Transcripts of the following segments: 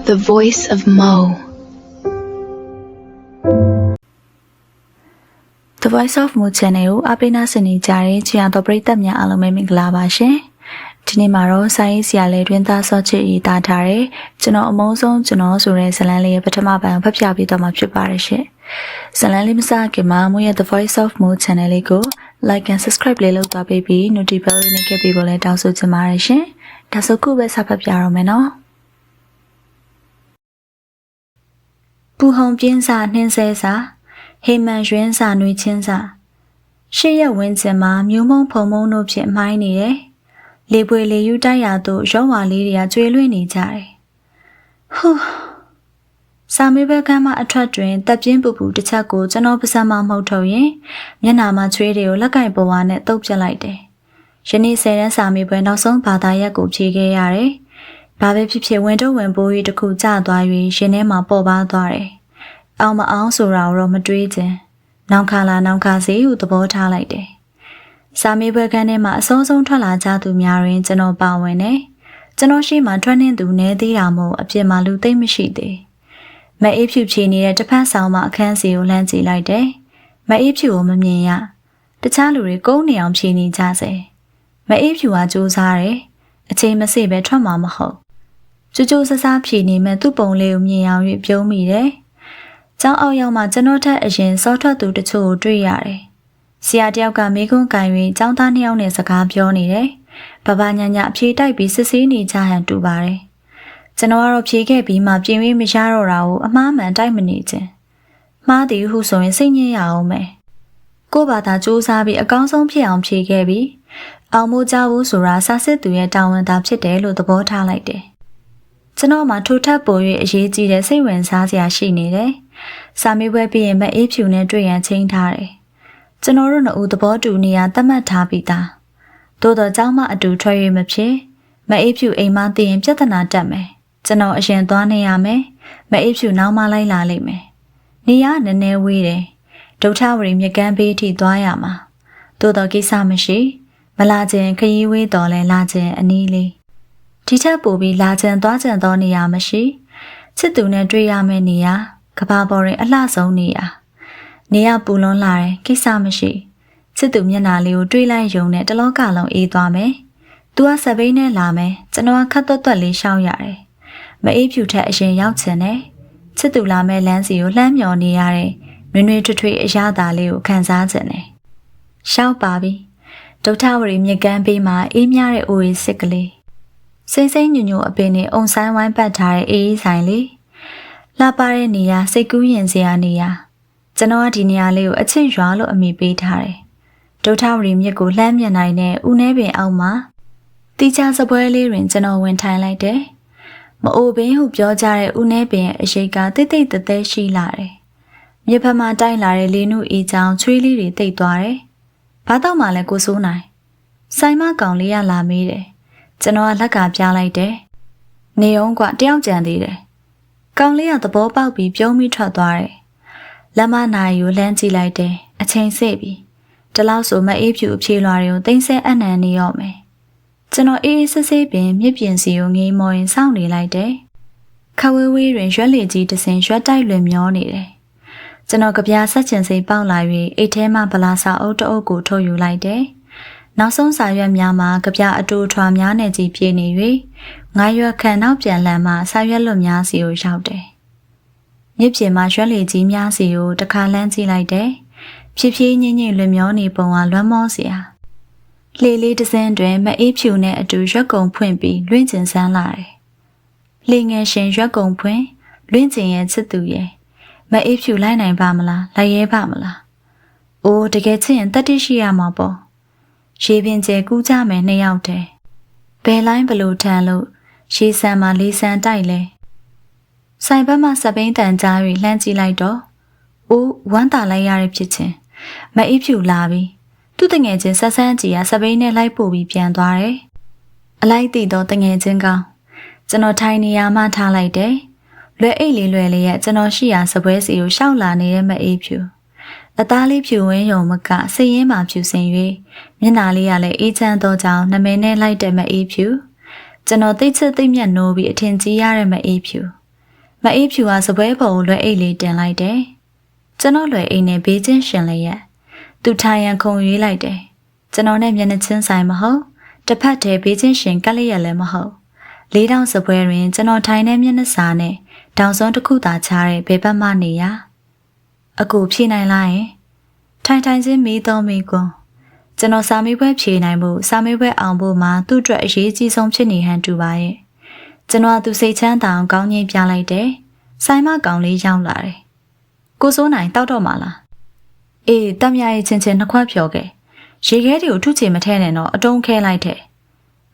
The voice of Mo. The Voice of Mo Channel ကိုအပိနာစနေကြတဲ့ချီအောင်တော်ပရိသတ်များအားလုံးပဲမင်္ဂလာပါရှင်။ဒီနေ့မှာတော့စာရေးဆရာလေးတွင်သားစောချစ်ရေးသားထားတဲ့ကျွန်တော်အမုန်းဆုံးကျွန်တော်ဆိုတဲ့ဇာတ်လမ်းလေးရဲ့ပထမပိုင်းကိုဖတ်ပြပေးတော့မှာဖြစ်ပါတယ်ရှင်။ဇာတ်လမ်းလေးမစခင်မှာမို့ရဲ့ The Voice of Mo Channel လေးကို like and subscribe လေးလုပ်သွားပေးပြီး notification လေးနဲ့ခဲ့ပေးဖို့လည်းတောင်းဆိုချင်ပါတယ်ရှင်။ဒါဆိုခုပဲစဖတ်ပြတော့မယ်နော်။ပူဟုံပြင်းစာနှင်းဆဲစာဟေမန်ရွှင်းစာနှွေချင်းစာရှေ့ရက်ဝင်းကျင်မှာမျိုးမုံဖုံမုံတို့ဖြင့်မှိုင်းနေတယ်။လေပွေလေယူတိုက်ရသို့ရောဝါလေးတွေကကျွေလွင့်နေကြတယ်။ဟူးစာမေးပွဲခန်းမှာအထွက်တွင်တပ်ပြင်းပူပူတစ်ချက်ကိုကျွန်တော်ပါးစပ်မှမှုတ်ထုတ်ရင်မျက်နှာမှာချွေးတွေကိုလက်ကင်ပေါ်ဝါနဲ့တုပ်ပြလိုက်တယ်။ယနေ့10တန်းစာမေးပွဲနောက်ဆုံးဘာသာရပ်ကိုဖြေခဲ့ရတယ်။ဘာပဲဖြစ်ဖြစ်ဝင်တော့ဝင်ပိုးကြီးတစ်ခုကျသွား၍ရင်ထဲမှာပေါ်ပါသွားတယ်။အောင်မအောင်ဆိုတာတော့မတွေးချင်။နောင်ခါလာနောင်ခါစီဟုသဘောထားလိုက်တယ်။စာမေးပွဲခန်းထဲမှာအစောဆုံးထွက်လာကြသူများတွင်ကျွန်တော်ပါဝင်တယ်။ကျွန်တော်ရှိမှထွက်နှင်းသူနဲသေးတာမို့အပြစ်မှာလူသိမ့်မရှိသေး။မအေးဖြူဖြေနေတဲ့တစ်ဖက်ဆောင်မှာအခန်းစီကိုလှမ်းကြည့်လိုက်တယ်။မအေးဖြူကိုမမြင်ရ။တခြားလူတွေကုန်းနေအောင်ဖြေနေကြစေ။မအေးဖြူကကြိုးစားတယ်။အချိန်မစေ့ပဲထွက်မှာမဟုတ်။ကြိုးကြိုးဆဆဖြေနေမဲ့သူ့ပုံလေးကိုမြင်အောင်၍ပြုံးမိတယ်။ကျောင်းအောက်ရောက်မှကျွန်တော်ထက်အရင်စောထွက်သူတချို့ကိုတွေ့ရတယ်။ဆရာတယောက်ကမေးခွန်းကန်၍ကျောင်းသားနှစ်ယောက်နဲ့စကားပြောနေတယ်။ဘဘညာညာအဖြေတိုက်ပြီးစစ်ဆေးနေကြဟန်တူပါတယ်။ကျွန်တော်ကတော့ဖြေခဲ့ပြီးမှပြင်ပြီးမရတော့တာကိုအမှားမှန်တိုက်မနေခြင်း။မှားသည်ဟုဆိုရင်စိတ်ညစ်ရအောင်မယ်။ကို့ဘာသာစူးစမ်းပြီးအကောင်းဆုံးဖြစ်အောင်ဖြေခဲ့ပြီးအောင်မိုးကြဘူးဆိုတာစာစစ်သူရဲ့တာဝန်သာဖြစ်တယ်လို့သဘောထားလိုက်တယ်။ကျွန်တော်မှထိုထပ်ပေါ်၍အရေးကြီးတဲ့စိတ်ဝင်စားစရာရှိနေတယ်။စာမေးပွဲပြီးရင်မအေးဖြူနဲ့တွေ့ရန်ချိန်ထားတယ်။ကျွန်တော်တို့နှစ်ဦးသဘောတူနေရသတ်မှတ်ထားပြီးသား။သို့တော့เจ้าမအတူထွက်၍မဖြစ်မအေးဖြူအိမ်မသိရင်ပြဿနာတက်မယ်။ကျွန်တော်အရင်သွားနေရမယ်။မအေးဖြူနောက်မှလိုက်လာလိမ့်မယ်။နေရနည်းနည်းဝေးတယ်။ဒုထဝရီမြကန်းဘေးထိသွားရမှာ။သို့တော့ကိစ္စမရှိမလာခြင်းခရီးဝေးတော်လဲလာခြင်းအနည်းလေးဒီထက်ပိုပြီးလာချင်သွားချင်သောနေရာမရှိချစ်သူနဲ့တွေ့ရမယ့်နေရာကဘာပေါ်ရင်အလှဆုံးနေရာပူလွန်းလာတယ်ကိစ္စမရှိချစ်သူမျက်နှာလေးကိုတွေးလိုက်ယုံနဲ့တလောကလုံးအေးသွားမယ်။ तू ကစပိန်နဲ့လာမယ်ကျွန်တော်ကခတ်သွက်သွက်လေးရှောက်ရတယ်။မအေးဖြူထက်အရင်ရောက်ချင်တယ်။ချစ်သူလာမဲ့လမ်းစီကိုလှမ်းမြော်နေရတယ်။နွေနွေထွေထွေအရသာလေးကိုခံစားချင်တယ်။ရှောက်ပါပြီ။ဒုထဝရီမြကန်းဘေးမှာအေးမြတဲ့အိုရီစစ်ကလေးစိမ့်စိမ့်ညွညွအပင်နဲ့အုံဆိုင်ဝိုင်းပတ်ထားတဲ့အေးအေးဆိုင်လေးလှပတဲ့နေရာစိတ်ကူးရင်စရာနေရာကျွန်တော်ကဒီနေရာလေးကိုအချစ်ရွာလို့အမည်ပေးထားတယ်ဒုထဝရီမြစ်ကိုလှမ်းမြင်နိုင်တဲ့ဦးနှဲပင်အောက်မှာတီချာစပွဲလေးတွင်ကျွန်တော်ဝင်ထိုင်လိုက်တယ်မအိုပင်ဟုပြောကြတဲ့ဦးနှဲပင်ရဲ့အရှိတ်ကတိတ်တိတ်တဲတဲရှိလာတယ်မြစ်ဖက်မှာတိုက်လာတဲ့လေနုအေးချောင်းချွေးလေးတွေတိတ်သွားတယ်ဘာတော့မှလည်းကိုစိုးနိုင်ဆိုင်မကောင်လေးရလာမေးတယ်ကျွန်တော်ကလက်ကပြလိုက်တယ်။နေအောင်ကတယောက်ကြံသေးတယ်။ကောင်လေးကသဘောပေါက်ပြီးပြုံးပြီးထွက်သွားတယ်။လက်မနာရီကိုလှမ်းကြည့်လိုက်တယ်။အချိန်စေ့ပြီ။တလောက်ဆိုမအေးဖြူအဖြေလွှာတွေကိုသိမ့်ဆဲအနံနေရော့မယ်။ကျွန်တော်အေးအေးဆေးဆေးပင်မြစ်ပြင်စီကိုငေးမော်ရင်စောင့်နေလိုက်တယ်။ခဝေးဝေးတွင်ရွက်လေကြီးတစ်စင်ရွက်တိုက်လွင်မျောနေတယ်။ကျွန်တော်ကြပြားဆက်ချင်စိတ်ပေါက်လာ၍အိတ်ထဲမှဗလာစာအုပ်တအုပ်ကိုထုတ်ယူလိုက်တယ်။နောက်ဆုံးစာရွက်များမှာကြပြအတူထွာများနဲ့ကြီးပြေးနေ၍ငါးရွက်ခန့်နောက်ပြန်လန်မှစာရွက်လွတ်များစီကိုရောက်တယ်။မြစ်ပြင်မှာရွက်လေကြီးများစီကိုတစ်ခါလှမ်းကြည့်လိုက်တယ်။ဖြည်းဖြည်းညင်ညင်လွင်မျောနေပုံကလွမ်းမောစရာ။လှေလေးတစ်စင်းတွင်မအေးဖြူနဲ့အတူရွက်ကုံဖွင့်ပြီးလွင့်ကျင်ဆန်းလာတယ်။လှေငယ်ရှင်ရွက်ကုံဖွင့်လွင့်ကျင်ရဲ့ချစ်သူရဲ့မအေးဖြူလိုက်နိုင်ပါမလားလိုက်ရဲပါမလား။အိုးတကယ်ချစ်ရင်တတိရှိရမှာပေါ့။ရေပင်ကျဲကူးကြမယ်နှစ်ယောက်တည်းဘယ်လိုင်းဘလို့ထန်လို့ရေဆန်မှာလေးဆန်တိုက်လဲဆိုင်ဘက်မှာစပိန်တန်ကြား၍လှမ်းကြည့်လိုက်တော့အိုးဝမ်းသာလိုက်ရတဲ့ဖြစ်ချင်းမအေးဖြူလာပြီသူ့တငယ်ချင်းဆက်ဆန်းကြီးကစပိန်နဲ့လိုက်ပို့ပြီးပြန်သွားတယ်အလိုက်တည်တော့တငယ်ချင်းကောင်းကျွန်တော်ထိုင်နေရမှထားလိုက်တယ်လွယ်အိတ်လေးလွယ်လေးရဲ့ကျွန်တော်ရှိရာစပွဲစီကိုရှောက်လာနေတဲ့မအေးဖြူအသားလေးဖြူဝင်းယုံမကစိတ်ရင်းမှဖြူစင်၍မျက်နှာလေးကလည်းအေးချမ်းသောကြောင့်နမဲနဲ့လိုက်တဲ့မအေးဖြူကျွန်တော်သိချစ်သိမြတ်နိုးပြီးအထင်ကြီးရတဲ့မအေးဖြူ အေးဖြူကစပွဲပေါ်ကိုလွယ်အိတ်လေးတင်လိုက်တယ်။ကျွန်တော်လွယ်အိတ်နဲ့ဘေးချင်းရှင်လျက်သူထိုင်ရန်ခုံရွေးလိုက်တယ်။ကျွန်တော်နဲ့မျက်နှာချင်းဆိုင်မဟုတ်တစ်ဖက်တည်းဘေးချင်းရှင်ကလေးရလည်းမဟုတ်လေးတောင်စပွဲတွင်ကျွန်တော်ထိုင်တဲ့မျက်နှာစာနဲ့တောင်စွန်းတစ်ခုသာချားတဲ့ဘေးဘက်မှနေရအကူဖြေနိုင်လားယင်ထိုင်ချင်းမေးတော့မေးကွန်းကျွန်တော်စာမေးပွဲဖြေနိုင်မှုစာမေးပွဲအောင်ဖို့မှာသူ့အတွက်အရေးကြီးဆုံးဖြစ်နေဟန်တူပါရဲ့ကျွန်တော်ကသူစိတ်ချမ်းသာအောင်ကောင်းကြီးပြလိုက်တယ်ဆိုင်မကောင်လေးရောက်လာတယ်ကိုစိုးနိုင်တောက်တော့မှာလားအေးတက်မြရဲ့ချင်းချင်းနှစ်ခွက်ဖြော်ခဲ့ရေခဲတွေကိုထုချေမထဲနဲ့တော့အတုံးခဲလိုက်တယ်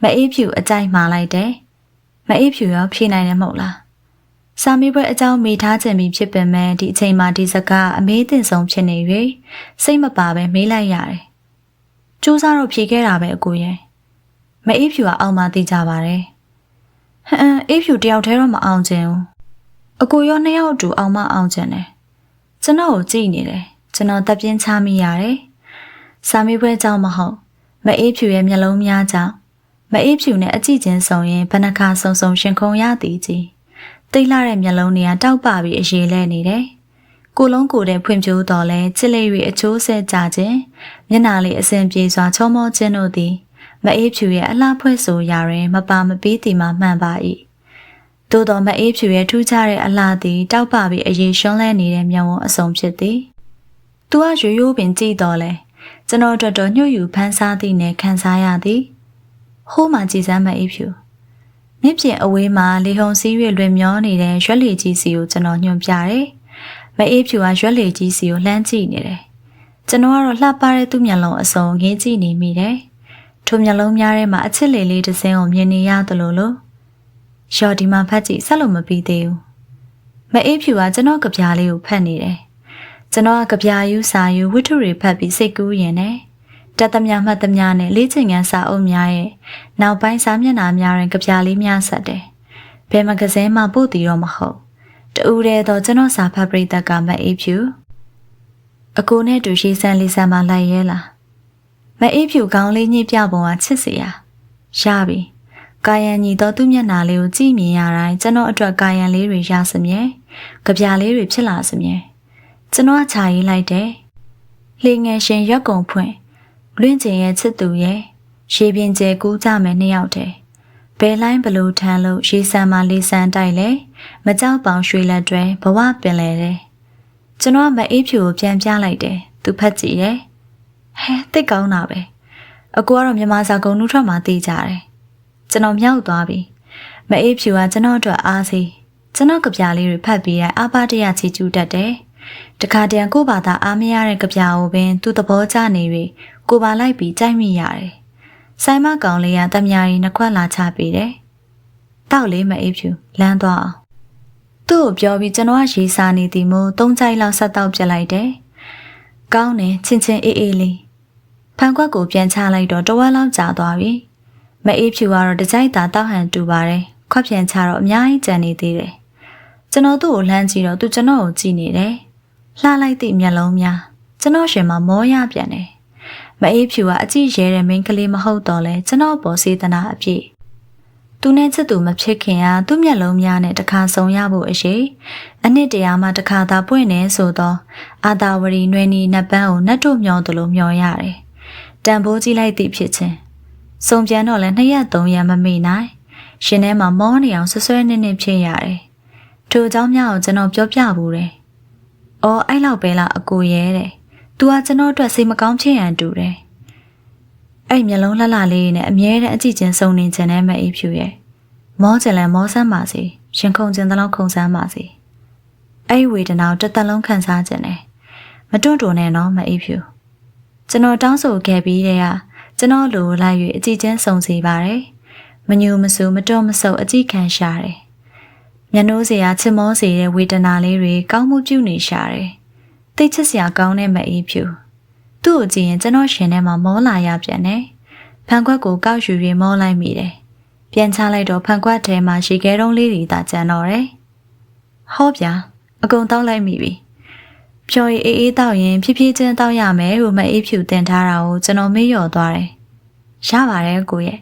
မအေးဖြူအကြိုက်မှားလိုက်တယ်မအေးဖြူရောဖြေနိုင်တယ်မဟုတ်လားစာမေးပွဲအကြောင်းမေးထားခြင်းပြီးဖြစ်ပေမဲ့ဒီအချိန်မှာဒီစကားအမေးတင်ဆုံးဖြစ်နေ၍စိတ်မပါပဲမေးလိုက်ရတယ်ကျိုးစားတော့ဖြေခဲ့တာပဲအကိုရဲ့မအေးဖြူကအောင်မှသိကြပါတယ်အေးဖြူတယောက်တည်းတော့မအောင်ခြင်းဘူးအကိုရောနှစ်ယောက်အတူအောင်မအောင်ခြင်းတယ်ကျွန်တော်ကိုကြည့်နေတယ်ကျွန်တော်တပ်ပြင်းချမိရတယ်စာမေးပွဲကြောင့်မဟုတ်မအေးဖြူရဲ့မျက်လုံးများကြောင့်မအေးဖြူနဲ့အကြည့်ချင်းဆောင်ရင်ဘဏ္ဍခါဆုံရှင်ခုံရသည်ကြီးတိတ်လာတဲ့မျက်လုံးတွေကတောက်ပပြီးအရေးလဲနေတယ်ကိုလုံးကိုယ်တဲ့ဖွင့်ပြိုးတော်လဲချစ်လေး၍အချိုးဆဲကြခြင်းမျက်နာလေးအစဉ်ပြေစွာချောမောခြင်းတို့သည်မအေးဖြူရဲ့အလှဖွဲ့ဆိုရာတွင်မပါမပေးသည်မှမှန်ပါ၏သို့တော်မအေးဖြူရဲ့ထူးခြားတဲ့အလှသည်တောက်ပပြီးအရေးရှွန်းလဲနေတဲ့မျက်ဝန်းအစုံဖြစ်သည်သူကရိုးရိုးပင်ကြည့်တော်လဲကျွန်တော်တို့တော့ညှို့ယူဖန်းစားသည်နဲ့ခံစားရသည်ဟိုးမှကြည်စမ်းမအေးဖြူမြစ်ပြင်အဝေးမှာလေဟုန်စည်း၍လွင်မျောနေတဲ့ရွက်လီကြီးစီကိုကျွန်တော်ညွှန်ပြတယ်မအေးဖြူကရွက်လီကြီးစီကိုလှမ်းကြည့်နေတယ်ကျွန်တော်ကတော့လှပတဲ့သူ့မျက်လုံးအစုံငင်းကြည့်နေမိတယ်ထိုမျက်လုံးများထဲမှာအချစ်လေးလေးတစ်စင်းကိုမြင်နေရသလိုလိုရော်ဒီမှာဖတ်ကြည့်ဆက်လို့မပြီးသေးဘူးမအေးဖြူကကျွန်တော်ကြပြားလေးကိုဖတ်နေတယ်ကျွန်တော်ကကြပြားယူစာယူဝတ္ထုတွေဖတ်ပြီးစိတ်ကူးရင်နဲ့တက်သမျှမှတ်သမျှနဲ့လေးချင်ငန်းစာအုပ်များရဲ့နောက်ပိုင်းစာမျက်နှာများရင်ကြပြားလေးများဆက်တယ်ဘယ်မဂဇင်းမှပို့တည်တော့မဟုတ်တူတဲ့တော့ကျွန်တော်စာဖတ်ပရိသတ်ကမအေးဖြူအကိုနဲ့တူရှိစမ်းလေးစမ်းမလိုက်ရဲလားမအေးဖြူကောင်းလေးညှိပြပုံကချစ်စရာရပြီကာယံညီတော့သူ့မျက်နှာလေးကိုကြည့်မြင်ရတိုင်းကျွန်တော်အတွက်ကာယံလေးတွေရစမြဲကြပြားလေးတွေဖြစ်လာစမြဲကျွန်တော်ခြာရေးလိုက်တယ်လှေငယ်ရှင်ရက်ကုံဖွင့်လွင့်ကျင်ရဲ့ချစ်သူရဲ့ရေပြင်ကျဲကူးကြမယ်နှစ်ယောက်တည်းဘယ်လိုင်းဘလို့ထမ်းလို့ရေဆန်မလေးဆန်တိုက်လဲမကြောက်ပေါင်ရွှေလက်တွဲဘဝပင်လေတယ်ကျွန်တော်မအေးဖြူကိုပြန်ပြလိုက်တယ်သူဖတ်ကြည့်တယ်ဟဲတိတ်ကောင်းတာပဲအကူကတော့မြန်မာစာကုန်နှုတ်ထွက်မှသိကြတယ်ကျွန်တော်မြောက်သွားပြီမအေးဖြူကကျွန်တော်အတွက်အားစီကျွန်တော်ကြပြားလေးတွေဖတ်ပြီးတိုင်းအပါတရချီကျူးတတ်တယ်တခါတည်းကိုဘာသာအားမရတဲ့ကြပြားကိုပင်သူ့သဘောကျနေပြီကိုပါလိုက်ပြီးကြိုက်မိရတယ်ဆိုင်မကောင်လေးကတမယာရီနှစ်ခွက်လာချပေးတယ်တောက်လေးမအေးဖြူလမ်းသွားအောင်သူ့ကိုပြောပြီးကျွန်တော်ကရေးစားနေသည်မို့၃ကြိုက်လောက်ဆက်တောက်ပြလိုက်တယ်ကောင်းတယ်ချင်းချင်းအေးအေးလေးဖန်ခွက်ကိုပြန်ချလိုက်တော့တဝက်လောက်ကြာသွားပြီမအေးဖြူကတော့တကြိုက်သာတောက်ဟန်တူပါတယ်ခွက်ပြန်ချတော့အများကြီးကြံနေသေးတယ်ကျွန်တော်သူ့ကိုလှမ်းကြည့်တော့သူကျွန်တော်ကိုကြည့်နေတယ်လှလိုက်သည့်မျက်လုံးများကျွန်တော်ရှင်မှာမောရပြန်တယ်မအေးဖြူကအကြည့်ရဲတဲ့မိန်းကလေးမဟုတ်တော့လဲကျွန်တော်ပေါ်စေတနာအပြည့်သူနဲ့ချစ်သူမဖြစ်ခင်ကသူ့မျက်လုံးများနဲ့တခါဆုံရဖို့အရေးအနှစ်တရာမှတခါသာပွင့်နေဆိုတော့အာသာဝရီနွေနီနတ်ပန်းကိုနှက်တို့မျောသလိုမျောရတယ်တန်ဖိုးကြီးလိုက်သည့်ဖြစ်ချင်းစုံပြန်တော့လဲ2ရက်3ရက်မမေ့နိုင်ရှင်ထဲမှာမောနေအောင်ဆွဆွဲနစ်နစ်ဖြစ်ရတယ်ထို့အကြောင်းများကိုကျွန်တော်ပြောပြဘူးတယ်အော်အဲ့လောက်ပဲလားအကိုရဲတဲ့သူကကျွန်တော်အတွက်စိတ်မကောင်းဖြစ်ရန်တူတယ်အဲ့မျက်လုံးလှလှလေးနဲ့အမြဲတမ်းအကြည့်ချင်းစုံနေခြင်းနဲ့မအေးဖြူရဲ့မောကြလဲမောဆန်းပါစေရှင်ခုန်ခြင်းတလောက်ခုန်ဆန်းပါစေအဲ့ဝေဒနာကိုတစ်သက်လုံးခံစားခြင်းနဲ့မတွန့်တိုနဲ့နော်မအေးဖြူကျွန်တော်တောင်းဆိုခဲ့ပြီးတဲ့ကကျွန်တော်လိုလိုက်၍အကြည့်ချင်းစုံစီပါတယ်မညူမဆူမတွန့်မဆုပ်အကြည့်ခံရှာတယ်မျက်နှိုးစရာချစ်မောစေတဲ့ဝေဒနာလေးတွေကောင်းမှုပြုနေရှာတယ်သိချစ်စရာကောင်းတဲ့မအေးဖြူသူ့ကိုကြည့်ရင်ကျွန်တော်ရှင်ထဲမှာမောလာရပြန်တယ်ဖန်ခွက်ကိုကောက်ယူပြီးမောလိုက်မိတယ်ပြန်ချလိုက်တော့ဖန်ခွက်ထဲမှာရေခဲတုံးလေးတွေသာကျန်တော့တယ်ဟောဗျာအကုန်တောက်လိုက်မိပြီဖြော်ရည်အေးတောက်ရင်ဖြည်းဖြည်းချင်းတောက်ရမယ်ဟိုမအေးဖြူတင်ထားတာကိုကျွန်တော်မေ့လျော်သွားတယ်ရပါတယ်ကိုရဲ့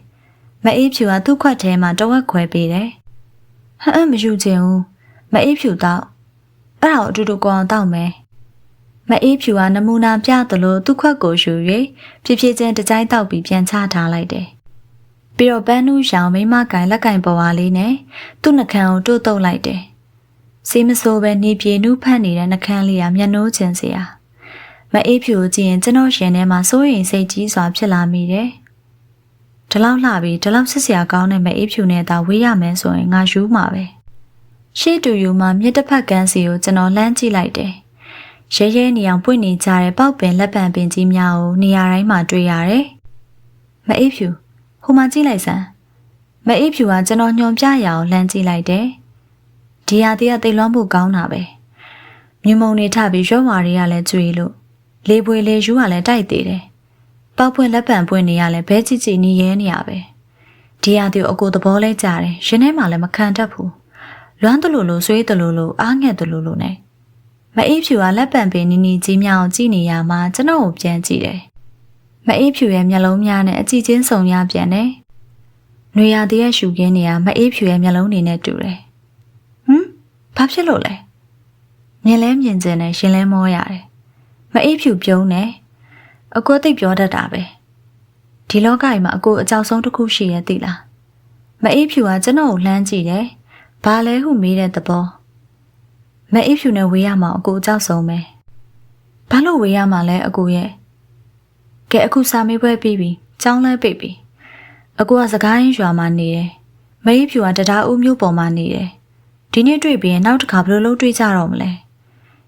မအေးဖြူကသူ့ခွက်ထဲမှာတဝက်ခွဲပေးတယ်ဟမ်မယူချင်ဘူးမ မအေးဖြူတော့အဲ့ဒါအတူတူကောင်းတောက်မယ်မအေးဖြူကနမူနာပြသလိုသူ့ခွက်ကိုယူ၍ဖြည်းဖြည်းချင်းတကြိုက်တောက်ပြီးပြန်ချထားလိုက်တယ်ပြီးတော့ပန်းနူးရောင်မိမကင်လက်ကင်ပေါ်ဝါလေးနဲ့သူ့နှကန်းကိုတို့တုပ်လိုက်တယ်စီးမစိုးပဲနေပြေနူးဖက်နေတဲ့နှကန်းလေးကမျက်နှိုးချင်စရာမအေးဖြူကိုကြည့်ရင်ကျွန်တော်ရှင်ထဲမှာစိုးရိမ်စိတ်ကြီးစွာဖြစ်လာမိတယ်ဒီလောက်လှပြီးဒီလောက်စစ်စရာကောင်းတဲ့မအေးဖြူနဲ့သာဝေးရမယ်ဆိုရင်ငါယူမှာပဲရှေ့တူယူမှာမြစ်တစ်ဖက်ကန်းစီကိုကျွန်တော်လှမ်းကြည့်လိုက်တယ်ရဲရဲနေအောင်ပွင့်နေကြတဲ့ပေါက်ပင်လက်ပံပင်ကြီးများကိုနေရာတိုင်းမှာတွေ့ရတယ်မအေးဖြူဟိုမှာကြည့်လိုက်စမ်းမအေးဖြူကကျွန်တော်ညွန်ပြရအောင်လှမ်းကြည့်လိုက်တယ်ဒီဟာတည်းကသိလွှမ်းဖို့ကောင်းတာပဲမြုံမုံနေထပြီးရွှေဝါတွေကလည်းကျွေလို့လေပွေလေယူကလည်းတိုက်သေးတယ်ပေါက်ပွင့်လက်ပံပွင့်နေရလဲဘဲချစ်ချီနီးရဲနေရပဲဒီဟာတည်းအကိုသဘောလဲကြတယ်ရှင်ထဲမှာလည်းမခံတတ်ဘူးလွမ်းတလူလိုဆွေးတလူလိုအားငှက်တလူလိုနဲ့မအေးဖြူကလက်ပံပင်နီနီကြီးများအောင်ကြည့်နေရမှာကျွန်တော်ကိုပြန်ကြည့်တယ်မအေးဖြူရဲ့မျက်လုံးများနဲ့အကြည့်ချင်းစုံရပြန်တယ်။နွေရာသီရဲ့ရှူခင်းနေရမအေးဖြူရဲ့မျက်လုံးတွေနဲ့တူတယ်။ဘာဖြစ်လို့လဲ။မြင်လဲမြင်ကျင်နဲ့ရှင်လဲမောရတယ်။မအေးဖြူပြုံးနေအကိုသိပ်ပြောတတ်တာပဲ။ဒီလောကကြီးမှာအကိုအကြောက်ဆုံးတစ်ခုရှိရဲ့သိလား။မအေးဖြူကကျွန်တော်ကိုလှမ်းကြည့်တယ်။ဘာလဲဟုမေးတဲ့သဘော။မအေးဖြူနဲ့ဝေးရမှာအကိုအကြောက်ဆုံးပဲ။ဘာလို့ဝေးရမှာလဲအကိုရဲ့။ကဲအခုစာမေးပွဲပြီးပြီကျောင်းလဲပိတ်ပြီအကူကစကိုင်းရွာမှာနေတယ်မအေးဖြူကတရားဦးမျိုးပေါ်မှာနေတယ်ဒီနေ့တွေ့ပြီးရင်နောက်တစ်ခါဘယ်လိုလုပ်တွေ့ကြတော့မလဲ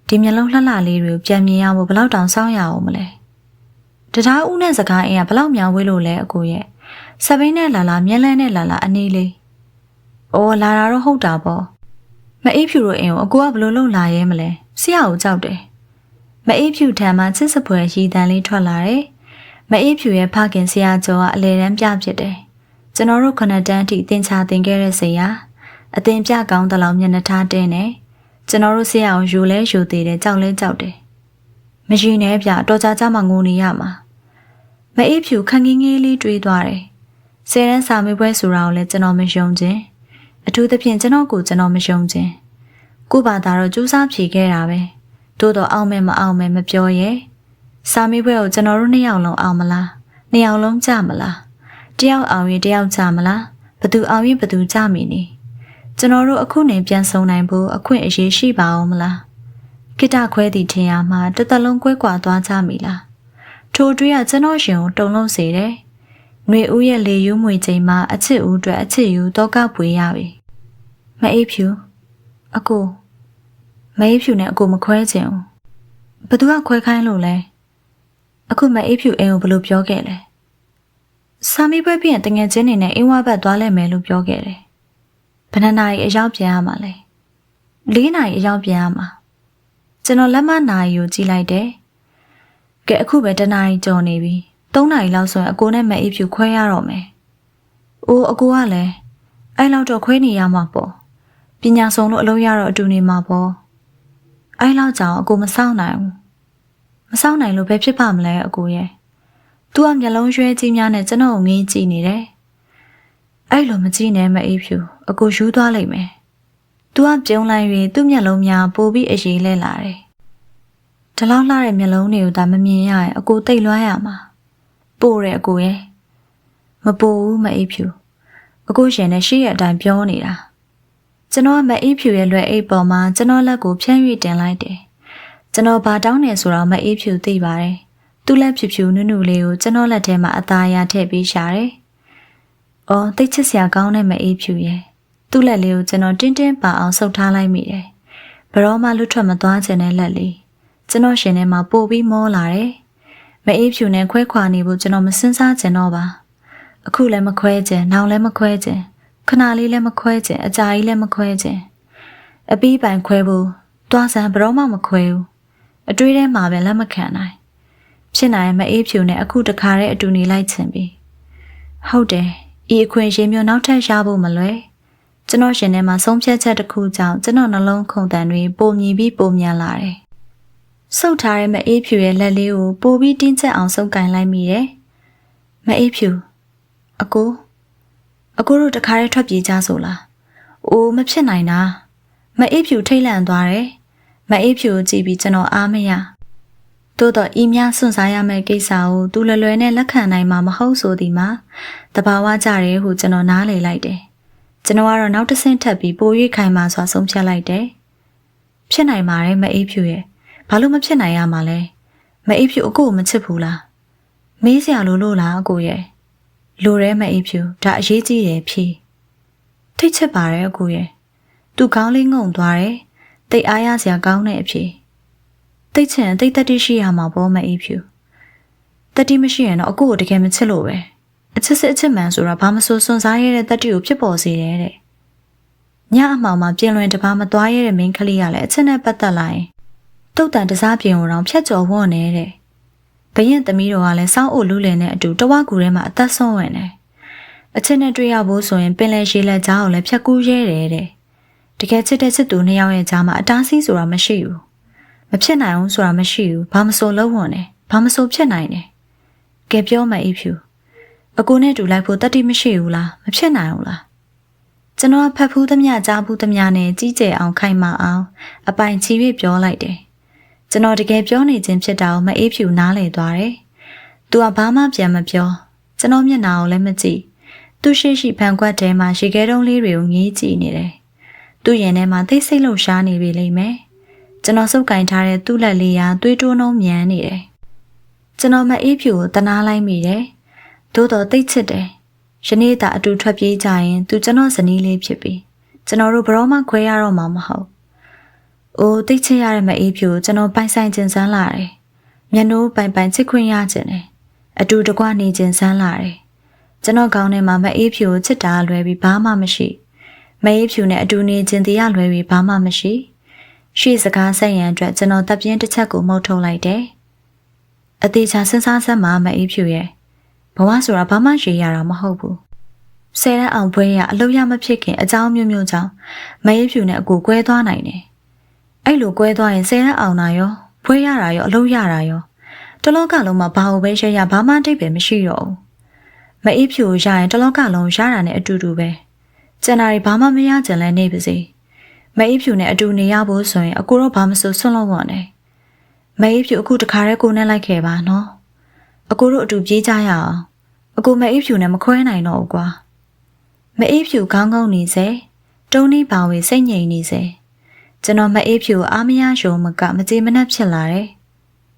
ဒီမျက်လုံးလှလှလေးတွေကိုပြန်မြင်ရဖို့ဘယ်လောက်တောင်စောင့်ရအောင်မလဲတရားဦးနဲ့စကိုင်းအင်းကဘယ်လောက်များဝေးလို့လဲအကူရဲ့စပိန်နဲ့လာလာမြက်လန်းနဲ့လာလာအနေလေးအော်လာတာတော့ဟုတ်တာပေါ့မအေးဖြူတို့အင်းကိုအကူကဘယ်လိုလုပ်လာရဲမလဲဆရာကိုကြောက်တယ်မအေးဖြူထံမှာချစ်စပွဲရည်တန်လေးထွက်လာတယ်မအေးဖြူရဲ့ဖခင်ဆရာကျော်ကအလဲတန်းပြဖြစ်တယ်။ကျွန်တော်တို့9တန်းအထိသင်ချသင်ခဲ့တဲ့ဆရာအသင်ပြကောင်းတဲ့လောက်မျက်နှာထားတင်းနေကျွန်တော်တို့ဆရာကိုယူလဲယူသေးတယ်ကြောက်လဲကြောက်တယ်။မရှိနဲ့ဗျတော်ကြကြမှငိုနေရမှာ။မအေးဖြူခန်းငင်းငယ်လေးတွေးသွားတယ်။ဆယ်တန်းစာမေးပွဲဆိုတာကိုလည်းကျွန်တော်မယုံခြင်းအထူးသဖြင့်ကျွန်တော်ကိုကျွန်တော်မယုံခြင်းကို့ဘာသာတော့ကြိုးစားဖြေခဲ့တာပဲ။သို့တော့အောင်မယ်မအောင်မယ်မပြောရဲ့စာမေးပွဲကိုကျွန်တော်တို့2ယောက်လုံးအောင်မလား2ယောက်လုံးကြမလားတယောက်အောင်ရင်တယောက်ကြမလားဘသူအောင်ရင်ဘသူကြမည်နည်းကျွန်တော်တို့အခုနေပြန်ဆုံနိုင်ဖို့အခွင့်အရေးရှိပါအောင်မလားကိတခွဲသည့်ထင်ရမှာတစ်သက်လုံးကွဲကွာသွားကြမည်လားထိုတွေးကကျွန်တော်ရှင်ကိုတုံလုံးစေတယ်ຫນွေဦးရဲ့လေယူးမွေချိန်မှာအချစ်ဦးအတွက်အချစ်ယူတော့ကပွေရပြီမအေးဖြူအကိုမအေးဖြူနဲ့အကိုမခွဲချင်ဘူးဘသူကခွဲခိုင်းလို့လဲအခုမအေးဖြူအင်းကိုဘယ်လိုပြောခဲ့လဲစာမေးပွဲပြင်တငယ်ချင်းနေနဲ့အင်းဝဘက်သွားလဲမယ်လို့ပြောခဲ့တယ်ဘယ်နှစ်နာရီအရောက်ပြန်ရမှာလဲ4နာရီအရောက်ပြန်ရမှာကျွန်တော်လက်မနာရီကိုကြည့်လိုက်တယ်ကဲအခုပဲ1နာရီကျော်နေပြီ3နာရီလောက်ဆိုရင်အကိုနဲ့မအေးဖြူခွဲရတော့မယ်အိုးအကိုကလည်းအဲ့လောက်တော့ခွဲနေရမှာပေါ့ပညာဆုံးလို့အလုပ်ရတော့အတူနေမှာပေါ့အဲ့လောက်ကြောင်အကိုမစောင့်နိုင်ဘူးမစောင့်နိုင်လို့ပဲဖြစ်ပါမလဲအကိုရဲ့။ तू ကမျက်လုံးရွှဲကြီးများနဲ့ကျွန်တော်ကိုငေးကြည့်နေတယ်။အဲ့လိုမကြည့်နဲ့မအေးဖြူအကိုယူသွားလိုက်မယ်။ तू ကပြုံးလိုက်၍သူ့မျက်လုံးများပိုပြီးအရေးလဲလာတယ်။ဒီလောက်လှတဲ့မျက်လုံးတွေကိုသာမမြင်ရရင်အကိုတိတ်လွှမ်းရမှာ။ပို့တယ်အကိုရဲ့။မပို့ဘူးမအေးဖြူ။အကိုရှင်နဲ့ရှိရဲ့အတိုင်းပြောနေတာ။ကျွန်တော်ကမအေးဖြူရဲ့လွယ်အိတ်ပေါ်မှာကျွန်တော်လက်ကိုဖြန်း၍တင်လိုက်တယ်။ကျွန်တော်ဘာတောင်းနေဆိုတော့မအေးဖြူသိပါတယ်။သူ့လက်ဖြူဖြူနုနုလေးကိုကျွန်တော်လက်ထဲမှာအသားရထည့်ပေးရှာတယ်။အော်သိချစ်စရာကောင်းတဲ့မအေးဖြူရဲ့။သူ့လက်လေးကိုကျွန်တော်တင်းတင်းပါအောင်ဆုပ်ထားလိုက်မိတယ်။ဘရောမှလွတ်ထွက်မသွားချင်တဲ့လက်လေး။ကျွန်တော်ရှင်ထဲမှာပို့ပြီးမောလာတယ်။မအေးဖြူနဲ့ခွဲခွာနေဖို့ကျွန်တော်မစင်စားချင်တော့ပါ။အခုလည်းမခွဲချင်၊နောက်လည်းမခွဲချင်။ခဏလေးလည်းမခွဲချင်၊အကြာကြီးလည်းမခွဲချင်။အပြီးပိုင်ခွဲဖို့တွားစံဘရောမှမခွဲဘူး။အတွေးထဲမှာပဲလက်မခံနိုင်ဖြစ်နိုင်မအေးဖြူနဲ့အခုတခါတည်းအတူနေလိုက်ချင်ပြီဟုတ်တယ်ဤအခွင့်အရေးမျိုးနောက်ထပ်ရဖို့မလွယ်ကျွန်တော်ရှင်ထဲမှာဆုံးဖြတ်ချက်တစ်ခုကြောင့်ကျွန်တော်နှလုံးခုန်တန်တွေပုံမြည်ပြီးပုံမြန်လာတယ်ဆုပ်ထားတဲ့မအေးဖြူရဲ့လက်လေးကိုပိုပြီးတင်းကျပ်အောင်ဆုပ်ကင်လိုက်မိတယ်မအေးဖြူအကိုတို့တခါတည်းထွက်ပြေးကြဆိုလားအိုးမဖြစ်နိုင်တာ မအေးဖြူထိတ်လန့်သွားတယ်။မအေးဖြူကိုကြည့်ပြီးကျွန်တော်အားမရ။သို့တော့ဤများစွန့်စားရမယ့်ကိစ္စကိုသူလွယ်လွယ်နဲ့လက်ခံနိုင်မှာမဟုတ်ဆိုသည်မှာတဘာဝကြတယ်ဟုကျွန်တော်နားလည်လိုက်တယ်။ကျွန်တော်ကတော့နောက်တစ်ဆင့်ထပ်ပြီးပို၍ခိုင်မာစွာဆုံးဖြတ်လိုက်တယ်။ဖြစ်နိုင်ပါတယ်မအေးဖြူရဲ့။ဘာလို့မဖြစ်နိုင်ရမှာလဲ။မအေးဖြူအကိုကိုမချစ်ဘူးလား။မေးစရာလို့လားအကိုရဲ့။လိုရဲမအေးဖြူဒါအရေးကြီးတယ်ဖြေ။ထိတ်ချစ်ပါတယ်အကိုရဲ့။သူခေါင်းလေးငုံသွားတယ်။တိတ်အားရစရာကောင်းတဲ့အဖြေ။တိတ်ချင်တိတ်တက်တိရှိရမှာပေါ့မအေးဖြူ။တက်တိမရှိရင်တော့အကိုကိုတကယ်မချစ်လို့ပဲ။အချစ်စစ်အချစ်မှန်ဆိုတာဘာမဆိုစွန့်စားရတဲ့တက်တိကိုဖြစ်ပေါ်စေတယ်တဲ့။ညအမှောင်မှာပြင်လွင်တပါမသွားရတဲ့မင်းကလေးကလည်းအချစ်နဲ့ပတ်သက်လာရင်တုတ်တန်တစားပြင်ကိုတော့ဖြတ်ကျော်ဝွန့်နေတဲ့။ဘရင်သမီးတော်ကလည်းစောင်းအိုလူလင်နဲ့အတူတဝါကူထဲမှာအသက်ဆုံးဝင်တယ်။အချစ်နဲ့တွေ့ရဖို့ဆိုရင်ပင်လယ်ရေလက်ကြားကိုလည်းဖြတ်ကူးရဲတယ်တဲ့။တကယ်ချစ်တဲ့စစ်သူနှစ်ယောက်ရဲ့ကြားမှာအတားဆီးဆိုတာမရှိဘူး။မဖြစ်နိုင်ဘူးဆိုတာမရှိဘူး။ဘာမဆိုလုံးဝနဲ့ဘာမဆိုဖြစ်နိုင်တယ်။ကဲပြောမအေးဖြူ။အကိုနဲ့တူလိုက်ဖို့တတိမရှိဘူးလားမဖြစ်နိုင်ဘူးလား။ကျွန်တော်ဖတ်ဖူးသမျှကြားဖူးသမျှနဲ့ကြီးကျယ်အောင်ခိုင်မာအောင်အပိုင်ချီ၍ပြောလိုက်တယ်။ကျွန်တော်တကယ်ပြောနေခြင်းဖြစ်တာကိုမအေးဖြူနားလည်သွားတယ်။သူကဘာမှပြန်မပြော။ကျွန်တော်မျက်နှာကိုလည်းမကြည့်။သူရှိရှိဖန်ခွက်ထဲမှာရေခဲတုံးလေးတွေကိုငေးကြည့်နေတယ်။သူ့ရင်ထဲမှာသိစိတ်လှုပ်ရှားနေပြီလိမ့်မယ်။ကျွန်တော်စုပ်ကင်ထားတဲ့သူ့လက်လေးကသွေးတိုးနှုံးမြန်နေတယ်။ကျွန်တော်မအေးဖြူကိုတနာလိုက်မိတယ်။သို့တော်သိချစ်တယ်။ယနေ့သာအတူထွက်ပြေးကြရင်သူကျွန်တော်ဇနီးလေးဖြစ်ပြီ။ကျွန်တော်တို့ဘရောမှခွဲရတော့မှာမဟုတ်။အိုးသိချစ်ရတဲ့မအေးဖြူကိုကျွန်တော်ပိုင်ဆိုင်ခြင်းစမ်းလာတယ်။မျက်နှိုးပိုင်ပိုင်ချစ်ခွင့်ရခြင်းတယ်။အတူတကွနေခြင်းစမ်းလာတယ်။ကျွန်တော်ကောင်းထဲမှာမအေးဖြူကိုချစ်တာလွယ်ပြီးဘာမှမရှိ။မအေးဖြူနဲ့အတူနေခြင်းတရားလွယ်ပြီးဘာမှမရှိ။ရှေ့စကားဆက်ရန်အတွက်ကျွန်တော်တပ်ပြင်းတစ်ချက်ကိုမှုတ်ထုတ်လိုက်တယ်။အသေးချာစဉ်းစားစမ်းမှာမအေးဖြူရဲ့ဘဝဆိုတာဘာမှရေရတာမဟုတ်ဘူး။ဆယ်တန်းအောင်ဘွဲရအလုပ်ရမဖြစ်ခင်အကြောင်းမျိုးမျိုးကြောင့်မအေးဖြူနဲ့အကိုကွဲသွားနိုင်တယ်။အဲ့လိုကွဲသွားရင်ဆယ်တန်းအောင်တာရောဘွဲရတာရောအလုပ်ရတာရောတလောကလုံးမှာဘာလို့ပဲရရဘာမှတိတ်ပဲမရှိတော့ဘူး။မအေးဖြူရရင်တလောကလုံးရတာနဲ့အတူတူပဲ။ကျန်တာတွေဘာမှမရကြလဲနေပါစေ။မအေးဖြူနဲ့အတူနေရဖို့ဆိုရင်အကိုတော့ဘာမဆိုဆွန့်လို့ဝင်တယ်။မအေးဖြူအခုတခါတည်းကိုနဲ့လိုက်ခဲ့ပါနော်။အကိုတို့အတူပြေးကြရအောင်။အကိုမအေးဖြူနဲ့မခွဲနိုင်တော့ဘူးကွာ။မအေးဖြူခေါင်းကုန်းနေစေတုံးနီးပါဝေစိတ်ငြိမ်နေစေကျွန်တော်မအေးဖြူအားမရရုံမကမကြေမနက်ဖြစ်လာတယ်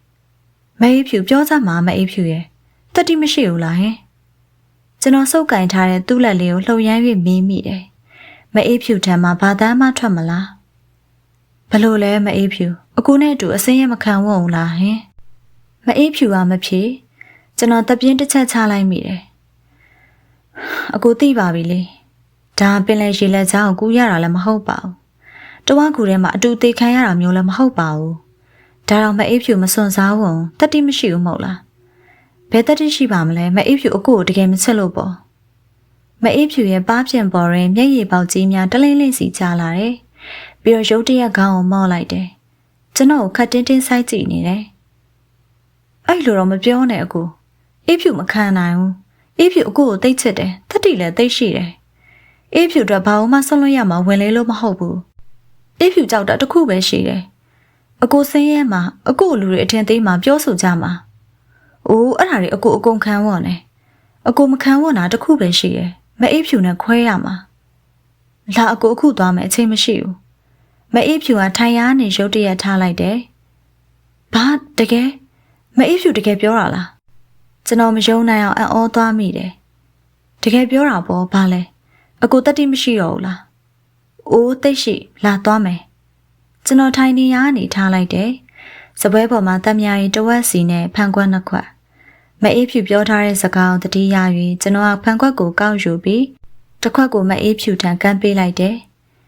။မအေးဖြူပြောစမ်းမှာမအေးဖြူရဲ့တတိမရှိဘူးလားဟင်။ကျွန်တော်စုပ်ကင်ထားတဲ့သူ့လက်လေးကိုလှုပ်ရမ်း၍မီးမိတယ်။မအေးဖြူထံမှာဘာတမ်းမှထွက်မလား။ဘလို့လဲမအေးဖြူအကူနဲ့အတူအစင်းရမခံဝုံလားဟင်။မအေးဖြူကမဖြေကျွန်တော်တပ်ပြင်းတစ်ချက်ချလိုက်မိတယ်။အကူသိပါပြီလေ။ဒါပင်လေရေလက်ချောင်းကူရတာလည်းမဟုတ်ပါဘူး။တဝါကူထဲမှာအတူသေးခံရတာမျိုးလည်းမဟုတ်ပါဘူး။ဒါတော့မအေးဖြူမစွန့်စားဝုံတတိမရှိဘူးမဟုတ်လား။ဘယ်တတိရှိပါမလဲမအေးဖြူအကူကိုတကယ်မချစ်လို့ပေါ့။မအေးဖြူရဲ့ပါးပြင်ပေါ်ရင်မျက်ရည်ပေါက်ကြီးများတလိမ့်လိမ့်စီချလာတယ်။ပြီးတော့ရုတ်တရက်ခေါင်းကိုမော့လိုက်တယ်။ကျွန်တော်ကိုခတ်တင်းတင်းစိုက်ကြည့်နေတယ်။အဲ့လိုတော့မပြောနဲ့အကူ။အေးဖြူမခံနိုင်ဘူး။အေးဖြူအကိုကိုတိတ်ချစ်တယ်။တတိလည်းတိတ်ရှိတယ်။အေးဖြူတော့ဘာမှဆုံးလို့ရမှာဝင်လေလို့မဟုတ်ဘူး။အေးဖြူကြောက်တာတခုပဲရှိတယ်။အကိုစင်းရဲမှာအကိုလူတွေအထင်သေးမှာပြောဆိုကြမှာ။အိုးအဲ့ဒါတွေအကိုအကုန်ခံဝတ်နေ။အကိုမခံဝတ်တာတခုပဲရှိတယ်။မအေးဖြူနဲ့ခွဲရမှာ။လာအကိုအခုသွားမယ်အချိန်မရှိဘူး။မအေးဖြူကထိုင်ရနေရုတ်တရက်ထားလိုက်တယ်။ဘာတကယ်မအေးဖြူတကယ်ပြောတာလား။ကျွန်တော်မယုံနိုင်အောင်အံ့ဩသွားမိတယ်။တကယ်ပြောတာပေါ့ဘာလဲ။အကိုတတိမရှိတော့ဘူးလား။အိုးသိရှိလာသွားမယ်။ကျွန်တော်ထိုင်နေရနေထားလိုက်တယ်။စပွဲပေါ်မှာတက်မြားရီတဝက်စီနဲ့ဖန်ခွက်နှစ်ခွက်။မအေးဖြူပြောထားတဲ့စကားကိုတတိယ၍ကျွန်တော်ကဖန်ခွက်ကိုကောက်ယူပြီးတစ်ခွက်ကိုမအေးဖြူထံကမ်းပေးလိုက်တယ်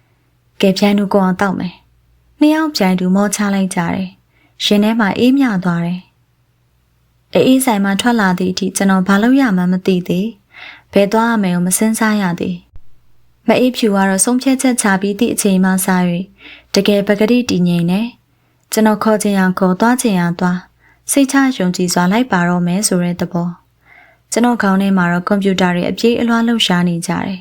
။ကဲပြိုင်သူကိုအောင်တောက်မယ်။နှစ်ယောက်ပြိုင်သူမောချလိုက်ကြတယ်။ရှင်ထဲမှာအေးမြသွားတယ်။အေးဆိုင်မှာထွက်လာသည့်အထိကျွန်တော်ဘာလို့ရမှန်းမသိသေး။ဘယ်သွားရမယ်ကိုမစင်စားရသေး။မအေးဖြူကတော့ဆုံးဖြတ်ချက်ချပြီးသည့်အချိန်မှစ၍တကယ်ပကတိတည်ငြိမ်နေကျွန်တော်ခေါ်ချင်အောင်ခေါ်သွားချင်အောင်သွားစိတ်ချယုံကြည်စွာလိုက်ပါတော့မယ်ဆိုတဲ့သဘောကျွန်တော်ခေါင်းထဲမှာတော့ကွန်ပျူတာတွေအပြည့်အလွှားလှုပ်ရှားနေကြတယ်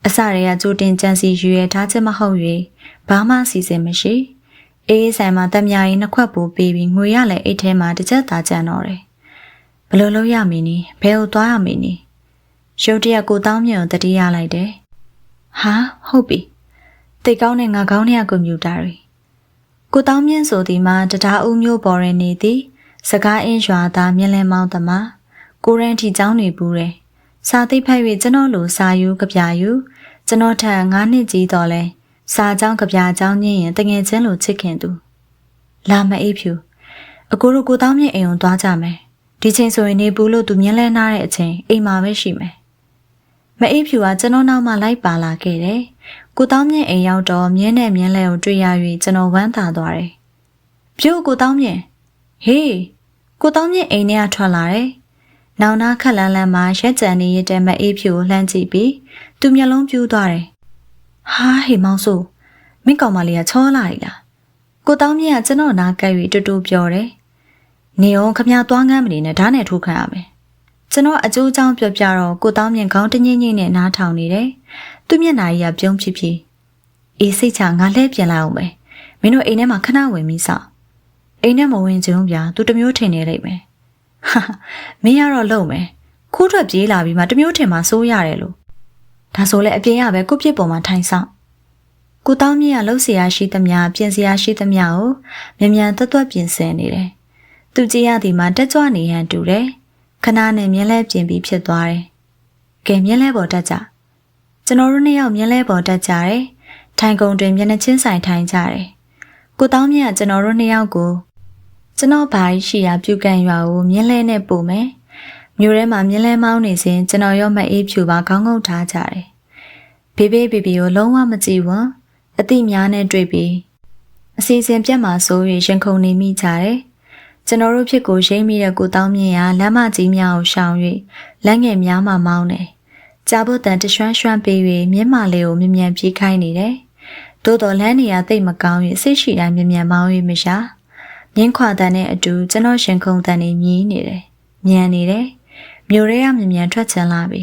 အစရေကကြိုတင်ကြံစီရွေထားချက်မဟုတ်၍ဘာမှစီစဉ်မရှိအေးဆိုင်မှာတက်မြားရင်နှစ်ခွက်ပိုပေးပြီးငွေရလည်းအိတ်ထဲမှာတစ်ချက်သာကျန်တော့တယ်ဘလို့လို့ရမင်းနီဘယ်ကိုသွားရမင်းနီရုတ်တရက်ကိုတောင်းမြင့်ကိုတတိယလိုက်တယ်ဟာဟုတ်ပြီတိတ်ကောင်းတဲ့ငါကောင်းတဲ့ကွန်ပျူတာတွေကိုတောင်းမြင့်ဆိုဒီမှာတရားဦးမျိုးပေါ်ရင်နေသည်စကားအင်းရွာသားမြင်းလဲမောင်းသမားကိုရန်ထီကျောင်းနေဘူးတယ်စာသိဖက်၍ကျွန်တော်လိုစာယူကြပြယူကျွန်တော်ထက်9နှစ်ကြီးတော်လဲစာကြောင်းကြပြကြောင်းညင်းရင်တငယ်ချင်းလိုချစ်ခင်သူလာမအိပ်ဖြူအကိုတို့ကိုတောင်းမြင့်အိမ်ုံသွားကြမယ်ဒီချိန်ဆိုရင်နေဘူးလို့သူမြင်းလဲနားတဲ့အချိန်အိမ်မှာပဲရှိမယ်မအိပ်ဖြူကကျွန်တော်နောက်မှလိုက်ပါလာခဲ့တယ်ကိုတောင်းမြင့်အိမ်ရောက်တော့မြင်းနဲ့မြင်းလဲကိုတွေ့ရ၍ကျွန်တော်ဝမ်းသာသွားတယ်ပြို့ကိုတောင်းမြင့်ဟေးကိုတောင်းမြင့်အိမ်ထဲကထွက်လာတယ်နောင်နာခက်လန်းလန်းမှာရက်ကြံနေရတဲ့မအေးဖြူကိုလှမ်းကြည့်ပြီးသူမျက်လုံးပြူးသွားတယ်ဟာဟေးမောင်ဆိုမင်းကောင်မလေးကချောလာပြီလားကိုတောင်းမြင့်ကကျွန်တော်နားကပ်၍တူတူပြောတယ်နေအောင်ခမသွားငမ်းမနေနဲ့ဓာတ်နဲ့ထိုးခံရမယ်ကျွန်တော်အကျိုးအကြောင်းပြောပြတော့ကိုတောင်းမြင့်ခေါင်းတညိမ့်ညိမ့်နဲ့နားထောင်နေတယ်သူမျက်နှာကြီးကပြုံးဖြစ်ဖြစ်အေးစိတ်ချငါလှည့်ပြင်လိုက်အောင်မယ်မင်းတို့အိမ်ထဲမှာခဏဝင်ပြီးစောင့်အိမ်ထဲမဝင်ကြုံပြသူတမျိုးထင်နေလိမ့်မယ်ဟာမင်းကတော့လုံမယ်ခိုးထွက်ပြေးလာပြီးမှတမျိုးထင်မှစိုးရတယ်လို့ဒါဆိုလဲအပြင်ရပဲကိုပြစ်ပေါ်မှာထိုင်ဆောင်ကိုတောင်းမြင့်ကလှုပ်เสียရှိသမျှပြင်เสียရှိသမျှကိုမြန်မြန်တွတ်တွတ်ပြင်ဆင်နေတယ်သူကြည့်ရသည်မှာတက်ကြွနေဟန်တူတယ်ခဏနဲ့မြင်းလဲပြင်ပြီးဖြစ်သွားတယ်ကဲမြင်းလဲပေါ်တက်ကြကျွန်တော်တို့နှစ်ယောက်မြင်းလဲပေါ်တက်ကြတယ်ထိုင်ကုန်တွင်မျက်နှာချင်းဆိုင်ထိုင်ကြတယ်ကိုတောင်းမြင့်ကကျွန်တော်တို့နှစ်ယောက်ကိုကျွန်တော်ဘာရှိရာပြုကန်ရွာကိုမြင်းလဲနဲ့ပို့မယ်မြို့ထဲမှာမြင်းလဲမောင်းနေစဉ်ကျွန်တော်ရောမအေးဖြူပါခေါင်းငုံထားကြတယ်ဘေးကိုလုံးဝမကြည့်ဝန်းအတိများနဲ့တွေ့ပြီးအစီအစဉ်ပြတ်မှာဆို၍ရင်ခုန်နေမိကြတယ်ကျွန်တော်တို့ဖြစ်ကိုရိမ့်မိတဲ့ကိုတောင်းမြင့်ကလမ်းမကြီးများကိုရှောင်၍လမ်းငယ်များမှမောင်းတယ်ကြားဖို့တန်တရွှမ်းရွှမ်းပေး၍မြင်းမာလေးကိုမြ мян ပြေးခိုင်းနေတယ်သို့တော်လမ်းနေရာသိပ်မကောင်း၍စိတ်ရှိတိုင်းမြ мян မောင်း၍မရှာမြင်းခွာတန်နဲ့အတူကျွန်တော်ရှင်ခုန်တန်နေမြည်နေတယ်မြန်နေတယ်မြို့ရဲကမြ мян ထွက်ချင်လာပြီ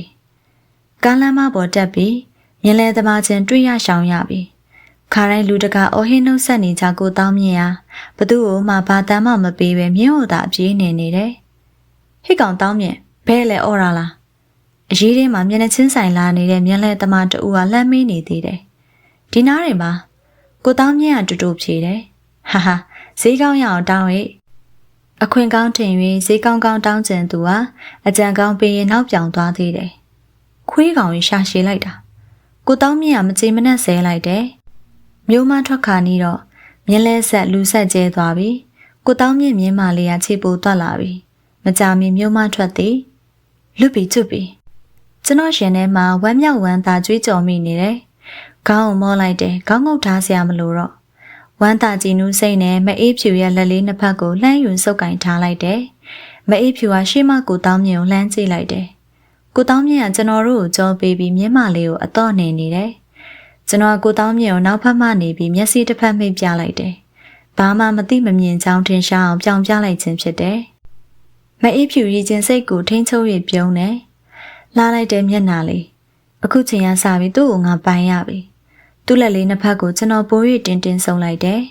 ကားလမ်းမပေါ်တက်ပြီးမြင်းလဲသမားချင်းတွေ့ရရှောင်ရပြီခါတိုင်းလူတကာအော်ဟင်းနှုတ်ဆက်နေကြကိုတောင်းမြင့်ရာဘသူ့ကိုမှဘာတမ်းမှမပေးပဲမြင်းဟိုသာအပြေးနေနေတယ်ဟိကောင်တောင်းမြင့်ဘဲလဲအော်ရလားအရေးထဲမှာမျက်နှာချင်းဆိုင်လာနေတဲ့မြင်းလဲသမားတူကလှမ်းမေးနေသေးတယ်ဒီနားတွေမှာကိုတောင်းမြင့်ကတူတူဖြေတယ်ဟာဟာဈေးကောင်းရအောင်တောင်း၍အခွင့်ကောင်းထင်၍ဈေးကောင်းကောင်းတောင်းကျင်သူဟာအကြံကောင်းပေးရင်နောက်ပြောင်သွားသေးတယ်ခွေးကောင်ရှာရှည်လိုက်တာကိုတောင်းမြင့်ကမကြေမနက်ဆဲလိုက်တယ်မျိုးမထွက်ခါနီးတော့မြင်းလဲဆက်လူဆက်ကျဲသွားပြီကိုတောင်းမြင့်မြင်းမလေးကခြေပိုးသွားလာပြီမကြာမီမျိုးမထွက်သည်လွတ်ပြီးကျွတ်ပြီကျွန်တော်ရှင်ထဲမှာဝမ်းမြောက်ဝမ်းသာကြွေးကြော်မိနေတယ်ခေါင်းကိုမောလိုက်တယ်ခေါင်းငုပ်ထားစရာမလိုတော့ဝမ်းသာကြည်နူးစိတ်နဲ့မအေးဖြူရဲ့လက်လေးနှစ်ဖက်ကိုလှမ်းယူဆုပ်ကင်ထားလိုက်တယ်မအေးဖြူကရှေ့မကိုတောင်းမြင့်ကိုလှမ်းကြည့်လိုက်တယ်ကိုတောင်းမြင့်ကကျွန်တော်တို့ကိုကြောပေးပြီးမြင်းမလေးကိုအတော့နေနေတယ်ကျွန်တော်ကိုတောင်းမြင့်ကိုနောက်ဖက်မှနေပြီးမျက်စိတစ်ဖက်မိတ်ပြလိုက်တယ်ဘာမှမသိမမြင်ချောင်းထင်ရှားအောင်ပြောင်ပြလိုက်ခြင်းဖြစ်တယ်မအေးဖြူရည်ချင်းစိတ်ကိုထိန်းချုပ်၍ပြုံးတယ်လာလိုက်တဲ့မျက်နှာလေးအခုချိန်ရစပြီးသူ့ကိုငါပိုင်ရပြီသူ့လက်လေးနှစ်ဖက်ကိုကျွန်တော်ပိုး၍တင်းတင်းဆုံလိုက်တယ်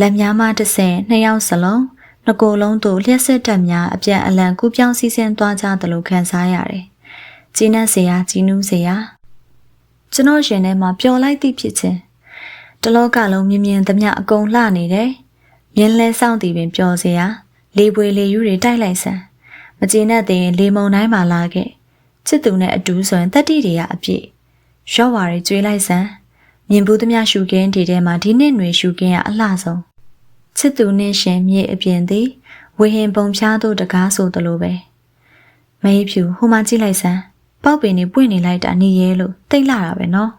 လက်များမတစ်ဆင့်နှစ်ယောက်စလုံးနှစ်ကိုယ်လုံးတို့လျှက်စစ်တက်များအပြန်အလှန်ကူးပြောင်းစီးဆင်းသွားကြသလိုခံစားရတယ်ကျင်းနဲ့စရာကြီးနူးစရာကျွန်တော်ရှင်ထဲမှာပျော်လိုက်သည့်ဖြစ်ခြင်းတလောကလုံးမြင်မြင်သမျှအကုန်လှနေတယ်မြင်းလဲဆောင်တည်ပင်ပျော်စရာလေပွေလေယူတွေတိုက်လိုက်စမ်းမကျေနပ်သေးရင်လေမုံတိုင်းမှာလာခဲ့ချစ်သူနဲ့အတူဆိုရင်တက်တိတွေကအပြည့်ရော့ဝါတွေကျွေးလိုက်စမ်းမြင်ဘူးသမျှရှူကင်းတွေထဲမှာဒီနှစ်ຫນွေရှူကင်းကအလှဆုံးချစ်သူနဲ့ရှင်မြေအပြင်သည်ဝေဟင်ပုံဖြားတို့တကားဆိုသလိုပဲမအေးဖြူဟိုမှကြည့်လိုက်စမ်းပေါက်ပင်နေပွင့်နေလိုက်တာနေရဲလို့တိတ်လာတာပဲနော်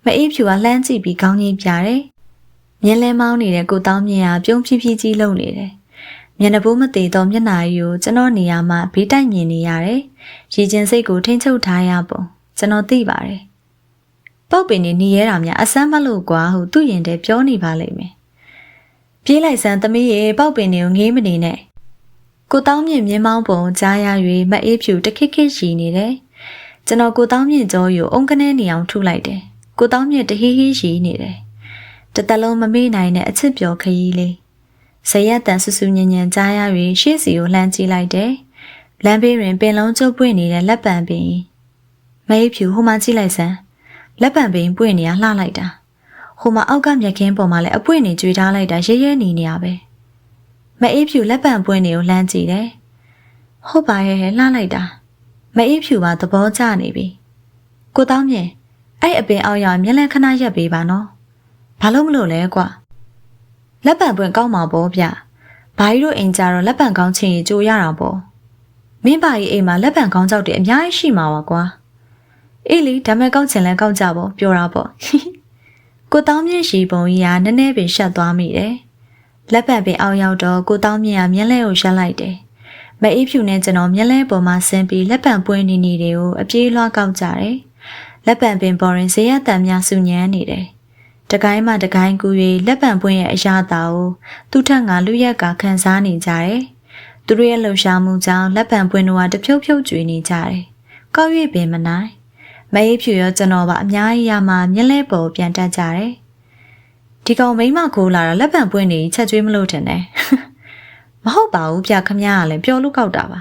မအေးဖြူကလှမ်းကြည့်ပြီးခေါင်းကြီးပြတယ်မြင်းလဲမောင်းနေတဲ့ကိုတောင်းမြင့်ကပြုံးဖြည်းဖြည်းကြီးလုံနေတယ်မျက်နှာပိုးမသေးတော့မျက်နှာကြီးကိုကျွန်တော်နေရာမှာဘေးတိုက်မြင်နေရတယ်ရည်ချင်းစိတ်ကိုထိန်းချုပ်ထားရပုံကျွန်တော်သိပါတယ်ပေါက်ပင်နေရဲတာများအဆမ်းမလို့ကွာဟုသူ့ရင်ထဲပြောနေပါလိမ့်မယ်ပြေးလိုက်စမ်းသမီးရဲ့ပေါက်ပင်တွေကိုငေးမနေနဲ့ကိုတောင်းမြင့်မြင်းမောင်းပုံကြားရ၍မအေးဖြူတခစ်ခစ်ရှိနေတယ် ကျွန်တော်ကိုတောင်းမြင့်ကြောကိုအုံကနေနေအောင်ထုလိုက်တယ်ကိုတောင်းမြင့်တဟီးဟီးရှိနေတယ်တသက်လုံးမမေ့နိုင်တဲ့အချစ်ပျော်ခရီးလေးဇရက်တန်ဆူဆူညံ့ညံ့ကြားရ၍ရှေ့စီကိုလှမ်းကြည့်လိုက်တယ်လမ်းဘေးတွင်ပင်လုံးကျုပ်ပွင့်နေတဲ့လက်ပံပင်မအေးဖြူဟိုမှကြည့်လိုက်စမ်းလက်ပံပင်ပွင့်နေရလှလိုက်တာဟိုမှာအောက်ကမြက်ခင်းပေါ်မှာလည်းအပွင့်နေကြွေထားလိုက်တာရဲရဲနေရပဲမအေးဖြူလက်ပံပွင့်နေကိုလှမ်းကြည့်တယ်ဟုတ်ပါရဲ့လှလိုက်တာမအေးဖြူပါသဘောကျနေပြီကိုတောင်းမြင်အဲ့အပင်အောက်ရမျက်လန်းခဏရက်ပေးပါနော်ဘာလို့မလို့လဲကွာလက်ပံပွင့်ကောင်းမှာပေါ့ဗျဘာကြီးတို့အိမ်ကြတော့လက်ပံကောင်းချင်ရင်ကြိုရတာပေါ့မင်းပါကြီးအိမ်မှာလက်ပံကောင်းကြောက်တယ်အများကြီးရှိမှာပါကွာအေးလေဒါမဲ့ကောက်ချင်လဲကောက်ကြပေါ့ပြောတာပေါ့ကိုတောင်းမြင့်ရှိပုံကြီးကနည်းနည်းပင်ရှက်သွားမိတယ်လက်ပံပင်အောက်ရောက်တော့ကိုတောင်းမြင့်ကမျက်လဲကိုရှက်လိုက်တယ်မအေးဖြူနဲ့ကျွန်တော်မျက်လဲပေါ်မှာဆင်းပြီးလက်ပံပွင့်နေနေတွေကိုအပြေးလွှားကောက်ကြတယ်လက်ပံပင်ပေါ်ရင်ဇေယျတန်များဆူညံနေတယ်တကိုင်းမှတကိုင်းကူ၍လက်ပံပွင့်ရဲ့အရာတာကိုသူ့ထက်ငါလူရက်ကခံစားနေကြတယ်သူတို့ရဲ့လှုပ်ရှားမှုကြောင့်လက်ပံပွင့်တို့ကတဖြုတ်ဖြုတ်ကျွေနေကြတယ်ကောက်၍ပင်မနိုင်မအေးဖြူရောကျွန်တော်ပါအများကြီးရမှမျက်လဲပေါ်ပြန်တက်ကြတယ်ဒီကောင်မိမခိုးလာတာလက်ပံပွင့်နေချက်ကျွေးမလို့ထင်တယ်မဟုတ်ပါဘူးဗျခမရကလည်းပျော်လို့ကောက်တာပါ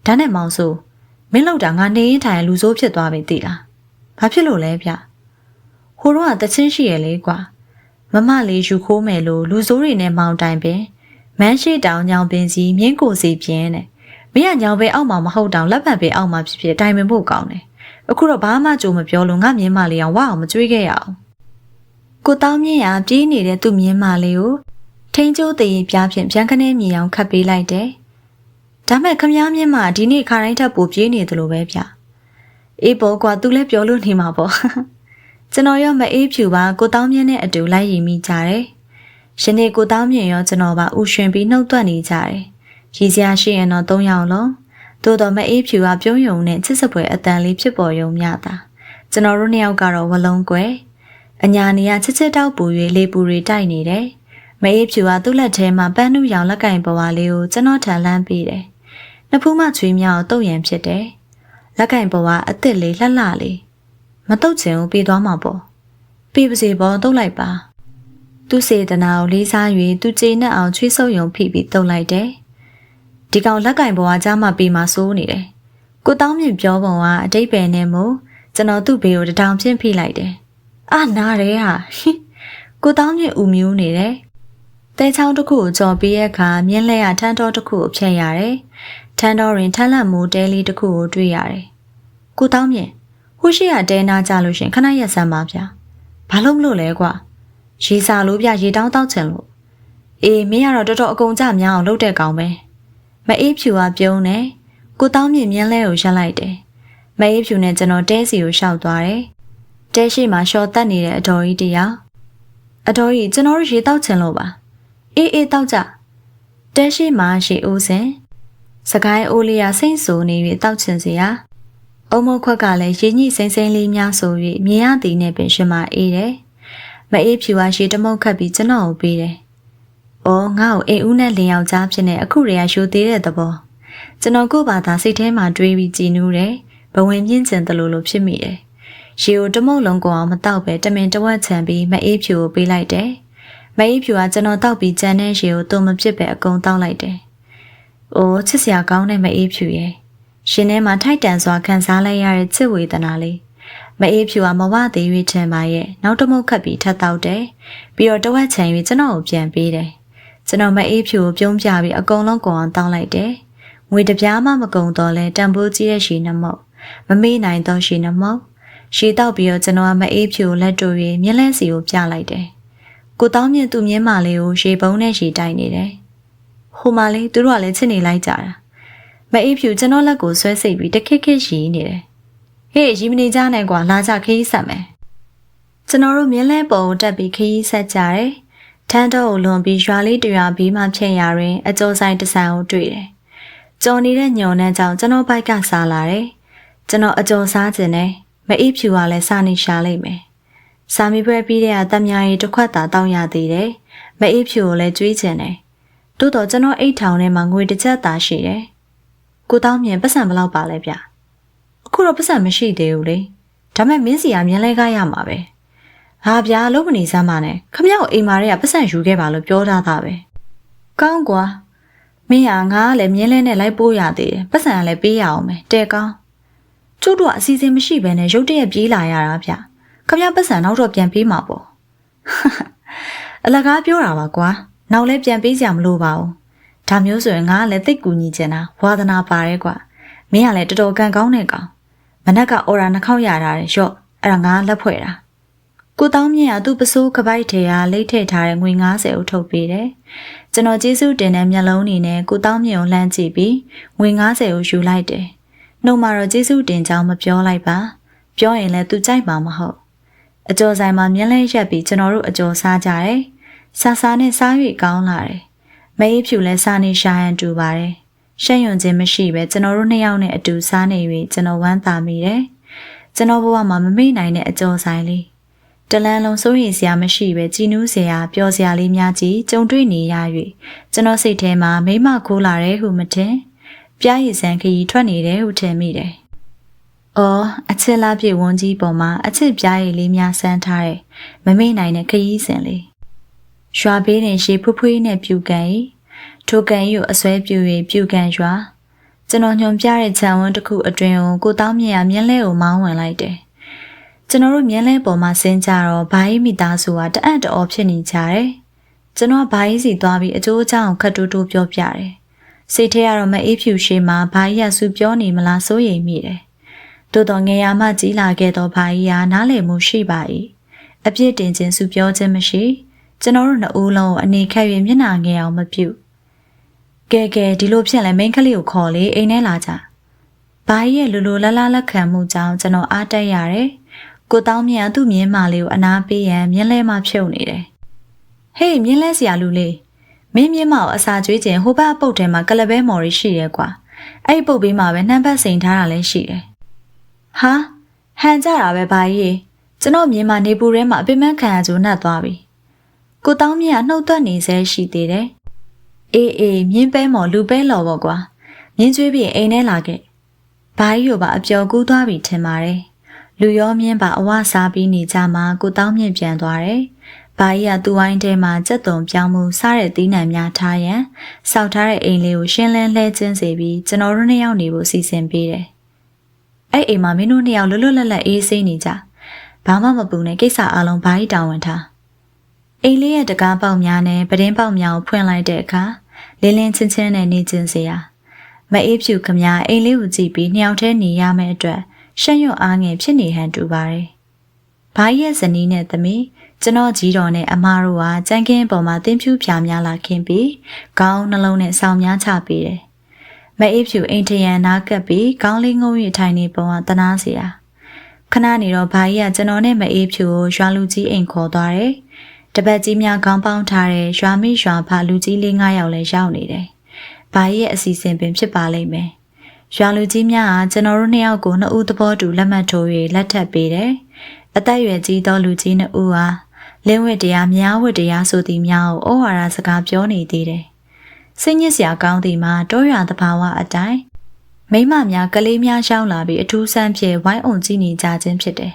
ဒါနဲ့မောင်ဆိုမင်းလောက်တာငါနေရင်ထိုင်လူဆိုးဖြစ်သွားပြီသိလားဘာဖြစ်လို့လဲဗျဟိုတော့ကတချင်းရှိရလေကွာမမလေးယူခိုးမယ်လို့လူဆိုးတွေနဲ့မောင်တိုင်ပင်မန်းရှိတောင်ညောင်ပင်စီမြင်းကိုစီပြင်းတဲ့မင်းကညောင်ပင်အောက်မှာမဟုတ်တောင်လက်ပံပင်အောက်မှာဖြစ်ဖြစ်တိုင်ပင်ဖို့ကောင်းတယ်အခုတော့ဘာမှကြိုမပြောလို့ငါမြင်းမလေးအောင်ဝအောင်မကြွေးခဲ့ရအောင်ကိုတောင်းမြင့်ရပြေးနေတဲ့သူ့မြင်းမလေးကိုထိန်ကျိုးတည်ပြားဖြင့်ဗျံခနဲမြေအောင်ခတ်ပေးလိုက်တယ်ဒါမဲ့ခမားမြင့်မဒီနေ့ခါတိုင်းထပ်ပိုပြေးနေသလိုပဲဗျအေးပေါ်ကွာသူလည်းပြောလို့နေမှာပေါ့ကျွန်တော်ရောမအေးဖြူပါကိုတောင်းမြင့်နဲ့အတူလိုက်ရည်မိကြတယ်ယနေ့ကိုတောင်းမြင့်ရောကျွန်တော်ပါဥရွှင်ပြီးနှုတ်သွက်နေကြတယ်ရည်စရာရှိရင်တော့၃ယောက်လုံးသို့တော်မအေးဖြူကပြုံးယုံနဲ့ချစ်စပွဲအတန်လေးဖြစ်ပေါ်ယုံမြတာကျွန်တော်တို့နှစ်ယောက်ကတော့ဝလုံးကွယ်အညာနေရချစ်ချစ်တောက်ပူ၍လေပူတွေတိုက်နေတယ်မအေးဖြူကသူ့လက်ထဲမှာပန်းနုရောင်လက်ကင်ပေါ်ဝါလေးကိုကျွန်တော်ထန်လှမ်းပေးတယ်နှစ်ဖူးမှချွေးမြောက်တုတ်ရန်ဖြစ်တယ်လက်ကင်ပေါ်ဝါအစ်စ်လေးလှလှလေးမတုတ်ချင်ဘူးပြေးသွားမှာပေါ့ပြေးပါစေပေါ့တုတ်လိုက်ပါသူ့စေတနာကိုလေးစား၍သူ့ကျေနပ်အောင်ချွေးဆုပ်ယုံဖိပြီးတုတ်လိုက်တယ်ဒီကောင်လက်ကင်ပေါ်ဝါကြားမှာပြေးမှာစိုးနေတယ်ကိုတောင်းမြင့်ပြောပုံကအတိတ်ပဲနဲ့မို့ကျွန်တော်သူ့ဘေးကိုတထောင်ချင်းဖိလိုက်တယ်အာနားရဲဟာကိုတောင်းမြင့်ဦးမျိုးနေတယ်တဲချောင်းတစ်ခုကိုကြော်ပြီးတဲ့အခါမြင်းလဲရထန်းတော်တစ်ခုကိုဖျက်ရတယ်ထန်းတော်ရင်ထန်းလက်မိုးတဲလေးတစ်ခုကိုတွေ့ရတယ်ကိုတောင်းမြင့်ဟိုရှိရတဲနာကြလို့ရှင်ခဏရက်စမ်းပါဗျာဘာလို့မလို့လဲကွာရေစာလို့ဗျရေတောင်းတောက်ချင်လို့အေးမင်းကတော့တော်တော်အကုန်ကြများအောင်လုပ်တဲ့ကောင်ပဲမအေးဖြူကပြုံးတယ်ကိုတောင်းမြင့်မြင်းလဲကိုရက်လိုက်တယ်မအေးဖြူနဲ့ကျွန်တော်တဲစီကိုရှောက်သွားတယ်တဲရှိမှာရှော်တက်နေတဲ့အတော်ကြီးတရားအတော်ကြီးကျွန်တော်တို့ရေတောက်ချင်လို့ပါအေးတောက်ကြတဲရှိမှာရှေဦးစင်စကိုင်းအိုးလေးရစိမ့်ဆူနေ၍တောက်ချင်စီရာအုံမခွက်ကလည်းရေညှိစိမ့်စိမ့်လေးများဆို၍မြင်ရသည်နဲ့ပင်ရှင်မအေးတယ်မအေးဖြူကရေတမုတ်ခတ်ပြီးကျွန်တော်ကိုပေးတယ်အော်ငါ့ကိုအိမ်ဦးနဲ့လင်ယောက်ျားဖြစ်နေအခုရေရရှိုးသေးတဲ့သဘောကျွန်တော်ကို့ဘာသာစိတ်ထဲမှာတွေးပြီးကြည်နူးတယ်ဘဝင်ပြင်းကျင်တယ်လို့ဖြစ်မိတယ်ရေကိုတမုတ်လုံးကိုအောင်မတောက်ပဲတမင်တဝက်ချန်ပြီးမအေးဖြူကိုပေးလိုက်တယ်မအေးဖြူကကျွန်တော်တောက်ပြီးကြမ်းတဲ့ရေကိုတုံမဖြစ်ပဲအကုန်တောက်လိုက်တယ်အိုးချစ်စရာကောင်းတဲ့မအေးဖြူရဲ့ရှင်ထဲမှာထိုက်တန်စွာခံစားလိုက်ရတဲ့ချစ်ဝေဒနာလေးမအေးဖြူကမဝသေး၍ထင်ပါရဲ့နောက်တမုတ်ခတ်ပြီးထပ်တောက်တယ်ပြီးတော့တဝက်ချန်၍ကျွန်တော်ကိုပြန်ပေးတယ်ကျွန်တော်မအေးဖြူကိုပြုံးပြပြီးအကုန်လုံးကိုအောင်တောက်လိုက်တယ်ငွေတပြားမှမကုန်တော့လဲတန်ဖိုးကြီးရဲ့ရှည်နှမုတ်မမေ့နိုင်တော့ရှည်နှမုတ်ရှည်တောက်ပြီးတော့ကျွန်တော်ကမအေးဖြူကိုလက်တို့၍မျက်လဲစီကိုပြလိုက်တယ်ကိုတောင်းမြင့်သူ့မြင်းမလေးကိုရေပုံးနဲ့ရေတိုက်နေတယ်ဟိုမလေးသူတို့ကလည်းချစ်နေလိုက်ကြတာမအေးဖြူကျွန်တော်လက်ကိုဆွဲစိတ်ပြီးတခက်ခက်ရီနေတယ်ဟေးရီမနေကြနဲ့ကွာလာကြခရီးဆက်မယ်ကျွန်တော်တို့မြင်းလဲပေါ်ကိုတက်ပြီးခရီးဆက်ကြတယ်ထန်းတော်ကိုလွန်ပြီးရွာလေးတရွာပြီးမှဖြတ်ရရင်အကျော်ဆိုင်တဆန်ကိုတွေ့တယ်ကြော်နေတဲ့ညော်နှန်းကြောင့်ကျွန်တော်ဘိုက်ကစားလာတယ်ကျွန်တော်အကျော်စားခြင်းနဲ့မအေးဖြူကလည်းစားနေရှာလိုက်မယ်စာမီပွဲပြီးတဲ့အခါတမယာရီတစ်ခွက်သာတောင်းရသေးတယ်မအေးဖြူကိုလည်းကြွေးခြင်းတယ်တိုးတော့ကျွန်တော်အိတ်ထောင်ထဲမှာငွေတစ်ချက်သာရှိတယ်ကိုတောင်းမြင်ပတ်စံဘလောက်ပါလဲဗျအ အခုတော့ပတ်စံမရှိသေးဘူးလေဒါမဲ့မင်းစီကမြင်းလဲကားရမှာပဲဟာဗျာလုံးမနေစမ်းပါနဲ့ခမရောက်အိမ်မာတွေကပတ်စံယူခဲ့ပါလို့ပြောထားတာပဲကောင်းကွာမင်းကငါကလည်းမြင်းလဲနဲ့လိုက်ပိုးရသေးတယ်ပတ်စံကလည်းပေးရအောင်မယ်တဲကောင်းကျုပ်တို့ကအစီအစဉ်မရှိဘဲနဲ့ရုတ်တရက်ပြေးလာရတာဗျခမရပတ်စံနောက်တော့ပြန်ပေးမှာပေါ့အလကားပြောတာပါကွာနောက်လဲပြန်ပေးကြမလို့ပါဘူးဒါမျိုးဆိုရင်ငါကလည်းသိတ်ကူညီချင်တာဝါသနာပါရဲကွာမင်းကလည်းတော်တော်ကန်ကောင်းတဲ့ကောင်မနက်ကအော်ရာနှခေါက်ရတာတဲ့ရော့အဲ့ဒါငါလက်ဖွဲ့တာကိုတောင်းမြင့်ကသူ့ပစိုးကပိုက်ထဲကလိတ်ထည့်ထားတဲ့ငွေ90ဦးထုတ်ပေးတယ်ကျွန်တော်ကျေးဇူးတင်တဲ့မျက်လုံးနေနဲ့ကိုတောင်းမြင့်ကိုလှမ်းကြည့်ပြီးငွေ90ဦးယူလိုက်တယ်နှုတ်မှာတော့ကျေးဇူးတင်ကြောင်းမပြောလိုက်ပါပြောရင်လည်းသူကြိုက်မှာမဟုတ်အကျော်ဆိုင်မှာမြင်းလဲရက်ပြီးကျွန်တော်တို့အကျော်စားကြတယ်စားစားနဲ့စား၍ကောင်းလာတယ်မအေးဖြူလဲစားနေရှာဟန်တူပါတယ်ရှက်ရွံ့ခြင်းမရှိပဲကျွန်တော်တို့နှစ်ယောက်နဲ့အတူစားနေ၍ကျွန်တော်ဝမ်းသာမိတယ်ကျွန်တော်ဘဝမှာမမေ့နိုင်တဲ့အကျော်ဆိုင်လေးတလန်းလုံးစိုးရိမ်စရာမရှိပဲကြည်နူးစရာပျော်စရာလေးများကြီးကြုံတွေ့နေရ၍ကျွန်တော်စိတ်ထဲမှာမိမခိုးလာတယ်ဟုမထင်ပြားရည်စံခရီးထွက်နေတယ်ဟုထင်မိတယ်။အော်အချစ်လားပြည့်ဝန်းကြီးပေါ်မှာအချစ်ပြားရည်လေးများဆန်းထားတယ်မမေ့နိုင်တဲ့ခရီးစဉ်လေးရွာဘေးတွင်ရေဖွဖွေးနဲ့ပြူကန်၏ထိုကန်၏ကိုအစွဲပြူ၍ပြူကန်ရွာကျွန်တော်ညွန်ပြတဲ့ခြံဝန်းတစ်ခုအတွင်ကိုတောင်းမြင့်ရမြင်းလဲကိုမောင်းဝင်လိုက်တယ်ကျွန်တော်တို့မြင်းလဲပေါ်မှာဆင်းကြတော့ဘာကြီးမိသားစုကတအံ့တော်ဖြစ်နေကြတယ်ကျွန်တော်ဘာကြီးစီသွားပြီးအကျိုးအကြောင်းခတ်တူတူပြောပြတယ်စိတ်ထဲကတော့မအေးဖြူရှိမှဘာကြီးကစူပြောနေမလားစိုးရိမ်မိတယ်သို့တော်ငယ်ရမှကြီးလာခဲ့တော့ဘာကြီးကနားလည်မှုရှိပါ၏အပြစ်တင်ခြင်းစူပြောခြင်းမရှိကျွန်တော်တို့နှစ်ဦးလုံးကိုအနေခက်၍မျက်နှာငယ်အောင်မပြုကဲဒီလိုဖြစ်လဲမိန်းကလေးကိုခေါ်လေအိမ်ထဲလာကြဘာကြီးရဲ့လူလူလလလက်ခံမှုကြောင့်ကျွန်တော်အားတက်ရတယ်ကိုတောင်းမြတ်သူ့မြင်းမာလေးကိုအနာပေးရန်မြင်းလဲမှဖြုတ်နေတယ်ဟေးမြင်းလဲဆရာလူလေးမင်းမြင်းမကိုအစာကျွေးခြင်းဟိုဘက်ပုတ်ထဲမှာကလပဲမော်ရီရှိရဲကွာအဲ့ပုတ်ဘေးမှာပဲနှမ်းပတ်စိန်ထားတာလည်းရှိတယ်ဟာဟန်ကြတာပဲဘာကြီးကျွန်တော်မြင်းမနေပူထဲမှာအပင်မခံရကြိုးနှက်သွားပြီကိုတောင်းမြတ်နှုတ်သက်နေဆဲရှိသေးတယ်အေးမြင်းပဲမော်လူပဲလော်ပေါ့ကွာမြင်းကျွေးပြီးအိမ်ထဲလာခဲ့ဘာကြီးကိုပါအပျော်ကူးသွားပြီထင်ပါတယ်လူရောမြင်းပါအဝစားပြီးနေကြမှာကိုတောင်းမြင့်ပြန်သွားတယ်။ဘာကြီးကသူ့ဝိုင်းထဲမှာကြက်သွန်ပြောင်းမှုစားတဲ့သီးနှံများထားရန်စောက်ထားတဲ့အိမ်လေးကိုရှင်းလင်းလှဲကျင်းစေပြီးကျွန်တော်တို့နှစ်ယောက်နေဖို့စီစဉ်ပေးတယ်။အဲ့အိမ်မှာမင်းတို့နှစ်ယောက်လွတ်လွတ်လပ်လပ်အေးဆေးနေကြ။ဘာမှမပူနဲ့ကိစ္စအလုံးဘာကြီးတောင်းဝန်ထား။အိမ်လေးရဲ့တကားပေါက်များနဲ့ပတင်းပေါက်များကိုဖွင့်လိုက်တဲ့အခါလင်းလင်းချင်းချင်းနဲ့နေချင်းစရာမအေးဖြူခမအိမ်လေးကိုကြည့်ပြီးနှစ်ယောက်တည်းနေရမယ့်အတွက်ရှက်ရွံ့အားငယ်ဖြစ်နေဟန်တူပါတယ်။ဘာကြီးရဲ့ဇနီးနဲ့သမီးကျွန်တော်ကြီးတော်နဲ့အမားတို့ကကြမ်းခင်းပေါ်မှာတင်းဖြူဖြာများလာခင်းပြီးခေါင်းနှလုံးနဲ့ဆောင်းများချပေးတယ်။မအေးဖြူအိမ်ထရန်နားကပ်ပြီးခေါင်းလေးငုံ၍ထိုင်နေပုံကတနာစရာခဏနေတော့ဘာကြီးကကျွန်တော်နဲ့မအေးဖြူကိုရွာလူကြီးအိမ်ခေါ်သွားတယ်။တပတ်ကြီးများခေါင်းပေါင်းထားတဲ့ရွာမိရွာဖလူကြီးလေး9ယောက်လည်းရောက်နေတယ်။ဘာကြီးရဲ့အစီအစဉ်ပင်ဖြစ်ပါလိမ့်မယ်။ရွာလူကြီးများကကျွန်တော်တို့နှစ်ယောက်ကိုနှစ်ဦးသဘောတူလက်မှတ်ထိုး၍လက်ထပ်ပေးတယ်။အသက်အရွယ်ကြီးသောလူကြီးနှစ်ဦးဟာလင်းဝတ်တရားမြားဝတ်တရားဆိုသည်များကိုဩဝါဒစကားပြောနေသေးတယ်။စိတ်ညစ်စရာကောင်းသည်မှာတောရွာသဘာဝအတိုင်းမိမများကလေးများရှောင်းလာပြီးအထူးဆန်းဖြင့်ဝိုင်းအုံကြည့်နေကြခြင်းဖြစ်တယ်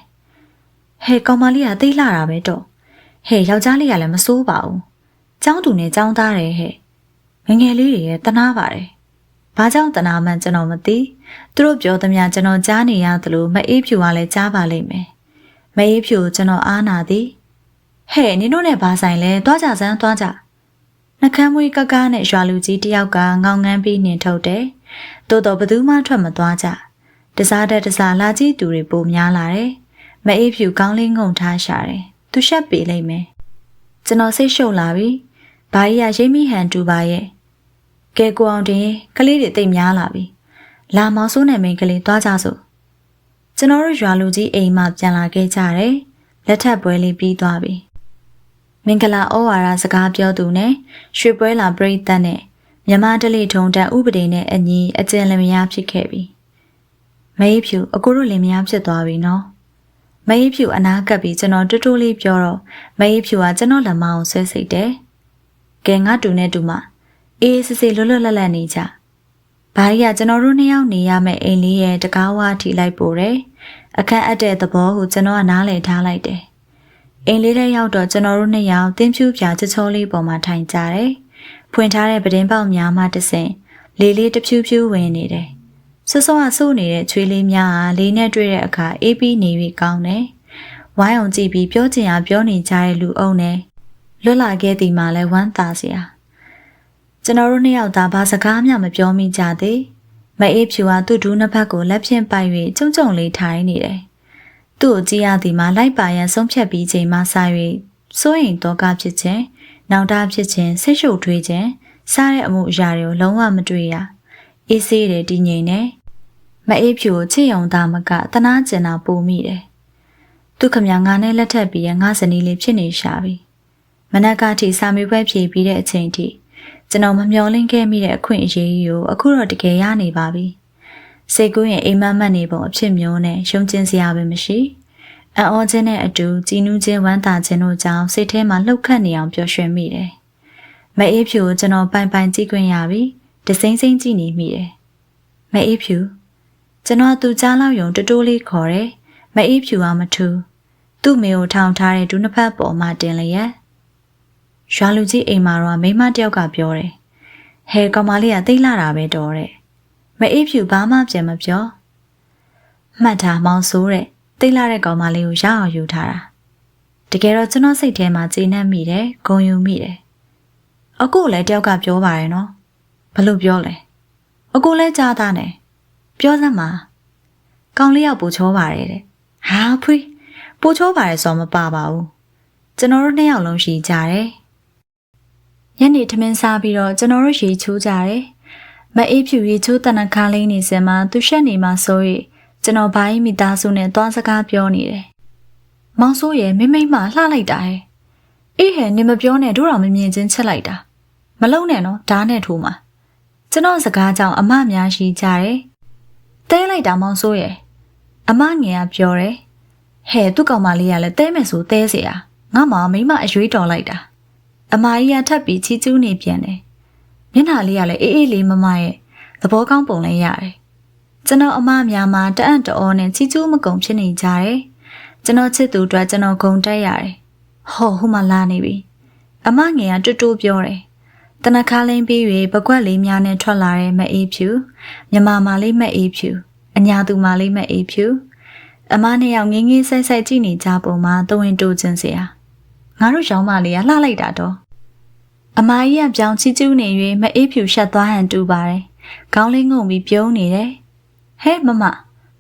။ဟဲ့ကောင်မလေးကသိလှတာပဲတော့။ဟဲ့ယောက်ျားလေးကလည်းမစိုးပါဘူး။ကျောင်းသူနဲ့ကျောင်းသားတယ်ဟဲ့။ငငယ်လေးတွေရဲ့တနာပါတယ်။ဘာကြောင့်တနာမှန်းကျွန်တော်မသိ။သူတို့ပြောသမျှကျွန်တော်ကြားနေရသလိုမအေးဖြူကလည်းကြားပါလိမ့်မယ်။မအေးဖြူကျွန်တော်အားနာသည်။ဟဲ့နင်တို့နဲ့ဘာဆိုင်လဲသွားကြစမ်းသွားကြ။နှကမ်းမွေးကကားနဲ့ရွာလူကြီးတယောက်ကငောင်ငန်းပြီးနှင်ထုတ်တယ်။တိုးတော့ဘသူမှထွက်မသွားကြ။တစားတဲ့တစားလာကြည့်သူတွေပိုများလာတယ်။မအေးဖြူကောင်းလေးငုံထားရှာတယ်။သူရှက်ပေလိမ့်မယ်။ကျွန်တော်စိတ်ရှုပ်လာပြီ။ဘာကြီးကရိပ်မိဟန်တူပါရဲ့။ကဲကိုအောင်တင်ကလေးတွေတိတ်များလာပြီ။လာမောင်ဆိုးနဲ့မင်းကလေးသွားကြစို့။ကျွန်တော်တို့ရွာလူကြီးအိမ်မှပြန်လာခဲ့ကြတယ်။လက်ထပ်ပွဲလေးပြီးသွားပြီ။မင်္ဂလာဩဝါဒစကားပြောသူနဲ့ရွှေပွဲလာပရိသတ်နဲ့မြမတလေးထုံတန်ဥပဒေနဲ့အညီအကျဉ်းလင်မယားဖြစ်ခဲ့ပြီ။မအေးဖြူအကိုတို့လင်မယားဖြစ်သွားပြီနော်။မအေးဖြူအနာကပ်ပြီးကျွန်တော်တူတူလေးပြောတော့မအေးဖြူကကျွန်တော်လက်မအောင်ဆွဲစိတ်တယ်။ကဲငါတူနဲ့တူမအေးစစ်စစ်လွတ်လွတ်လပ်လပ်နေကြ ဘာကြီးကကျွန်တော်တို့နှစ်ယောက်နေရမယ့်အိမ်လေးရဲ့တကားဝါထိလိုက်ပို့တယ်အခက်အပ်တဲ့သဘောကိုကျွန်တော်ကနားလည်ထားလိုက်တယ်အိမ်လေးထဲရောက်တော့ကျွန်တော်တို့နှစ်ယောက်တင်းဖြူပြချောချောလေးပေါ်မှာထိုင်ကြတယ်ဖွင့်ထားတဲ့ပတင်းပေါက်များမှတဆင်လေးလေးတဖြူဖြူဝင်နေတယ်ဆွဆောကစိုးနေတဲ့ချွေးလေးများဟာလေးနဲ့တွေ့တဲ့အခါအေးပြီးနေပြီးကောင်းတယ်ဝိုင်းအောင်ကြည့်ပြီးပြောချင်အောင်ပြောနေကြတဲ့လူအုပ်နဲ့လွတ်လာခဲ့သည်မှလည်းဝမ်းသာစရာကျွန်တော်တို့နှစ်ယောက်သားဘာစကားမှမပြောမိကြသေးမအေးဖြူကသူ့ဒူးနှစ်ဖက်ကိုလက်ဖြင့်ပိုက်၍ကျုံကျုံလေးထိုင်နေတယ်သူ့ကိုကြည့်ရသည်မှာလိုက်ပါရန်ဆုံးဖြတ်ပြီးချိန်မှစ၍စိုးရင်တော့ကဖြစ်ခြင်းနောင်တဖြစ်ခြင်းဆိတ်ရှုပ်ထွေးခြင်းစားတဲ့အမှုအရာတွေကိုလုံးဝမတွေ့ရအေးဆေးတယ်တည်ငြိမ်တယ်မအေးဖြူကိုချစ်ယုံသားမကတနာကျင်တာပိုမိတယ်သူခမငါနဲ့လက်ထပ်ပြီးငါဇနီးလေးဖြစ်နေရှာပြီမနက်ကထိစာမေးပွဲဖြေပြီးတဲ့အချိန်ထိကျွန်တော်မမျှော်လင့်ခဲ့မိတဲ့အခွင့်အရေးကိုအခုတော့တကယ်ရနေပါပြီစိတ်ကူးရင်အိမ်မက်မက်နေပုံအဖြစ်မျိုးနဲ့ရှုံကျင်စရာပဲမရှိအံ့ဩခြင်းနဲ့အတူကြည်နူးခြင်းဝမ်းသာခြင်းတို့ကြောင့်စိတ်ထဲမှာလှုပ်ခတ်နေအောင်ပျော်ရွှင်မိတယ်မအေးဖြူကိုကျွန်တော်ပိုင်ပိုင်ကြည့်ခွင့်ရပြီတစိမ့်စိမ့်ကြည့်နေမိတယ်မအေးဖြူကျွန်တော်သူကြားလောက်ယုံတိုးလေးခေါ်တယ်မအေးဖြူကမထူသူ့မေကိုထောင်ထားတဲ့ဒူးနှစ်ဖက်ပေါ်မှာတင်လျက်ရွာလူကြီးအိမ်မှာတော့မိမတယောက်ကပြောတယ်ဟဲကောင်မလေးကသိလာတာပဲတော်တဲ့မအေးဖြူဘာမှပြန်မပြောမှတ်ထားမောင်ဆိုးတဲ့သိလာတဲ့ကောင်မလေးကိုရအောင်ယူထားတာတကယ်တော့ကျွန်တော်စိတ်ထဲမှာကျေနပ်မိတယ်ဂုဏ်ယူမိတယ်အကိုလည်းတယောက်ကပြောပါရဲ့နော်ဘလို့ပြောလဲအကိုလည်းကြားသားနေပြောစမ်းပါကောင်လေးယောက်ပူချောပါတယ်တဲ့ဟာဖွေးပူချောပါတယ်ဆိုမပါပါဘူးကျွန်တော်တို့နှစ်ယောက်လုံးရှိကြတယ်ညနေထမင်းစားပြီးတော့ကျွန်တော်တို့ရေချိုးကြတယ်မအေးဖြူရေချိုးတနခါလေးနေစင်မှာသူရှက်နေမှဆို၍ကျွန်တော်ဘိုင်းမိသားစုနဲ့သွားစကားပြောနေတယ်မောင်ဆိုးရဲ့မိမိမှလှလိုက်တာဟဲ့အေးဟဲ့နေမပြောနဲ့တို့တော်မမြင်ချင်းချက်လိုက်တာမလုံးနဲ့နော်ဓာတ်နဲ့ထိုးမှာကျွန်တော်စကားကြောင့်အမများရှိကြတယ်တဲလိုက်တာမောင်ဆိုးရဲ့အမငယ်ကပြောတယ်ဟဲ့သူ့ကောင်မလေးကလည်းတဲမယ်ဆိုတဲเสียငါမှမိမအရွေးတော်လိုက်တာအမကြီးကထပ်ပြီးချီကျူးနေပြန်တယ်မျက်နှာလေးကလည်းအေးအေးလေးမမရဲ့သဘောကောင်းပုံလည်းရတယ်ကျွန်တော်အမများမှာတအံ့တော်နဲ့ချီကျူးမကုံဖြစ်နေကြတယ်ကျွန်တော်ချစ်သူအတွက်ကျွန်တော်ဂုံတက်ရတယ်ဟောဟိုမှလာနေပြီအမငယ်ကတူတူပြောတယ်တနခါလင်းပြီး၍ပကွက်လေးများနဲ့ထွက်လာတဲ့မအေးဖြူမြမမာလေးမအေးဖြူအညာသူမာလေးမအေးဖြူအမနှစ်ယောက်ငင်းငင်းဆိုင်ဆိုင်ကြည့်နေကြပုံမှာတဝင်းတူချင်းစရာငါတို့ရောင်းမလေးကလှလိုက်တာတော့အမကြီးကပြောင်းချီကျူးနေ၍မအေးဖြူရှက်သွားဟန်တူပါတယ်ခေါင်းလေးငုံပြီးပြုံးနေတယ်ဟဲ့မမ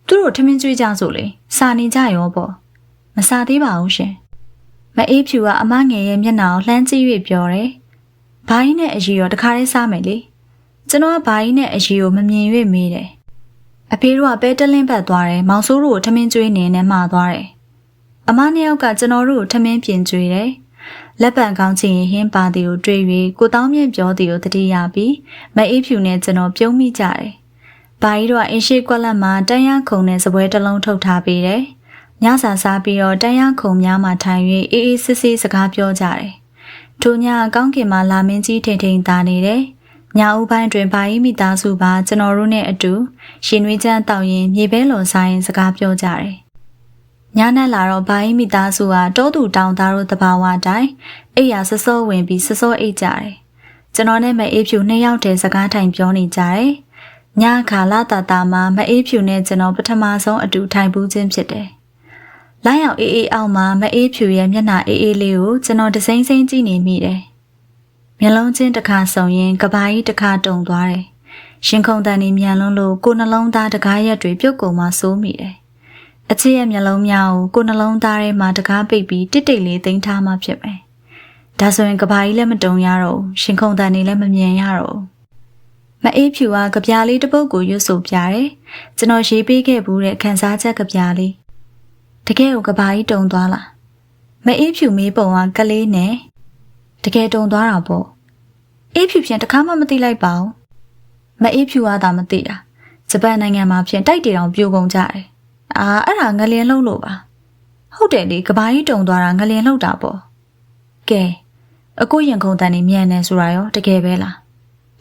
သူတို့ထမင်းကျွေးကြဆိုလေစာနေကြရောပေါ့မစားသေးပါဘူးရှင်မအေးဖြူကအမငယ်ရဲ့မျက်နှာကိုလှမ်းကြည့်၍ပြောတယ်ဘာကြီးနဲ့အရီရောတခါတည်းစားမယ်လေကျွန်တော်ကဘာကြီးနဲ့အရီကိုမမြင်၍မေးတယ်အဖေတို့ကပဲတလင်းပတ်သွားတယ်မောင်ဆိုးတို့ကိုထမင်းကျွေးနေနဲ့မှာသွားတယ်အမနှစ်ယောက်ကကျွန်တော်တို့ကိုထမင်းပြင်ကျွေးတယ်လက်ပံကောင်းချင်ဟင်းပါတီကိုတွေ့၍ကိုတောင်းမြင့်ပြောတီကိုတတိယပြီးမအေးဖြူနဲ့ကျွန်တော်ပြုံးမိကြတယ်ဘာကြီးတို့ကအင်းရှိကွက်လက်မှာတန်းရခုံနဲ့စပွဲတစ်လုံးထုတ်ထားပေးတယ်ညစာစားပြီးတော့တန်းရခုံများမှာထိုင်၍အေးအေးဆေးဆေးစကားပြောကြတယ်ထိုညကောင်းကင်မှာလာမင်းကြီးထိန်ထိန်သားနေတယ်ညဦးပိုင်းတွင်ဘာကြီးမိသားစုပါကျွန်တော်တို့နဲ့အတူရှင်နွေးချမ်းတောက်ရင်မြေပဲလွန်စားရင်စကားပြောကြတယ်ညနဲ့လာတော့ဘာကြီးမိသားစုကတောသူတောင်သားတို့တဘာဝတိုင်းအိယာစစောဝင်ပြီးစစောအိတ်ကြတယ်ကျွန်တော်နဲ့မအေးဖြူနှစ်ယောက်တည်းစကားထိုင်ပြောနေကြတယ်ညခါလာတာမှာမအေးဖြူနဲ့ကျွန်တော်ပထမဆုံးအတူထိုင်ပူးခြင်းဖြစ်တယ်လိုင်းအောင်အေးအေးအောင်မှာမအေးဖြူရဲ့မျက်နှာအေးအေးလေးကိုကျွန်တော်တစိမ့်စိမ့်ကြည့်နေမိတယ်မျက်လုံးချင်းတစ်ခါဆုံရင်ကဘာကြီးတစ်ခါတုံသွားတယ်ရှင်ခုန်တန်နေမြန်လုံးလို့ကိုနှလုံးသားတကားရက်တွေပြုတ်ကုန်မှစိုးမိတယ်အချစ်ရဲ့မျက်လုံးများကိုကိုနှလုံးသားထဲမှာတကားပိတ်ပြီးတစ်တိတ်လေးသိမ်းထားမှဖြစ်မယ်ဒါဆိုရင်ကဘာကြီးလည်းမတုံရတော့ရှင်ခုန်တန်နေလည်းမမြင်ရတော့မအေးဖြူကကြပြားလေးတစ်ပုဒ်ကိုရွတ်ဆိုပြတယ်ကျွန်တော်ရေးပေးခဲ့ဘူးတဲ့ခန်းစားချက်ကြပြားလေးတကယ်ကိုကဘာကြီးတုံသွားလားမအေးဖြူမေးပုံကကလေးနဲ့တကယ်တုံသွားတာပေါ့အေးဖြူဖြင့်တခါမှမသိလိုက်ပါဘူးမအေးဖြူကသာမသိတာဂျပန်နိုင်ငံမှာဖြင့်တိုက်တေတောင်ပြိုကုန်ကြတယ်အဲ့ဒါငလျင်လှုပ်လို့ပါဟုတ်တယ်လေကဘာကြီးတုံသွားတာငလျင်လှုပ်တာပေါ့ကဲအခုရင်ခုန်တန်နေမြန်နေဆိုတာရောတကယ်ပဲလား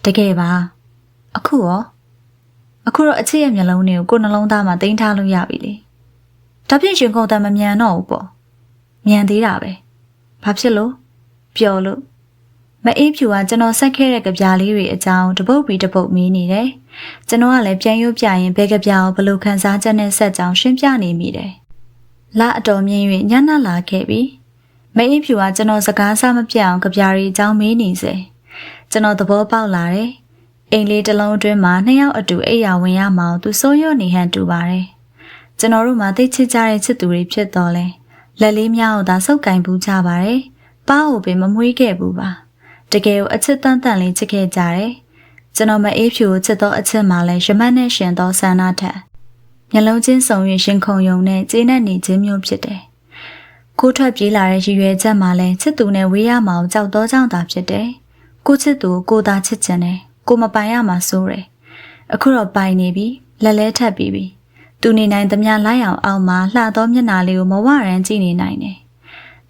တကယ်ပါအခုရော အခုတော့အချစ်ရဲ့မျက်လုံးတွေကိုကိုယ်နှလုံးသားမှာတင်ထားလို့ရပြီလေဒါဖြင့်ရှင်ကုန်တန်မမြန်တော့ဘူးပေါ့မြန်သေးတာပဲဘာဖြစ်လို့ပျော်လို့မအေးဖြူကကျွန်တော်ဆက်ခဲ့တဲ့ကြပြားလေးတွေအကြောင်းတပုတ်ပြီးတပုတ်မီးနေတယ်ကျွန်တော်ကလည်းပြန်ရွတ်ပြရင်ဘယ်ကြပြားကိုဘယ်လိုခန်းစားချက်နဲ့ဆက်ကြောင်းရှင်းပြနေမိတယ်လအတော်မြင့်၍ညနာလာခဲ့ပြီမအေးဖြူကကျွန်တော်စကားစမပြတ်အောင်ကြပြားတွေအကြောင်းမေးနေစေကျွန်တော်သဘောပေါက်လာတယ်အိမ်လေးတစ်လုံးအတွင်းမှာနှစ်ယောက်အတူအိပ်ယာဝင်ရမှသူစိုးရွံ့နေဟန်တူပါတယ်ကျွန်တော်တို့မှသိချစ်ကြတဲ့ချစ်သူတွေဖြစ်တော်လဲလက်လေးများကိုသာစုပ်ကင်ပူးကြပါတယ်ပါးကိုပင်မမွေးခဲ့ဘူးပါတကယ်ကိုအချစ်တန်တန်လေးချစ်ခဲ့ကြတယ်ကျွန်တော်မအေးဖြူကိုချစ်သောအချစ်မှလည်းရမတ်နဲ့ရှင်သောဆန္ဒထက်မျက်လုံးချင်းစုံ၍ရှင်ခုန်ယုံနဲ့ကျေနပ်နေခြင်းမျိုးဖြစ်တယ်ကိုထွက်ပြေးလာတဲ့ရည်ရွယ်ချက်မှလည်းချစ်သူနဲ့ဝေးရမအောင်ကြောက်သောကြောင့်သာဖြစ်တယ်ကိုချစ်သူကိုသာချစ်ချင်တယ်ကိုမပိုင်ရမှာစိုးတယ်အခုတော့ပိုင်နေပြီလက်လဲထပ်ပြီးပြီသူနေနိုင်သမျှလိုက်အောင်အောက်မှာလှသောမျက်နှာလေးကိုမဝရမ်းကြည့်နေနိုင်တယ်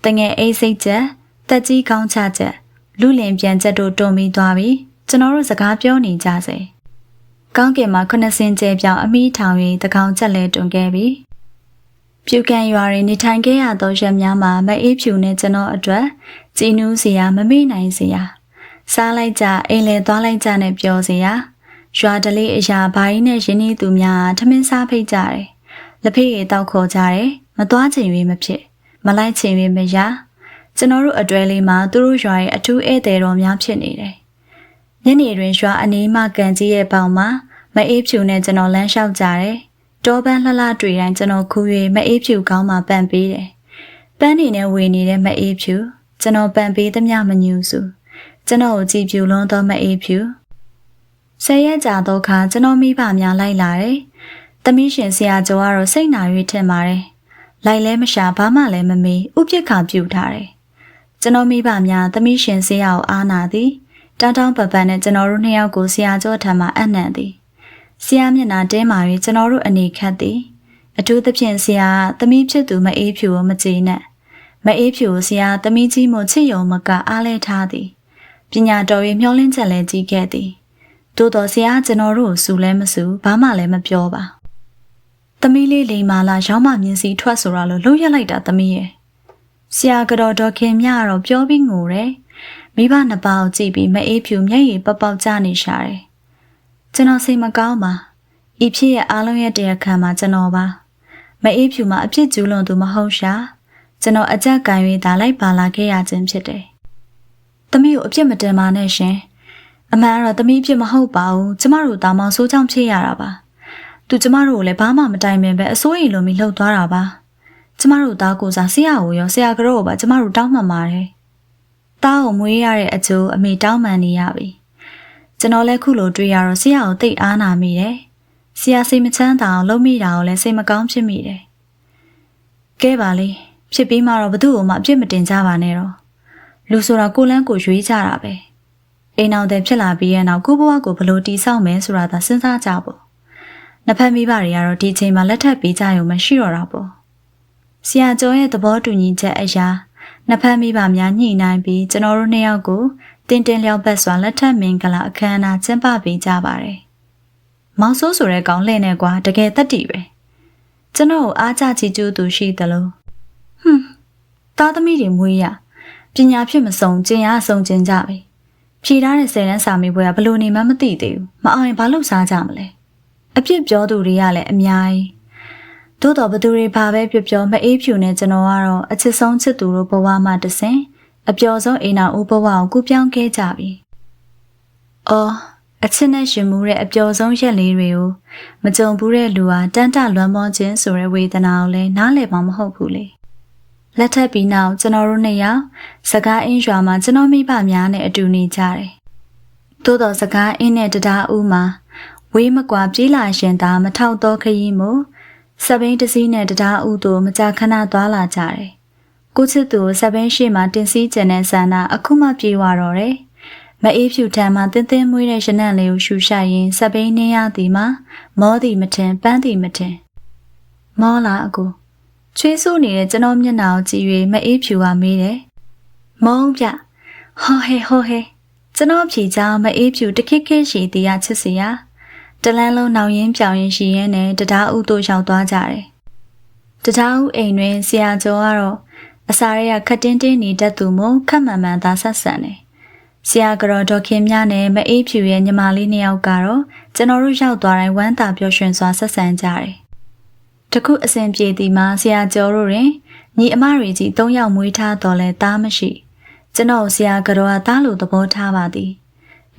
တငယ်အိတ်စိတ်ချက်တက်ကြီးကောင်းချချက်လူလင်ပြန်ချက်တို့တွန်းပြီးသွားပြီကျွန်တော်တို့စကားပြောနေကြစေကောင်းကင်မှာခုနှစ်စင်ကျဲပြောင်အမိထောင်၍တကောင်ချက်လဲတွန်ခဲ့ပြီပြူကန်ရွာတွင်နေထိုင်ခဲ့ရသောရက်များမှာမအေးဖြူနဲ့ကျွန်တော်အတွက်ကြည်နူးစရာမမေ့နိုင်စရာစားလိုက်ကြအိမ်လဲသွားလိုက်ကြနဲ့ပြောစရာရွာတလေးအရာဘာကြီးနဲ့ရင်းနှီးသူများထမင်းစားဖိတ်ကြတယ်လက်ဖေးရတောက်ခေါ်ကြတယ်မသွားချင်၍မဖြစ်မလိုက်ချင်၍မရကျွန်တော်တို့အတွဲလေးမှာသူတို့ရွာရဲ့အထူးဧည့်သည်တော်များဖြစ်နေတယ်ညနေတွင်ရွာအနီးမှကန်ကြီးရဲ့ပေါင်မှာမအေးဖြူနဲ့ကျွန်တော်လမ်းလျှောက်ကြတယ်တောပန်းလှလှတွေ့တိုင်းကျွန်တော်ခူး၍မအေးဖြူကောင်းမှပန့်ပေးတယ်ပန်းနေနဲ့ဝေနေတဲ့မအေးဖြူကျွန်တော်ပန့်ပေးသမျှမညူစုကျွန်တော်ကိုကြည်ပြူလွန်းသောမအေးဖြူဆယ်ရက်ကြာသောအခါကျွန်တော်မိဘများလိုက်လာတယ်။သမီးရှင်ဆရာကျော်ကတော့စိတ်နာ၍ထင်ပါတယ်။လိုက်လဲမရှာဘာမှလည်းမမေးဥပြစ်ခါပြူထားတယ်။ကျွန်တော်မိဘများသမီးရှင်ဆရာကိုအားနာသည်။တောင်းတောင်းပပနဲ့ကျွန်တော်တို့နှစ်ယောက်ကိုဆရာကျော်ထံမှအံ့နံသည်။ဆရာမျက်နှာတင်းမာ၍ကျွန်တော်တို့အနေခတ်သည်။အထူးသဖြင့်ဆရာကသမီးဖြစ်သူမအေးဖြူကိုမကြေနဲ့။မအေးဖြူကိုဆရာသမီးကြီးမို့ချစ်ယုံမကအားလဲထားသည်။ပညာတော်၍မျှော်လင့်ချက်လည်းကြီးခဲ့သည်။တိုးတော်ဆရာကျွန်တော်တို့စူလဲမစူဘာမှလည်းမပြောပါသမီးလေးလိမ်မာလာရောင်းမမြင်းစီထွက်ဆိုရလို့လှုပ်ရက်လိုက်တာသမီးရဲ့ဆရာကတော့ဒေါ်ခင်မြကတော့ပြောပြီးငိုတယ်မိဘနှစ်ပါးကိုကြည့်ပြီးမအေးဖြူမျက်ရည်ပေါက်ပေါက်ကျနေရှာတယ်ကျွန်တော်စိတ်မကောင်းပါဤဖြစ်ရဲ့အားလုံးရဲ့တရားခံမှာကျွန်တော်ပါမအေးဖြူမှာအဖြစ်ကျူးလွန်သူမဟုတ်ရှာကျွန်တော်အကြက်ကန်၍ဒါလိုက်ပါလာခဲ့ရခြင်းဖြစ်တယ်သမီးကိုအပြစ်မတင်ပါနဲ့ရှင်အမှန်တော့သမီးဖြစ်မဟုတ်ပါဘူးကျမတို့တာမောင်ဆိုးကြောင့်ဖြစ်ရတာပါသူကျမတို့ကိုလည်းဘာမှမတိုင်ပင်ပဲအစိုးရလိုမိလှုပ်သွားတာပါကျမတို့သားကိုစားဆရာကိုရောဆရာကတော့ပါကျမတို့တောင်းမှန်ပါတယ်သားကိုမွေးရတဲ့အကျိုးအမေတောင်းမှန်နေရပြီကျွန်တော်လည်းခုလိုတွေ့ရတော့ဆရာကိုသိအားနာမိတယ်ဆရာစိတ်မချမ်းသာအောင်လုပ်မိတာကိုလည်းစိတ်မကောင်းဖြစ်မိတယ်ကဲပါလေဖြစ်ပြီးမှတော့ဘသူ့ကိုမှအပြစ်မတင်ကြပါနဲ့တော့လူဆိုတာကိုလန်းကိုရွေးကြတာပဲအိမ်အောင်တဲ့ဖြစ်လာပြီးရဲ့နောက်ကိုဘဝကိုဘယ်လိုတည်ဆောက်မယ်ဆိုတာသာစဉ်းစားကြပေါ့နှစ်ဖက်မိဘတွေကတော့ဒီချိန်မှာလက်ထပ်ပေးကြရုံမရှိတော့တာပေါ့ဆရာကျော်ရဲ့သဘောတူညီချက်အရာနှစ်ဖက်မိဘများညှိနှိုင်းပြီးကျွန်တော်တို့နှစ်ယောက်ကိုတင်းတင်းလျောက်ပတ်စွာလက်ထပ်မင်္ဂလာအခမ်းအနားကျင်းပပေးကြပါတယ်မောင်ဆိုးဆိုတဲ့ကောင်လှည့်နေကွာတကယ်တတ်တည်ပဲကျွန်တော်ကိုအားကြချီကျူးသူရှိသလိုသားသမီးတွေမွေးရပညာဖြစ်မဆုံးကျင်ရဆုံးကျင်ကြပြီဖြေထားတဲ့10တန်းစာမေးပွဲကဘလို့နေမှမသိသေးဘူးမအောင်ရင်ဘာလို့စားကြမလဲအပြစ်ပြောသူတွေကလည်းအများကြီးသို့တော်ဘသူတွေဘာပဲပြောမအေးဖြူနဲ့ကျွန်တော်ကတော့အချစ်ဆုံးချစ်သူတို့ဘဝမှာတဆင်အပျော်ဆုံးအိမ်တော်ဦးဘဝကိုကူပြောင်းခဲ့ကြပြီအော်အချစ်နဲ့ရှင်မှုတဲ့အပျော်ဆုံးရက်လေးတွေကိုမကြုံဘူးတဲ့လူဟာတန်းတလွမ်းမောခြင်းဆိုတဲ့ဝေဒနာကိုလည်းနားလည်မှာမဟုတ်ဘူးလေလက်ထပ်ပြီးနောက်ကျွန်တော်တို့နှစ်ယောက်စကားအင်းရွာမှာကျွန်တော်မိဘများနဲ့အတူနေကြတယ်။သို့တော်စကားအင်းနဲ့တရားဦးမှာဝေးမကွာပြေးလာရှင်သာမထောက်တော့ခရီးမို့စပိန်တစည်းနဲ့တရားဦးတို့မကြာခဏသွားလာကြတယ်။ကိုချစ်သူကိုစပိန်ရှိမှတင်စည်းကျင်တဲ့ဆန္ဒအခုမှပြေးသွားတော့တယ်။မအေးဖြူထံမှာတင်းတင်းမွေးတဲ့ရနံ့လေးကိုရှူရှိုက်ရင်စပိန်နှင်းရသည်မှာမောသည်မထင်ပန်းသည်မထင်မောလာအကူချွေးဆိုးနေတဲ့ကျွန်တော်မျက်နှာကိုကြည့်၍မအေးဖြူကမေးတယ်။မုံပြဟောဟဲကျွန်တော်ဖြေကြောင်းမအေးဖြူတခိခိရှိသေးရချစ်စရာ တလန်းလုံးနောင်ရင်းပြောင်ရင်ရှိရင်းနဲ့တရားဥတို့ရောက်သွားကြတယ်တရားဥအိမ်တွင်ဆရာကျော်ကတော့အစာရခတ်တင်းတင်းနေတတ်သူမို့ခက်မှန်မှန်သာဆက်ဆံတယ်ဆရာကတော့ဒေါခင်မြနဲ့မအေးဖြူရဲ့ညီမလေးနှစ်ယောက်ကတော့ကျွန်တော်တို့ရောက်သွားတိုင်းဝမ်းသာပျော်ရွှင်စွာဆက်ဆံကြတယ်တခုအစဉ်ပြေသည်မှာဆရာကျော်တို့တွင်ညီအမတွေကြီး၃ယောက်မွေးထားတော်လဲသားမရှိကျွန်တော်ဆရာကတော့သားလိုသဘောထားပါသည်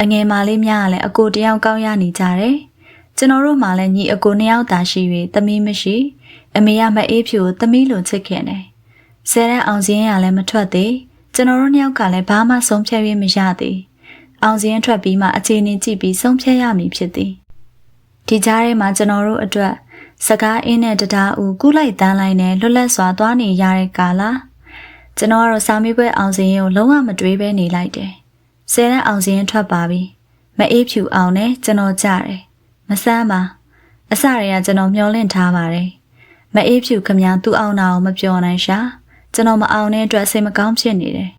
အငယ်မလေးများကလည်းအကိုတယောက်ကောင်းရနေကြတယ်ကျွန်တော်တို့မှလည်းညီအကိုနှစ်ယောက်သာရှိ၍သမီးမရှိအမေကမအေးဖြူကိုသမီးလိုချစ်ခင်တယ်ဆယ်တန်းအောင်စင်းရလည်းမထွက်သေးကျွန်တော်တို့နှစ်ယောက်ကလည်းဘာမှဆုံးဖြတ်ရမရသေးအောင်စင်းထွက်ပြီးမှအခြေအနေကြည့်ပြီးဆုံးဖြတ်ရမည်ဖြစ်သည်ဒီကြားထဲမှာကျွန်တော်တို့အတွက်စကားအင်းနဲ့တရားဦးကူးလိုက်တန်းလိုက်နဲ့လွတ်လပ်စွာသွားနေရတဲ့ကာလကျွန်တော်ကတော့စာမေးပွဲအောင်စင်းကိုလုံးဝမတွေးဘဲနေလိုက်တယ်ဆယ်တန်းအောင်စင်းထွက်ပါပြီမအေးဖြူအောင်နဲ့ကျွန်တော်ကြတယ်မဆန်းပါအစတွေကကျွန်တော်မျှော်လင့်ထားပါတယ်မအေးဖြူခမညာသူ့အောင်နာကိုမပြောနိုင်ရှာကျွန်တော်မအောင်တဲ့အတွက်စိတ်မကောင်းဖြစ်နေတယ်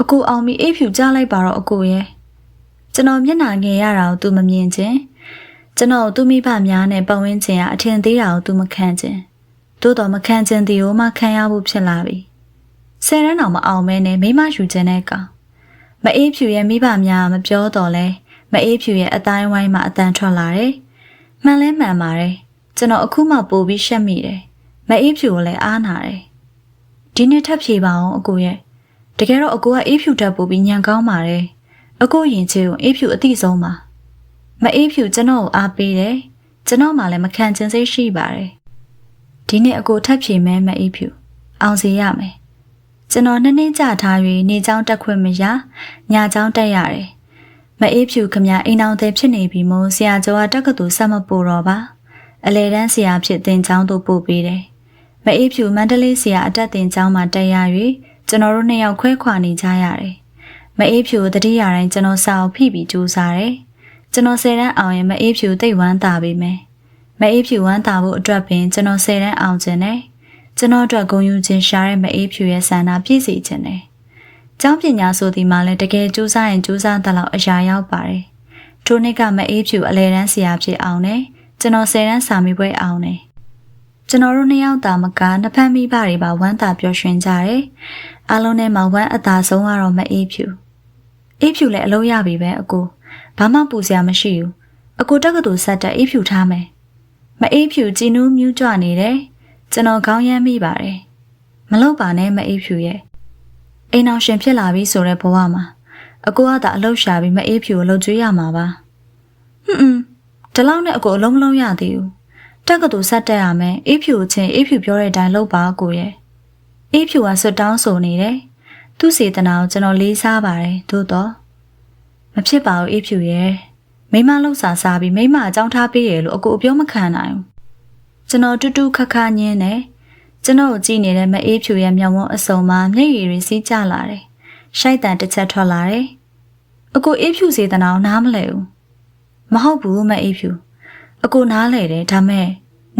အကူအောင်ပြီးအေးဖြူကြားလိုက်ပါတော့အကူရဲ့ကျွန်တော်မျက်နှာငယ်ရတာကိုသူမမြင်ချင်းကျွန်တော်သူ့မိဘများနဲ့ပတ်ဝန်းကျင်ကအထင်သေးတာကိုသူမခံချင်းသို့တော်မခံချင်းတီကိုမှခံရဖို့ဖြစ်လာပြီဆယ်တန်းတော်မအောင်မဲနဲ့မိမယူခြင်းတဲ့ကောင်မအေးဖြူရဲ့မိဘများမပြောတော့လဲမအေးဖြူရဲ့အတိုင်းဝိုင်းမှာအတန်ထွက်လာတယ်မှန်လဲမှန်ပါတယ်ကျွန်တော်အခုမှပို့ပြီးရှက်မိတယ်မအေးဖြူကိုလည်းအားနာတယ်ဒီနေ့ထပ်ဖြေပါအောင်အကိုရဲ့တကယ်တော့အကိုကအေးဖြူတက်ပို့ပြီးညံကောင်းပါတယ်အကိုရင်ချေကိုအေးဖြူအတိဆုံးပါမအေးဖြူကျွန်တော်ကိုအားပေးတယ်ကျွန်တော်မှလည်းမခံချင်စိတ်ရှိပါတယ်ဒီနေ့အကိုထပ်ဖြေမဲမအေးဖြူအောင်စီရမယ်ကျွန်တော်နှစ်နှစ်ကြာထား၍နေချောင်းတက်ခွင့်မရညချောင်းတက်ရတယ်မအေးဖြူခမအိမ်အောင်သေးဖြစ်နေပြီမို့ဆရာကျော်ကတက္ကသိုလ်ဆက်မပို့တော့ပါအလေတန်းဆရာဖြစ်တင်ချောင်းသို့ပို့ပေးတယ်မအေးဖြူမန္တလေးဆရာအတက်တင်ချောင်းမှာတက်ရ၍ကျွန်တော်တို့နှစ်ယောက်ခွဲခွာနေကြရတယ်မအေးဖြူတတိယတိုင်းကျွန်တော်စာအုပ်ဖိပြီးကြိုးစားတယ်ကျွန်တော်10တန်းအောင်ရင်မအေးဖြူသိပ်ဝမ်းသာပေမယ်မအေးဖြူဝမ်းသာဖို့အတွက်ပင်ကျွန်တော်10တန်းအောင်ခြင်းနဲ့ကျွန်တော်အတွက်ဂုဏ်ယူခြင်းရှာတဲ့မအေးဖြူရဲ့ဆန္ဒပြည့်စုံခြင်းနဲ့ကျောင်းပညာဆိုဒီမှာလည်းတကယ်ကြိုးစားရင်ကြိုးစားတဲ့လောက်အရာရောက်ပါတယ်ထိုနေ့ကမအေးဖြူအလဲတန်းဆရာဖြစ်အောင်နဲ့ကျွန်တော်10တန်းစာမေးပွဲအောင်နဲ့ကျွန်တော်တို့နှစ်ယောက်သာမကနှစ်ဖက်မိဘတွေပါဝမ်းသာပျော်ရွှင်ကြတယ်အားလုံးနဲ့မှဝမ်းအသာဆုံးကတော့မအေးဖြူအေးဖြူလည်းအလုပ်ရပြီပဲအကိုဘာမှပူစရာမရှိဘူးအကိုတက္ကသိုလ်ဆက်တက်အေးဖြူထားမယ်မအေးဖြူကြည်နူးမြူးကြွနေတယ်ကျွန်တော်ခေါင်းရမ်းမိပါတယ်မလုပ်ပါနဲ့မအေးဖြူရဲ့အိမ်အောင်ရှင်ဖြစ်လာပြီဆိုတဲ့ဘဝမှာအကိုကသာအလုပ်ရှာပြီးမအေးဖြူကိုလှုပ်ကြွေးရမှာပါဒီလောက်နဲ့အကိုအလုံးမလုံးရသေးဘူးတက္ကသိုလ်ဆက်တက်ရမယ်အေးဖြူချင်းအေးဖြူပြောတဲ့အတိုင်းလုပ်ပါအကိုရဲ့အေးဖြူကဆွတ်တောင်းဆိုနေတယ်သူ့စေတနာကိုကျွန်တော်လေးစားပါတယ်သို့တော့မဖြစ်ပါဘူးအေးဖြူရဲ့မိမလှုပ်စာစားပြီးမိမအကြောင်းထားပေးရလို့အကိုအပြောမခံနိုင်ဘူးကျွန်တော်တူတူခက်ခါညင်းတယ်ကျွန်တော်ကိုကြည့်နေတဲ့မအေးဖြူရဲ့မျက်ဝန်းအစုံမှာမျက်ရည်တွေစီးကျလာတယ်ရှိုက်တန်တစ်ချက်ထွက်လာတယ်အကိုအေးဖြူစေတနာကိုနားမလဲဘူးမဟုတ်ဘူးမအေးဖြူအကိုနားလဲတယ်ဒါမဲ့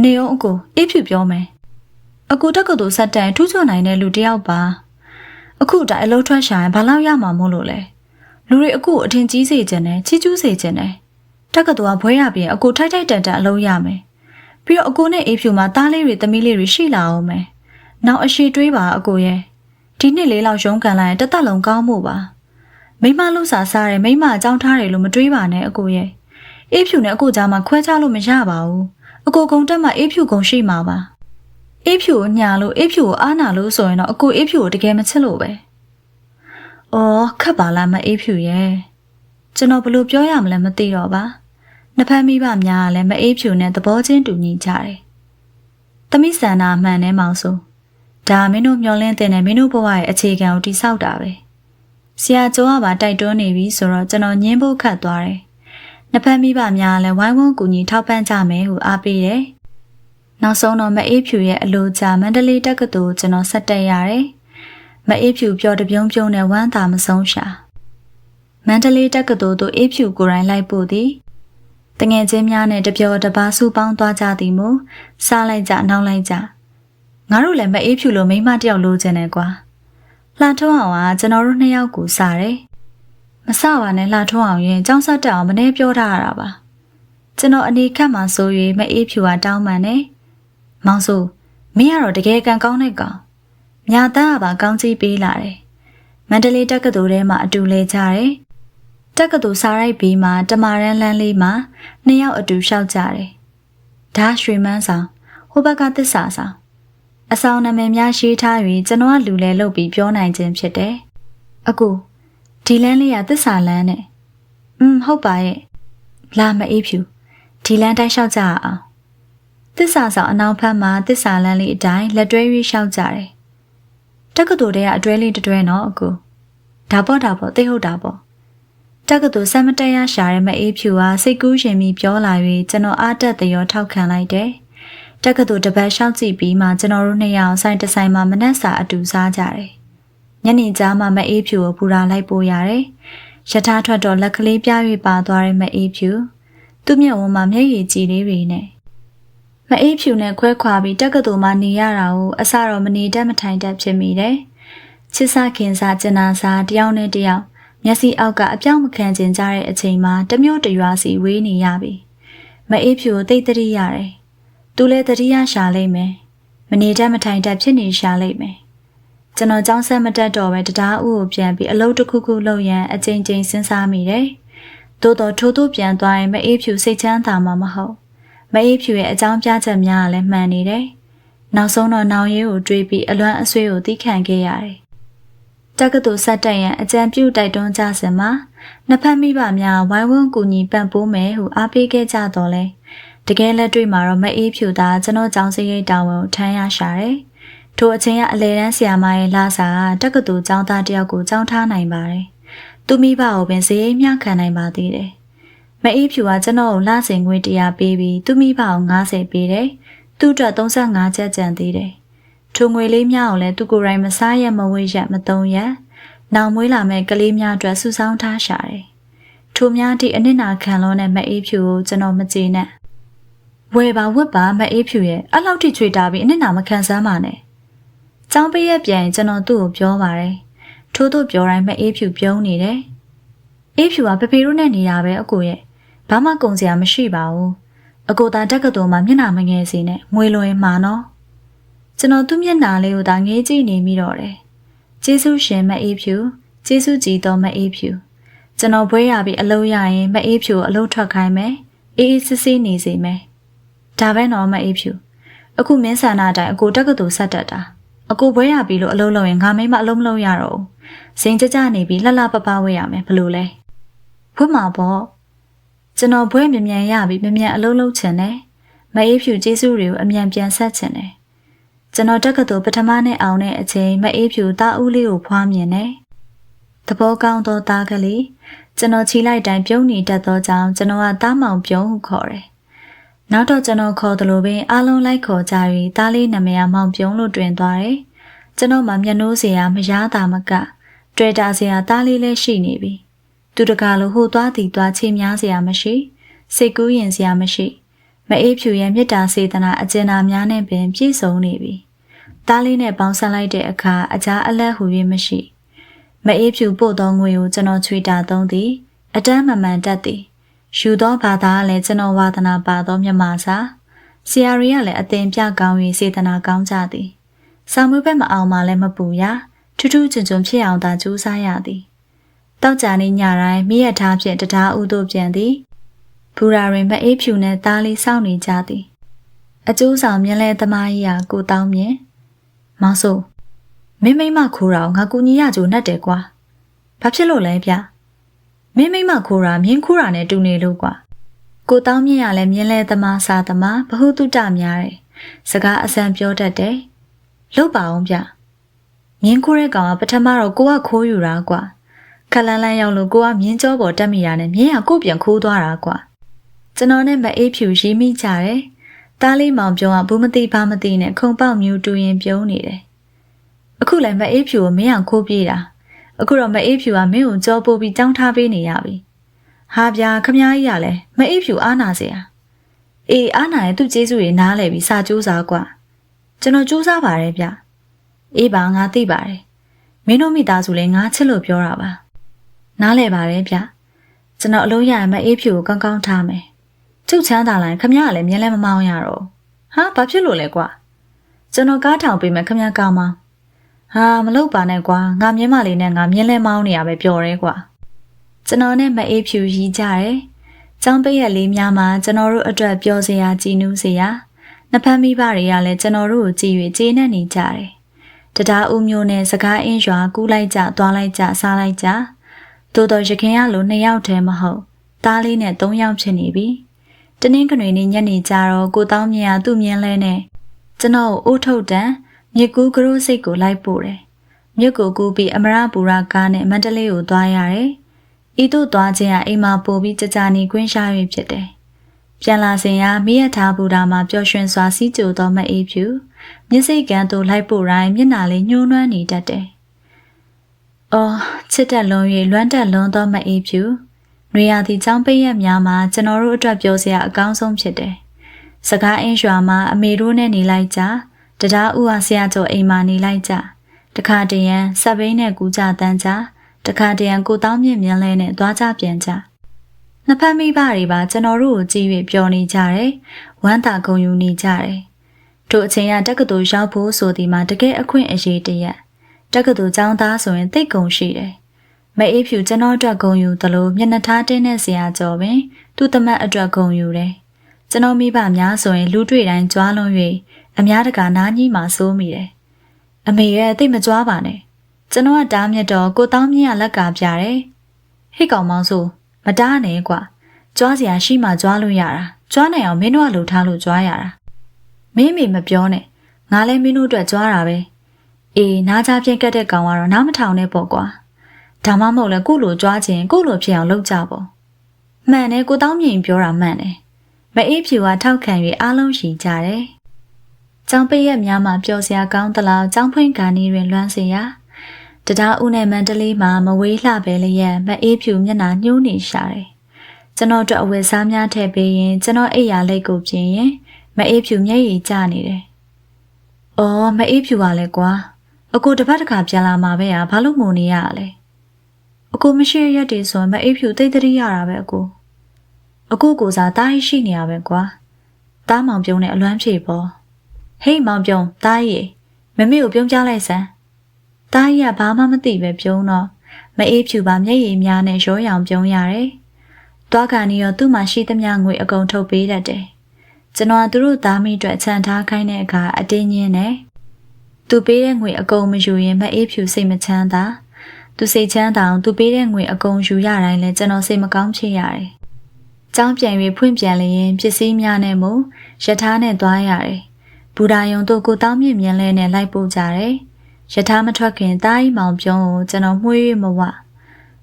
နေအောင်အကိုအေးဖြူပြောမယ်အကိုတက္ကသိုလ်ဆက်တန်ထူးချွန်နိုင်တဲ့လူတစ်ယောက်ပါအခုတိုင်အလုံးထွက်ရှာရင်ဘာလို့ရမှာမို့လို့လဲလူတွေအကိုအထင်ကြီးစေခြင်းနဲ့ချီးကျူးစေခြင်းနဲ့တက္ကသိုလ်ကဘွဲရပြီးအကိုထိုက်ထိုက်တန်တန်အလုံးရမယ်ပြီးတော့အကိုနဲ့အေးဖြူမှာသားလေးတွေသမီးလေးတွေရှိလာအောင်မယ်နောက်အရှိတွေးပါအကိုရဲ့ဒီနှစ်လေးလောက်ရုန်းကန်လိုက်ရင်တသက်လုံးကောင်းမှုပါမိမလှစာစားတယ်မိမအကြောင်းထားတယ်လို့မတွေးပါနဲ့အကိုရဲ့အေးဖြူနဲ့အကိုကြားမှာခွဲခြားလို့မရပါဘူးအကိုကုံတက်မှာအေးဖြူကုံရှိမှာပါအေးဖြူကိုညာလို့အေးဖြူကိုအားနာလို့ဆိုရင်တော့အကိုအေးဖြူကိုတကယ်မချစ်လို့ပဲအော်ခက်ပါလားမအေးဖြူရဲ့ကျွန်တော်ဘယ်လိုပြောရမလဲမသိတော့ပါနှစ်ဖက်မိဘများကလည်းမအေးဖြူနဲ့သဘောချင်းတူညီကြတယ်သမီးဆန္ဒမှန်နဲ့မောင်ဆိုဒါမင်းတို့မျောလင်းတဲ့နဲ့မင်းတို့ဘဝရဲ့အခြေခံကိုတိဆောက်တာပဲဆရာကျော်ကပါတိုက်တွန်းနေပြီဆိုတော့ကျွန်တော်ညင်းဖို့ခတ်သွားတယ်နှစ်ဖက်မိဘများလည်းဝိုင်းဝန်းကူညီထောက်ပံ့ကြမယ်ဟုအားပေးတယ်နောက်ဆုံးတော့မအေးဖြူရဲ့အလိုကြမန္တလေးတက္ကသိုလ်ကျွန်တော်ဆက်တက်ရတယ်မအေးဖြူပြောတပြုံးပြုံးနဲ့ဝမ်းသာမဆုံးရှာမန္တလေးတက္ကသိုလ်သို့အေးဖြူကိုယ်တိုင်လိုက်ပို့သည်တငယ်ချင်းများနဲ့တပျော်တပါစုပေါင်းသွားကြသည်မို့စားလိုက်ကြနောက်လိုက်ကြငါတို့လည်းမအေးဖြူလိုမိန်းမတယောက်လိုချင်တယ်ကွာလှထုံးအောင်ကကျွန်တော်တို့နှစ်ယောက်ကိုစားတယ်မစပါနဲ့လှထုံးအောင်ရင်ចောင်းဆက်တက်အောင်မနေပြောထားရတာပါ ကျွန်တော်အနေခက်မှာဆို၍မအေးဖြူကတောင်းပန်နေမောင်ဆိုမင်းကတော့တကယ်ကံကောင်းတဲ့ကောင်ညာတန်းကပါကောင်းကြီးပေးလာတယ်မန္တလေးတက္ကသိုလ်ထဲမှာအတူလဲကြတယ်တက္ကသိုလ်စာရိုက်ပြီးမှတမာရန်လန်းလေးမှာနှစ်ယောက်အတူလျှောက်ကြတယ်ဒါရွှေမန်းဆောင်ဟိုဘက်ကသစ္စာဆောင်အဆောင်နာမည်များရေးထား၍ကျွန်တော်ကလူလဲလုပ်ပြီးပြောနိုင်ခြင်းဖြစ်တယ်အကူဒီလန်းလေးကသစ္စာလန်းနဲ့ဟုတ်ပါရဲ့လာမအေးဖြူဒီလန်းတိုင်းလျှောက်ကြအောင်သစ္စာဆောင်အနောက်ဘက်မှာသစ္စာလန်းလေးအတိုင်းလက်တွဲ၍လျှောက်ကြတယ်တက္ကသိုလ်ထဲကအတွဲလေးတွဲနော်အကူဒါပေါ့သိဟုတ်တာပေါ့တက္ကသိုလ်စမတက်ရရှာတဲ့မအေးဖြူဟာစိတ်ကူးရှင်ပြီးပြောလာ၍ကျွန်တော်အားတက်သရောထောက်ခံလိုက်တယ်တက္ကသိုလ်တပတ်လျှောက်ကြည့်ပြီးမှကျွန်တော်တို့နှစ်ယောက်ဆိုင်တဆိုင်မှာမနက်စာအတူစားကြတယ်ညနေကြားမှာမအေးဖြူကိုပူရာလိုက်ပို့ရတယ်ရထားထွက်တော့လက်ကလေးပြ၍ပါသွားတဲ့မအေးဖြူသူ့မျက်ဝန်းမှာမျက်ရည်ကြည်လေးတွေနဲ့မအေးဖြူနဲ့ခွဲခွာပြီးတက္ကသိုလ်မှာနေရတာကိုအစတော့မနေတတ်မထိုင်တတ်ဖြစ်မိတယ်ချစ်စားခင်စားကျင်နာစားတယောက်နဲ့တယောက်မျက်စိအောက်ကအပြောင်းမခံကျင်ကြတဲ့အချိန်မှာတမျိုးတရွာစီဝေးနေရပြီမအေးဖြူကိုသိတတိရတယ်သူလည်းတတိယရှာလိမ့်မယ်မနေတတ်မထိုင်တတ်ဖြစ်နေရှာလိမ့်မယ်ကျွန်တော်ကြောင်းဆက်မတက်တော့ပဲတရားဥကိုပြန်ပြီးအလုပ်တစ်ခုခုလုပ်ရန်အချိန်ချင်းစဉ်းစားမိတယ်သို့တော်ထိုးထိုးပြန်သွားရင်မအေးဖြူစိတ်ချမ်းသာမှာမဟုတ်မအေးဖြူရဲ့အကြောင်းပြချက်များကလည်းမှန်နေတယ်နောက်ဆုံးတော့နောင်ရဲကိုတွေးပြီးအလွမ်းအဆွေးကိုသိခံခဲ့ရတယ်တက္ကသိုလ်ဆက်တက်ရန်အကြံပြုတိုက်တွန်းကြစဉ်မှာနှစ်ဖက်မိဘများဝိုင်းဝန်းကူညီပံ့ပိုးမယ်ဟုအားပေးခဲ့ကြတော့လဲတကယ်လက်တွေ့မှာတော့မအေးဖြူသာကျွန်တော်ကြောင်းစရိတ်တာဝန်ကိုထမ်းရရှာတယ်ထိုအချိန်ကအလဲတန်းဆရာမရဲ့လာစာကတက္ကသိုလ်ကျောင်းသားတယောက်ကိုကျောင်းထားနိုင်ပါတယ်သူမိဘကိုပင်စရိတ်မျှခံနိုင်ပါသေးတယ်မအေးဖြူကကျွန်တော်ကိုလစဉ်ငွေ100ပေးပြီးသူမိဘကို90ပေးတယ်သူ့အတွက်35ကျပ်ကျန်သေးတယ်ထိုငွေလေးများကိုလည်းသူကိုယ်တိုင်မစားရမဝေးရမသုံးရနောင်မွေးလာမဲ့ကလေးများအတွက်စုဆောင်းထားရှာတယ်ထိုများသည့်အနစ်နာခံလို့နဲ့မအေးဖြူကိုကျွန်တော်မကြေနဲ့ဝယ်ပါဝတ်ပါမအေးဖြူရဲ့အဲ့လောက်ထိချွေတာပြီးအနစ်နာမခံစမ်းပါနဲ့ကျောင်းပေးရပြန်ကျွန်တော်သူ့ကိုပြောပါတယ်ထို့သူပြောတိုင်းမအေးဖြူပြုံးနေတယ်အေးဖြူကဖေဖေတို့နဲ့နေတာပဲအကိုရဲ့ဘာမှကုန်စရာမရှိပါဘူးအကိုသာတက္ကသိုလ်မှာမျက်နှာမငယ်စီနဲ့ငွေလွင်မှာနော်ကျွန်တော်သူ့မျက်နှာလေးကိုသာငေးကြည့်နေမိတော့တယ်ကျေးဇူးရှင်မအေးဖြူကျေးဇူးကြည်တော်မအေးဖြူကျွန်တော်ဘွဲရပြီးအလုပ်ရရင်မအေးဖြူကိုအလုပ်ထွက်ခိုင်းမယ်အေးအေးဆေးဆေးနေစေမယ်ဒါပဲနော်မအေးဖြူအခုမင်းဆန္ဒတိုင်းအကိုတက္ကသိုလ်ဆက်တက်တာအကိုဘွဲရပြီးလို့အလုပ်လုပ်ရင်ငါမိမအလုပ်မလုပ်ရတော့ဘူးစိန်ကြကြနေပြီးလှလှပပဝဲရမယ်ဘလို့လဲဘွတ်မှာပေါ့ကျွန်တော်ဘွဲမြ мян ရပြီးမြ мян အလုပ်လုပ်ချင်တယ်မအေးဖြူကျေးဇူးတွေကိုအမြန်ပြန်ဆက်ချင်တယ်ကျွန်တော်တက္ကသိုလ်ပထမနှစ်အောင်တဲ့အချိန်မအေးဖြူသားဦးလေးကိုဖွားမြင်တယ်သဘောကောင်းသောသားကလေးကျွန်တော်ချီလိုက်တိုင်းပြုံးနေတတ်သောကြောင့်ကျွန်တော်ကသားမောင်ပြုံးဟုခေါ်တယ်နောက်တော့ကျွန်တော်ခေါ်သလိုပင်အားလုံးလိုက်ခေါ်ကြ၍သားလေးနာမည်မောင်ပြုံးလို့တွင်သွားတယ်ကျွန်တော်မှမျက်နှိုးစရာမရတာမကတွေ့တာစရာသားလေးလည်းရှိနေပြီသူတကာလိုဟိုသွားတီသွားချေများစရာမရှိစိတ်ကူးရင်စရာမရှိမအေးဖြူရဲ့မေတ္တာစေတနာအကျဉ်းနာများနဲ့ပင်ပြည့်စုံနေပြီသားလေးနဲ့ပေါင်းဆက်လိုက်တဲ့အခါအကြားအလက်ဟူ၍မရှိမအေးဖြူပို့သောငွေကိုကျွန်တော်ချွေတာသုံးသည်အတန်းမမှန်တတ်သည်ယူသောဘာသာကလည်းကျွန်တော်ဝါသနာပါသောမြမစာဆရာရီကလည်းအသင်ပြကောင်း၍စေတနာကောင်းကြသည်စာမွေးဘက်မအောင်မှလည်းမပူရထူးထူးချွန်ချွန်ဖြစ်အောင်သာကြိုးစားရသည်တောက်ကြနေညတိုင်းမိရထားဖြင့်တရားဥသို့ပြန်သည်ဘူရာတွင်မအေးဖြူနှင့်သားလေးစောင့်နေကြသည်အကျိုးဆောင်မြင်းလဲသမားကြီးဟာကိုတောင်းမြင်မောင်ဆိုမင်းမိမခိုးတာငါကူညီရကြိုနှက်တယ်ကွာဘာဖြစ်လို့လဲဗျမင်းမိမခိုးတာမြင်းခိုးတာနဲ့တူနေလို့ကွာကိုတောင်းမြင်ရလဲမြင်းလဲသမားစာသမားဘဟုတုတများတယ်စကားအစံပြောတတ်တယ်လုပ်ပါအောင်ဗျမြင်းခိုးတဲ့ကောင်ကပထမတော့ကိုကခိုးယူတာကွာခလန်းလန်းရောက်လို့ကိုကမြင်းကြောပေါ်တက်မိတာနဲ့မြင်းကကိုပြန်ခိုးသွားတာကွာကျွန်တော်နဲ့မအေးဖြူရီးမိကြတယ်သားလေးမောင်ပြုံးကဘူးမသိဘာမသိနဲ့ခုံပေါက်မြူတူရင်ပြုံးနေတယ်အခုလည်းမအေးဖြူကိုမင်းအောင်ခိုးပြေးတာအခုတော့မအေးဖြူကမင်းကိုကြောပိုးပြီးတောင်းထားပေးနေရပြီဟာဗျာခမကြီးကလည်းမအေးဖြူအားနာเสียအေးအားနာရင်သူ့ကျေးဇူးတွေနားလဲပြီးစာကြိုးစားကွာကျွန်တော်ကြိုးစားပါတယ်ဗျအေးပါငါသိပါတယ်မင်းတို့မိသားစုလည်းငါချစ်လို့ပြောတာပါနားလဲပါတယ်ဗျကျွန်တော်အလုံးရရင်မအေးဖြူကိုကောင်းကောင်းထားမယ် ကျုပ်ချမ်းသာလိုက်ခမရလည်းမြင်လဲမမောင်းရတော့ဟာဘာဖြစ်လို့လဲကွာကျွန်တော်ကားထောင်ပေးမယ်ခမရကောင်းမောင်းဟာမလုပ်ပါနဲ့ကွာငါမြင်မလေးနဲ့ငါမြင်လဲမောင်းနေရပဲပျော်ရဲကွာကျွန်တော်နဲ့မအေးဖြူရီးကြတယ်ကျောင်းပိတ်ရက်လေးများမှာကျွန်တော်တို့အတွက်ပျော်စရာကြည်နူးစရာနှစ်ဖက်မိဘတွေကလည်းကျွန်တော်တို့ကိုကြည်၍ကျေနပ်နေကြတယ်တရားဦးမျိုးနဲ့စကားအင်းရွာကူးလိုက်ကြသွားလိုက်ကြစားလိုက်ကြတိုးတော်ရခင်ရလို2ယောက်တည်းမဟုတ်သားလေးနဲ့3ယောက်ဖြစ်နေပြီတနင်္ဂနွေနေ့ညနေကျတော့ကိုတောင်းမြင်ရသူ့မြင်လဲနဲ့ကျွန်တော်ကိုအိုးထုတ်တန်မြစ်ကူးကရိုးစိတ်ကိုလိုက်ပို့တယ်မြစ်ကိုကူးပြီးအမရပူရကားနဲ့မန္တလေးကိုသွားရတယ်ဤသို့သွားခြင်းကအိမ်မှာပို့ပြီးကြနေကွင်းရှား၍ဖြစ်တယ်ပြန်လာစဉ်ကမိရထားဘူတာမှာပျော်ရွှင်စွာစီးကြိုသောမအေးဖြူမျက်စိကန်သို့လိုက်ပို့တိုင်းမျက်နှာလေးညှိုးနွမ်းနေတတ်တယ်။အော်ချစ်တက်လွန်၍လွမ်းတက်လွန်သောမအေးဖြူနွေရာသီကျောင်းပိတ်ရက်များမှာကျွန်တော်တို့အတွက်ပြောစရာအကောင်းဆုံးဖြစ်တယ်။စကားအင်းရွာမှာအမေတို့နဲ့နေလိုက်ကြတရားဦးဟာဆရာကျော်အိမ်မှာနေလိုက်ကြတခါတရံစက်ဘိန်းနဲ့ကူးကြတန်းကြတခါတရံကိုတောင်းမြင့်မြန်းလဲနဲ့သွားကြပြန်ကြနှစ်ဖက်မိဘတွေပါကျွန်တော်တို့ကိုကြည့်၍ပျော်နေကြတယ်ဝမ်းသာဂုဏ်ယူနေကြတယ်တို့အချိန်ကတက္ကသိုလ်ရောက်ဖို့ဆိုဒီမှာတကယ်အခွင့်အရေးတရက်တက္ကသိုလ်ကျောင်းသားဆိုရင်သိဂုဏ်ရှိတယ်မအေးဖြူကျွန်တော်အတွက်ဂုဏ်ယူသလိုမျက်နှာထားတင်းတဲ့ဆရာကျော်ပင်သူ့တမတ်အတွက်ဂုဏ်ယူတယ်ကျွန်တော်မိဘများဆိုရင်လူတွေ့တိုင်းကြွားလွန်၍အများတကာနားကြီးမှစိုးမိတယ်အမေရဲ့သိမကြွားပါနဲ့ကျွန်တော်ကတားမြတ်တော့ကိုတောင်းမြင့်ရလက်ကပြတယ်ဟိတ်ကောင်မောင်ဆိုမတားနဲ့ကွာကြွားစရာရှိမှကြွားလို့ရတာကြွားနိုင်အောင်မင်းတို့ကလှူထားလို့ကြွားရတာမင်းမေမပြောနဲ့ငါလည်းမင်းတို့အတွက်ကြွားတာပဲအေးနားချပြက်ကတ်တဲ့ကောင်ကတော့နားမထောင်နဲ့ပေါ့ကွာဒါမှမဟုတ်လဲကို့လိုကြွားခြင်းကို့လိုဖြစ်အောင်လုပ်ကြပေါ့မှန်တယ်ကိုတောင်းမြင့်ပြောတာမှန်တယ်မအေးဖြူကထောက်ခံ၍အားလုံးရှိကြတယ်ကျောင်းပိတ်ရက်များမှာပျော်စရာကောင်းသလားကျောင်းဖွင့်ကာနီတွင်လွမ်းစေရာတရားဦးနဲ့မန္တလေးမှာမဝေးလှပဲလျက်မအေးဖြူမျက်နှာညှိုးနေရှာတယ်ကျွန်တော်တို့အဝယ်စားများထည့်ပေးရင်ကျွန်တော်အိပ်ရာလိတ်ကိုပြင်ရင်မအေးဖြူမျက်ရည်ကျနေတယ်။အော်မအေးဖြူပါလေကွာ။အကိုတစ်ပတ်တစ်ခါပြန်လာမှာပဲဘာလို့ငိုနေရလဲ။အကိုမရှိရရက်တည်ဆိုရင်မအေးဖြူတိတ်တရိရတာပဲအကို။အကိုကိုစားတားရှိနေရပဲကွာ။တားမောင်ပြုံးနဲ့အလွမ်းဖြေပေါ့။ဟေးမောင်ပြုံးတားရီမမေကိုပြုံးကြလိုက်စမ်း။တားရီကဘာမှမသိပဲပြုံးတော့မအေးဖြူပါမျက်ရည်များနဲ့ရောရောင်ပြုံးရတယ်။တွားကန်နေရောသူ့မှာရှိသမျှငွေအကုန်ထုတ်ပေးတတ်တယ်။ကျွန်တော်သူတို့သားမိအတွက်ခြံထားခိုင်းတဲ့အခါအတင်းညင်းနဲ့သူပေးတဲ့ငွေအကုန်မယူရင်မအေးဖြူစိတ်မချမ်းသာသူစိတ်ချမ်းသာအောင်သူပေးတဲ့ငွေအကုန်ယူရတိုင်းလဲကျွန်တော်စိတ်မကောင်းဖြစ်ရတယ်။ကျောင်းပြန်၍ဖွင့်ပြန်လျင်ပစ္စည်းများနဲ့မို့ရထားနဲ့သွားရတယ်။ဘူဒါယုံတို့ကိုတောင်းမြင့်မြန်းလဲနဲ့လိုက်ပို့ကြတယ်။ရထားမထွက်ခင်တားကြီးမောင်ပြုံးကိုကျွန်တော်မှု၍မဝ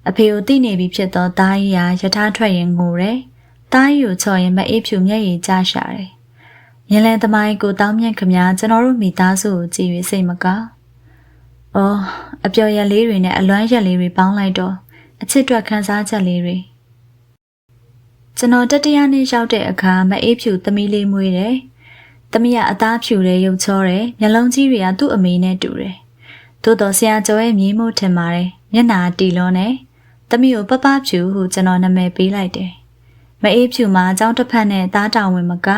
အဖေကိုသိနေပြီဖြစ်တော့တားကြီးရထားထွက်ရင်ငိုတယ်။တားကြီးကိုချော်ရင်မအေးဖြူမျက်ရည်ကျရှာတယ်။မြင်လဲသမိုင်းကိုတောင်းမြင့်ခမကျွန်တော်တို့မိသားစုကိုကြည့်၍စိတ်မကောင်း။အော်အပျော်ရလေးတွေနဲ့အလွမ်းရက်လေးတွေပေါင်းလိုက်တော့အချစ်တွက်ခန်းစားချက်လေးတွေကျွန်တော်တတိယနေ့ရောက်တဲ့အခါမအေးဖြူသမီးလေးမွေးတယ်။သမီးကအသားဖြူတယ်ရုပ်ချောတယ်မျက်လုံးကြီးတွေကသူ့အမေနဲ့တူတယ်။သို့တော်ဆရာကျော်ရဲ့မြေးမို့ထင်ပါတယ်မျက်နှာတီလုံးနဲ့သမီးကိုပပဖြူဟုကျွန်တော်နာမည်ပေးလိုက်တယ်။မအေးဖြူမှာအကြောင်းတစ်ဖက်နဲ့သားတောင်ဝင်မက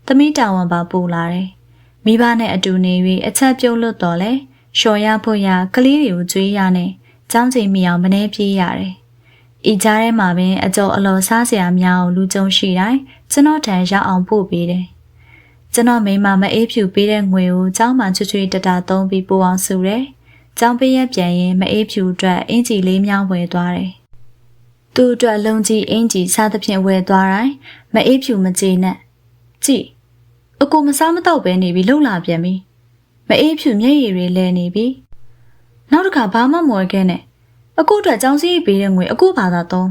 သမီးတောင်ဝင်ပါပူလာတယ်။မိဘနဲ့အတူနေ၍အချက်ပြုတ်လွတ်တော်လဲလျှော်ရဖို့ရကလေးတွေကိုကြွေးရနဲ့ကျောင်းချိန်မိအောင်မနှဲပြေးရတယ်။ဤကြားထဲမှာပင်အကျော်အလော်စားစရာများအောင်လူကြုံရှိတိုင်းကျွန်တော်ထံရောက်အောင်ပို့ပေးတယ်။ကျွန်တော်မိမမအေးဖြူပေးတဲ့ငွေကိုကျောင်းမှာချွချွေတတာသုံးပြီးပို့အောင်စုတယ်။ကျောင်းပေးရပြန်ရင်မအေးဖြူအတွက်အင်ဂျီလေးမြောင်းဝယ်သွားတယ်။သူ့အတွက်လုံကြီးအင်ဂျီစားသဖြင့်ဝယ်သွားတိုင်းမအေးဖြူမကြေနဲ့ကြည့်အကိုမစားမတော့ပဲနေပြီးလှုပ်လာပြန်ပြီမအေးဖြူမျက်ရည်တွေလဲနေပြီနောက်တစ်ခါဘာမှမဝယ်ခဲ့နဲ့အကိုအတွက်ကြောင်းစည်းပေးတဲ့ငွေအကိုဘာသာသုံး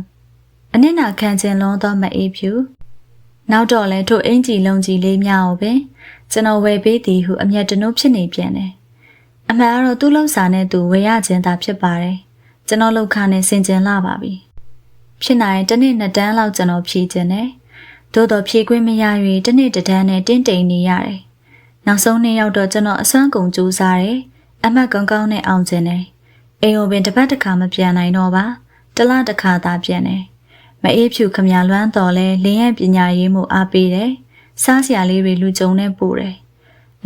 အနစ်နာခံခြင်းလုံးသောမအေးဖြူနောက်တော့လဲထို့အင်ဂျီလုံကြီးလေးများကိုပင်ကျွန်တော်ဝယ်ပေးသည်ဟုအမျက်တနိုးဖြစ်နေပြန်တယ်အမှန်ကတော့သူ့လောက်စာနဲ့သူဝယ်ရခြင်းသာဖြစ်ပါတယ်ကျွန်တော်လောက်ခါနဲ့ဆင်ကျင်လာပါပြီဖြစ်နိုင်တစ်နှစ်နှစ်တန်းလောက်ကျွန်တော်ဖြည့်ခြင်းနဲ့သို့တော်ဖြည့်ခွင့်မရ၍တစ်နှစ်တစ်တန်းနဲ့တင်းတိမ်နေရတယ်နောက်ဆုံးနှစ်ယောက်တော့ကျွန်တော်အစွမ်းကုန်ကြိုးစားတယ်အမှတ်ကောင်းကောင်းနဲ့အောင်ခြင်းနဲ့အိမ်ကိုပင်တစ်ပတ်တစ်ခါမပြန်နိုင်တော့ပါတစ်လတစ်ခါသာပြန်တယ်မ အေးဖြူခမလွမ်းတော်လဲလင်းရဲ့ပညာရေးမှုအားပေးတယ်စားစရာလေးတွေလူကြုံနဲ့ပို့တယ်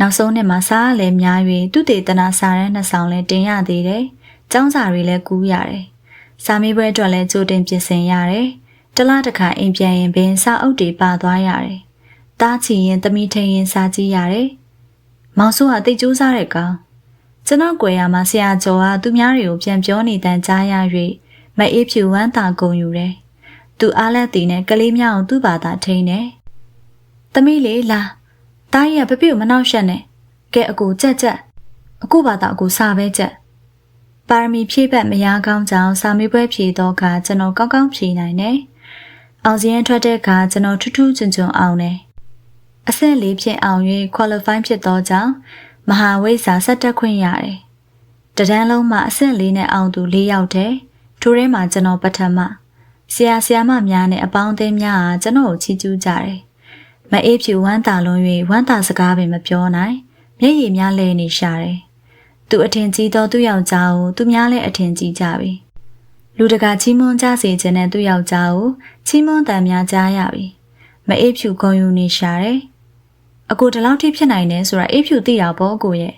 နောက်ဆုံးနှစ်မှာစားရလဲများ၍သူတေသနာစာရန်နှစ်ဆောင်လဲတင်ရသေးတယ်ကျောင်းစာတွေလည်းကူးရတယ်စာမေးပွဲအတွက်လည်းကြိုတင်ပြင်ဆင်ရတယ်တလားတစ်ခါအိမ်ပြန်ရင်ပင်စာအုပ်တွေပါသွားရတယ်တားချီရင်သမီးထိန်ရင်စာကြည့်ရတယ်မောင်ဆိုးကတိတ်ကြိုးစားတဲ့ကောင်ကျွန်တော်ကြွယ်ရမှာဆရာကျော်ကသူများတွေကိုပြန်ပြောနေတန်ကြားရ၍မအေးဖြူဝမ်းသာကုန်ယူတယ်သူအားလက်တီနဲ့ကလေးမြောင်သူ့ဘာသာထိန်တယ်သမီးလေးလာတားရပပြို့မနှောက်ရှက်နဲ့ကဲအကူကြက်အခုဘာသာအကူစာပဲကြက်ပါရမီဖြည့်ဘက်မရကောင်းကြောင်စာမေးပွဲဖြေတော့ကကျွန်တော်ကောင်းကောင်းဖြေနိုင်တယ်အောင်စရင်ထွက်တဲ့ကကျွန်တော်ထူးထူးချွန်ချွန်အောင်တယ်အဆင့်၄ဖြစ်အောင်၍ qualify ဖြစ်သောကြောင့်မဟာဝိဇ္ဇာဆက်တက်ခွင့်ရတယ်တဒန်းလုံးမှာအဆင့်၄နဲ့အောင်သူ၄ယောက်တယ်ထိုထဲမှာကျွန်တော်ပထမဆရာမများနဲ့အပေါင်းအသင်းများကကျွန်တော်ကိုချီးကျူးကြတယ်မအေးဖြူဝမ်းသာလွန်၍ဝမ်းသာစကားပင်မပြောနိုင်မျက်ရည်များလဲနေရှာတယ်သူအထင်ကြီးသောသူ့ယောက်ျားကိုသူများလည်းအထင်ကြီးကြပြီလူတကာချီးမွမ်းကြစေခြင်းနဲ့သူ့ယောက်ျားကိုချီးမွမ်းတန်များကြားရပြီမအေးဖြူဂုဏ်ယူနေရှာတယ်အကိုဒီလောက်ထိဖြစ်နိုင်တယ်ဆိုတာအေးဖြူသိတာပေါ့အကိုရဲ့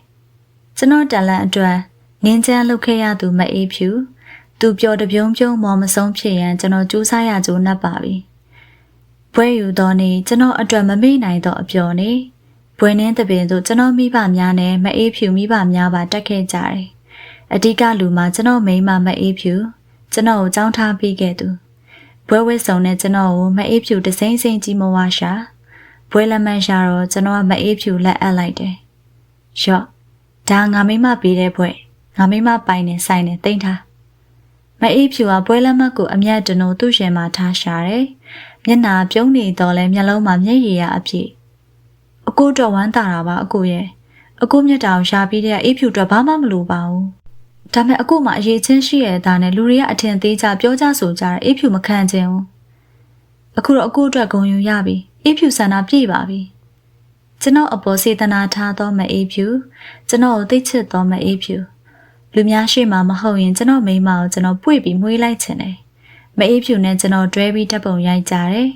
ကျွန်တော်တန်လန့်အတွက်နင်းချမ်းလုပ်ခဲ့ရသူမအေးဖြူသူပျော်တပြုံးပြုံးမော်မဆုံးဖြစ်ရန်ကျွန်တော်ကြိုးစားရကြိုးနှက်ပါပြီဘွဲယူသောနေ့ကျွန်တော်အတွက်မမေ့နိုင်သောအပျော်နေ့ဘွဲနှင်းတပင်သို့ကျွန်တော်မိဘများနဲ့မအေးဖြူမိဘများပါတက်ခဲ့ကြတယ်အဓိကလူမှာကျွန်တော်မိန်းမမအေးဖြူကျွန်တော်ကိုကြောင်းထားပြီးခဲ့သူဘွဲဝစ်စုံနဲ့ကျွန်တော်ကိုမအေးဖြူတစိမ့်စိမ့်ကြီးမဝါရှာဘွဲလက်မှန်ရှာတော့ကျွန်တော်ကမအေးဖြူလက်အပ်လိုက်တယ်ရော့ဒါငါမိမပေးတဲ့ဘွဲငါမိမပိုင်နေဆိုင်နေတိမ့်ထားမအေးဖြူကဘွဲလက်မှတ်ကိုအမျက်တနိုးသူ့ရှင်မှာထားရှာတယ်မျက်နာပြုံးနေတော့လဲမျက်လုံးမှာမျက်ရည်ရအပြည့်အကိုတော့ဝမ်းသာတာပါအကိုရဲ့အကိုမျက်တောင်ရှာပြီးတဲ့အေးဖြူတော့ဘာမှမလိုပါဘူးဒါပေမဲ့အကိုမှအရေးချင်းရှိရဲ့အသားနဲ့လူတွေကအထင်သေးကြပြောကြဆိုကြတယ်အေးဖြူမခံချင်ဘူးအခုတော့အကိုအတွက်ဂုဏ်ယူရပြီအေးဖြူဆန္ဒပြည့်ပါပြီကျွန်တော်အပေါ်စေတနာထားသောမအေးဖြူကျွန်တော်ကိုသိချစ်သောမအေးဖြူလူများရှိမှမဟုတ်ရင်ကျွန်တော်မိန်းမကိုကျွန်တော်ပွေပြီးမွေးလိုက်ချင်တယ်မအေးဖြူနဲ့ကျွန်တော်တွဲပြီးဓာတ်ပုံရိုက်ကြတယ်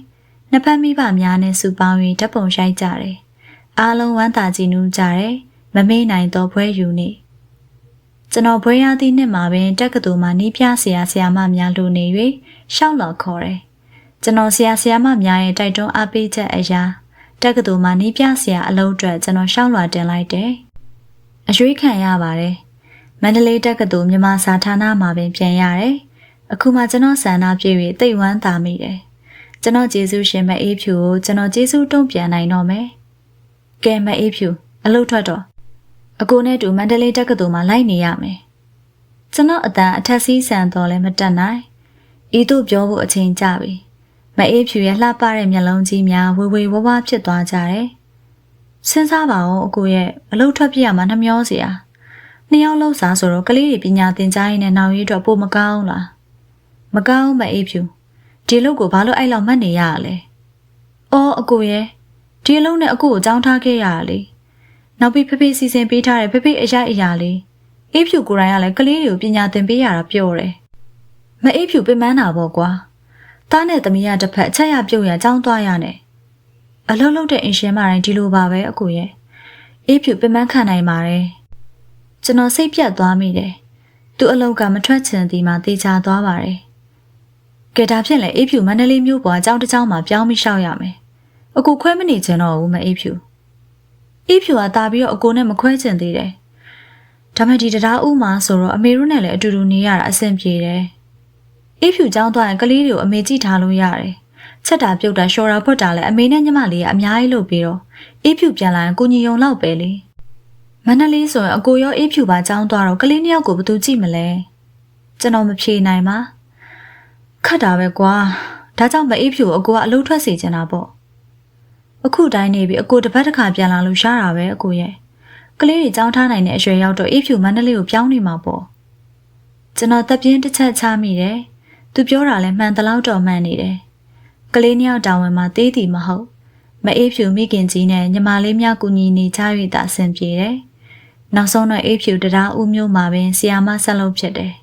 နှစ်ဖက်မိဘများနဲ့စုပေါင်းပြီးဓာတ်ပုံရိုက်ကြတယ်အားလုံးဝမ်းသာကြည်နူးကြတယ်မမေ့နိုင်သောဘွဲယူနေကျွန်တော်ဘွဲရသည့်နှစ်မှာပင်တက္ကသိုလ်မှာနီးပြဆရာမများလိုနေ၍ရှောက်လော်ခေါ်တယ်ကျွန်တော်ဆရာမများရဲ့တိုက်တွန်းအားပေးချက်အရာတက္ကသိုလ်မှာနီးပြဆရာအလုပ်အတွက်ကျွန်တော်ရှောက်လွှာတင်လိုက်တယ်အရွေးခံရပါတယ်မန္တလေးတက္ကသိုလ်မြန်မာစာဌာနမှာပင်ပြန်ရတယ်အခုမှကျွန်တော်ဆန္ဒပြည့်၍သိဝမ်းသာမိတယ်ကျွန်တော်ကျေးဇူးရှင်မအေးဖြူကိုကျွန်တော်ကျေးဇူးတုံ့ပြန်နိုင်တော့မယ်ကဲမအေးဖြူအလုပ်ထွက်တော့အကိုနဲ့တူမန္တလေးတက္ကသိုလ်မှာလိုက်နေရမယ်ကျွန်တော်အတန်အထက်စီးဆန်တော့လည်းမတက်နိုင်ဤသို့ပြောဖို့အချိန်ကြပြီမအေးဖြူရဲ့လှပတဲ့မျက်လုံးကြီးများဝေဝါးဖြစ်သွားကြတယ်စဉ်းစားပါဦးအကိုရဲ့အလုပ်ထွက်ပြရမှာနှမျောစရာနှစ်ယောက်လုံးစားဆိုတော့ကလေးတွေပညာသင်ကြားရင်းနဲ့နောက်ရေးအတွက်ပိုမကောင်းလားမကောင်းမအေးဖြူဒီလုပ်ကိုဘာလို့အဲ့လောက်မှတ်နေရလဲအော်အကိုရဲ့ဒီအလုပ်နဲ့အကိုကိုကြောင်းထားခဲ့ရတာလေနောက်ပြီးဖေစီစဉ်ပေးထားတဲ့ဖေအရာလေးအေးဖြူကိုယ်တိုင်ကလည်းကလေးတွေကိုပညာသင်ပေးရတာပြောတယ်မအေးဖြူပင်ပန်းတာပေါ့ကွာသားနဲ့သမီးကတစ်ဖက်အချက်ရပြုတ်ရကြောင်းသွားရနဲ့အလုပ်လုပ်တဲ့အင်ရှင်မတိုင်းဒီလိုပါပဲအကိုရဲ့အေးဖြူပင်ပန်းခံနိုင်ပါတယ်ကျွန်တော်စိတ်ပြတ်သွားမိတယ်သူ့အလုပ်ကမထွက်ချင်သည်မှတေချာသွားပါတယ်ကဲဒါဖြင့်လေအေးဖြူမန္တလေးမြို့ပေါ်အကြောင်းတစ်ကြောင်းမှာပြောင်းပြီးရှောက်ရမယ်အခုခွဲမနေချင်တော့ဘူးမအေးဖြူအေးဖြူကတာပြီးတော့အကိုနဲ့မခွဲချင်သေးတယ်ဒါမှဒီတရားဥမှာဆိုတော့အမေတို့နဲ့လည်းအတူတူနေရတာအဆင်ပြေတယ်အေးဖြူကြောင်းသွားရင်ကလေးတွေကိုအမေကြည့်ထားလို့ရတယ်ချက်တာပြုတ်တာရှော်တာဖွက်တာလည်းအမေနဲ့ညီမလေးကအများကြီးလုပ်ပြီးတော့အေးဖြူပြန်လာရင်ကိုညီယုံလောက်ပဲလေမန္တလေးဆိုရင်အကိုရောအေးဖြူပါကြောင်းသွားတော့ကလေးနှစ်ယောက်ကိုဘယ်သူကြည့်မလဲကျွန်တော်မဖြေနိုင်ပါခတ်တာပဲကွာဒါကြောင့်မအေးဖြူကိုအကိုကအလုပ်ထွက်စေချင်တာပေါ့အခုတိုင်းနေပြီအကိုတစ်ပတ်တစ်ခါပြန်လာလို့ရှားတာပဲအကိုရဲ့ကလေးတွေကြောင်းထားနိုင်တဲ့အရွယ်ရောက်တော့အေးဖြူမန္တလေးကိုပြောင်းနေမှာပေါ့ကျွန်တော်တပ်ပြင်းတစ်ချက်ချမိတယ်သူပြောတာလည်းမှန်တလောက်တော့မှန်နေတယ်ကလေးနှစ်ယောက်တာဝန်မှာသေးသည်မဟုတ်မအေးဖြူမိခင်ကြီးနဲ့ညီမလေးများကူညီနေကြ၍သာအဆင်ပြေတယ်နောက်ဆုံးတော့အေးဖြူတရားဦးမျိုးမှာပင်ဆီယာမဆက်လုပ်ဖြစ်တယ်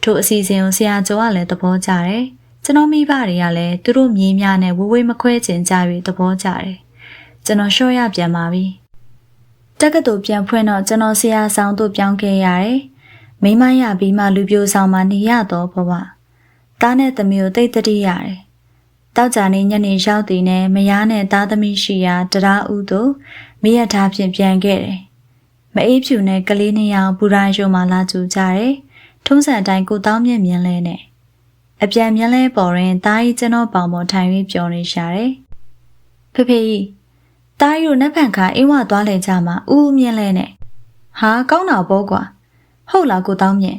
ထို့အစီအစဉ်ကိုဆရာကျော်ကလည်းသဘောကျတယ် ကျွန်တော်မိဘတွေကလည်းသူတို့မြေးများနဲ့ဝဝေးမခွဲချင်ကြ၍သဘောကျတယ်ကျွန်တော်လျှော့ရပြန်ပါပြီတက္ကသိုလ်ပြန်ဖွင့်တော့ကျွန်တော်ဆရာဆောင်တို့ပြောင်းခဲ့ရတယ်မိမရပြီးမှလူပြိုဆောင်မှနေရတော့ဘဝသားနဲ့သမီးကိုတိတ်တတိရတယ်တောက်ကြနေညနေရောက်တည်နဲ့မယားနဲ့သားသမီးရှိရာတရားဦးတို့မိရထားဖြင့်ပြန်ခဲ့တယ်မအေးဖြူနဲ့ကလေးနှစ်ယောက်ဘူရာရုံမှာလာကြကြတယ်ထုံးစံအတိုင်းကိုတောင်းမြင့်မြင်လဲနဲ့အပြန်မြင်လဲပေါ်ရင်သားကြီးကျွန်တော်ပေါင်ပေါ်ထိုင်ပြီးပြောနေရှာတယ်ဖေဖေကြီးသားကြီးတို့နှက်ဖန်ခါအင်းဝသွားလဲကြမှာဦးမြင်လဲနဲ့ဟာကောင်းတာပေါ့ကွာဟုတ်လားကိုတောင်းမြင့်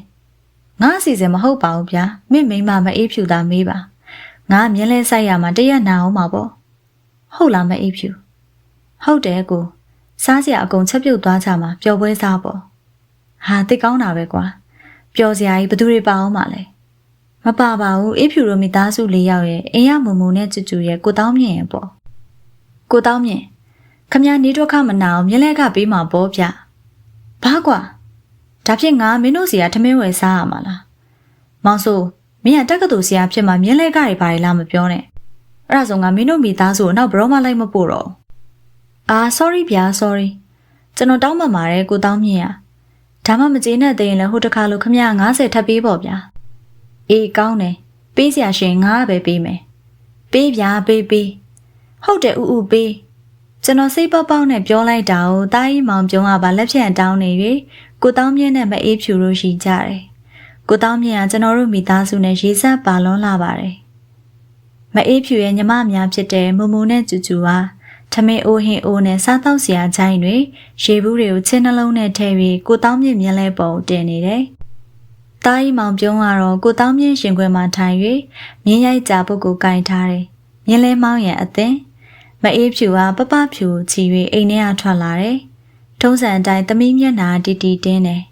ငါအစီအစဉ်မဟုတ်ပါဘူးဗျာမင်းမိမမအေးဖြူသားမေးပါငါမြင်လဲဆိုင်ရမှာတရက်နာအောင်ပါပေါ့ဟုတ်လားမအေးဖြူဟုတ်တယ်ကိုစားစရာအကုန်ချက်ပြုတ်သွားကြမှာပျော်ပွဲစားပေါ့ဟာတိတ်ကောင်းတာပဲကွာပျော်စရာကြီးဘသူတွေပါအောင်မလဲမပါပါဘူးအေးဖြူတို့မိသားစု၄ယောက်ရဲ့အင်းရမုံမုံနဲ့ကျူကျူရဲ့ကိုတောင်းမြင့်ရဲ့ပေါ့ကိုတောင်းမြင့်ခမနေဒုက္ခမနာအောင်မြင်လဲကပေးမှာပေါ့ဗျဘာကွာဒါဖြင့်ငါမင်းတို့စီကထမင်းဝယ်စားရမှာလားမောင်ဆိုမင်းကတက္ကသိုလ်ဆရာဖြစ်မှမြင်းလဲကတွေဘာတွေလားမပြောနဲ့အဲ့ဒါဆိုငါမင်းတို့မိသားစုကိုနောက်ဘရောမလိုက်မပို့တော့အာ sorry ဗျာ sorry ကျွန်တော်တောင်းပန်ပါတယ်ကိုတောင်းမြင့်ရဒါမှမကျေနပ်သေးရင်လည်းဟိုတခါလိုခမရ90ထပ်ပေးပေါ့ဗျာအေးကောင်းတယ်ပေးစရာရှင်ငါပဲပေးမယ်ပေးဗျာပေးဟုတ်တယ်ဥပေးကျွန်တော်စိတ်ပေါက်ပေါက်နဲ့ပြောလိုက်တာကိုတားကြီးမောင်ပြုံးကပါလက်ဖြန့်တောင်းနေ၍ကိုတောင်းမြင့်နဲ့မအေးဖြူလို့ရှိကြတယ်ကိုတောင်းမြင့်ကကျွန်တော်တို့မိသားစုနဲ့ရေးဆက်ပါလွန်လာပါတယ်မအေးဖြူရဲ့ညီမများဖြစ်တဲ့မူမူနဲ့ကျူကျူဟာထမင်းအိုးဟင်းအိုးနဲ့စားတော့စရာချိုင်းတွေရေဘူးတွေကိုချင်းနှလုံးနဲ့ထည့်ပြီးကိုတောင်းမြင့်မြင်လဲပုံတင်နေတယ်တားကြီးမောင်ပြုံးကတော့ကိုတောင်းမြင့်ရှင်ခွင်မှာထိုင်၍မြင်းရိုက်ကြာပုတ်ကိုကင်ထားတယ်မြင်းလဲမောင်းရန်အသင်မအေးဖြူကပပဖြူချီ၍အိမ်ထဲကထွက်လာတယ်ထုံးစံအတိုင်းသမီးမျက်နှာတီတီတင်းတယ်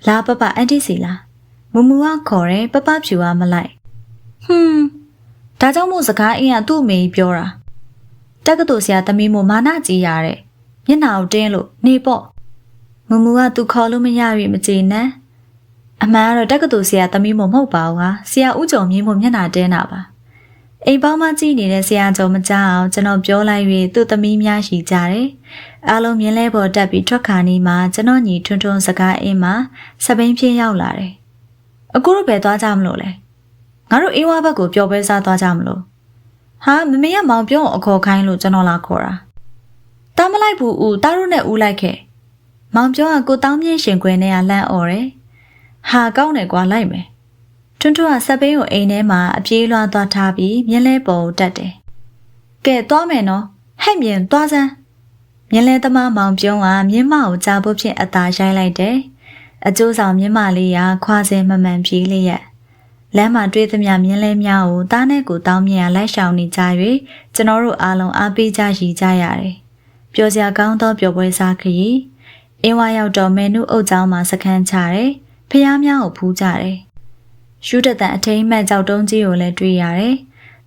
လာပပအန်တီစီလားမူမူကခေါ်တယ်ပပဖြူကမလိုက်ဒါကြောင့်မို့စကားအင်းကသူ့အမေကြီးပြောတာတက္ကသိုလ်ဆရာသမီးမို့မာနကြီးရတဲ့မျက်နှာကိုတင်းလို့နေပေါ့မူမူကသူခေါ်လို့မရပြီမကြေနပ်အမှန်ကတော့တက္ကသိုလ်ဆရာသမီးမို့မဟုတ်ပါဘူးဟာဆရာဦးကျော်မြင့်မို့မျက်နှာတင်းတာပါအိမ်ပေါင်းမကြည့်နေတဲ့ဆရာကျော်မကြောက်အောင်ကျွန်တော်ပြောလိုက်၍သူ့သမီးများရှိကြတယ်အားလုံးမြင်းလဲပေါ်တက်ပြီးထွက်ခါနီးမှာကျွန်တော်ညီထွန်းထွန်းစကားအင်းမှာစပိန်ပြင်းရောက်လာတယ်အခုတော့ပဲသွားကြမလို့လဲငါတို့အေးဝါဘက်ကိုပျော်ပွဲစားသွားကြမလို့ဟာမမေကမောင်ပြုံးအခေါ်ခိုင်းလို့ကျွန်တော်လာခေါ်တာတားမလိုက်ဘူးဦးတားတို့နဲ့ဦးလိုက်ခဲ့မောင်ပြုံးကကိုတောင်းမြင့်ရှင်ခွင်နဲ့ကလန့်អော်တယ်ဟာကောင်းတယ်ကွာလိုက်မယ်ထွန်းထွန်းကစပိန်ကိုအိမ်ထဲမှာအပြေးလွှားသွားထားပြီးမြင်းလဲပေါ်ကိုတက်တယ်ကဲသွားမယ်နော်ဟဲ့မြင်သွားစမ်းမြင်းလဲသမားမောင်ပြုံးကမြင်းမကိုကြားဖို့ဖြင့်အသာရိုက်လိုက်တယ်အကျိုးဆောင်မြင်းမလေးကခွာစင်မမှန်ပြေးလျက်လမ်းမှာတွေ့သမျှမြင်းလဲများကိုတားနဲ့ကိုတောင်းမြင်ရလိုက်ရှောင်နေကြ၍ကျွန်တော်တို့အားလုံးအားပေးကြရည်ကြရတယ်ပျော်စရာကောင်းသောပျော်ပွဲစားခရီးအင်းဝါရောက်တော့မေနုအုပ်ကျောင်းမှာစခန်းချတယ်ဖျားများကိုဖူးကြတယ်ရှုတတန်အထိမ်းမှတ်ကြောက်တုံးကြီးကိုလည်းတွေ့ရတယ်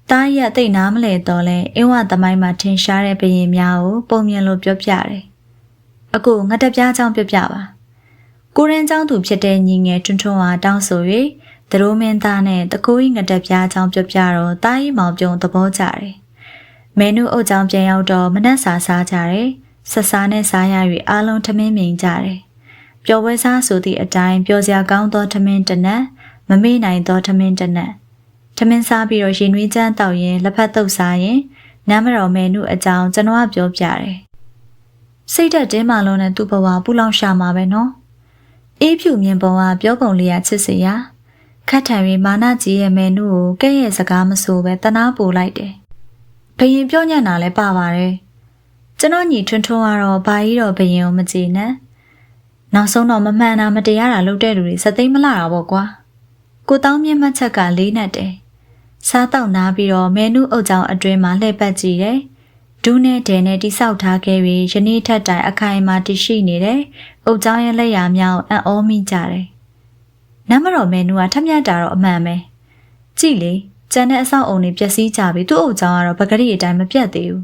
တားရက်သိပ်နားမလဲတော့လဲအင်းဝသမိုင်းမှာထင်ရှားတဲ့ဘရင်များကိုပုံမြင်လို့ပြောပြတယ်အခုငါတပြားချောင်းပြောပြပါကိုရင်းကျောင်းသူဖြစ်တဲ့ညီငယ်ထွန်းထွန်းဟာတောင်းဆို၍သရိုးမင်းသားနဲ့တကိုးကြီးငတက်ပြားချောင်းပြောပြတော့တားကြီးမောင်ပြုံးသဘောကျတယ်မေနုအုပ်ချောင်းပြန်ရောက်တော့မနှက်စာစားကြတယ်ဆက်စားနဲ့စားရ၍အားလုံးထမင်းမြင်ကြတယ်ပျော်ပွဲစားဆိုသည့်အတိုင်းပျော်စရာကောင်းသောထမင်းတနက်မမေ့နိုင်သောထမင်းတနက်ထမင်းစားပြီးတော့ရင်နွေးချမ်းတောက်ရင်လက်ဖက်တုပ်စားရင်နမ်းမတော်မေနုအကြောင်းကျွန်တော်ကပြောပြတယ်စိတ်တက်တင်းမာလုံးနဲ့သူ့ဘဝပူလောင်ရှာမှာပဲနော်အေးဖြူမြင်ပုံကပြောပုံလေးရချစ်စရာခတ်ထန်ပြီးမာနကြီးရဲ့မေနုကိုကဲ့ရဲ့စကားမဆိုပဲတနာပို့လိုက်တယ်ဘယင်ပြောညံ့တာလည်းပါပါတယ်ကျွန်တော်ညီထွန်းထွန်းကတော့ဘာကြီးတော့ဘယင်ကိုမကြည့်နဲ့နောက်ဆုံးတော့မမှန်တာမတရားတာလုပ်တဲ့လူတွေစသိမ်းမလာတာပေါ့ကွာကိုတောင်းမြင့်မှတ်ချက်ကလေးနဲ့တယ်စားတော့နားပြီးတော့မေနုအုပ်ချောင်းအတွင်းမှာလှည့်ပတ်ကြည့်တယ်ဒူးနဲ့ဒဲနဲ့တိဆောက်ထားခဲ့ပြီးယနေ့ထက်တိုင်အခိုင်အမာတည်ရှိနေတယ်အုပ်ချောင်းရဲ့လက်ရာများအံ့ဩမိကြတယ်နမ်းမတော်မေနုကထက်မြက်တာတော့အမှန်ပဲကြည့်လေကျန်တဲ့အဆောက်အုံတွေပျက်စီးကြပြီသူ့အုပ်ချောင်းကတော့ပကတိအတိုင်းမပြတ်သေးဘူး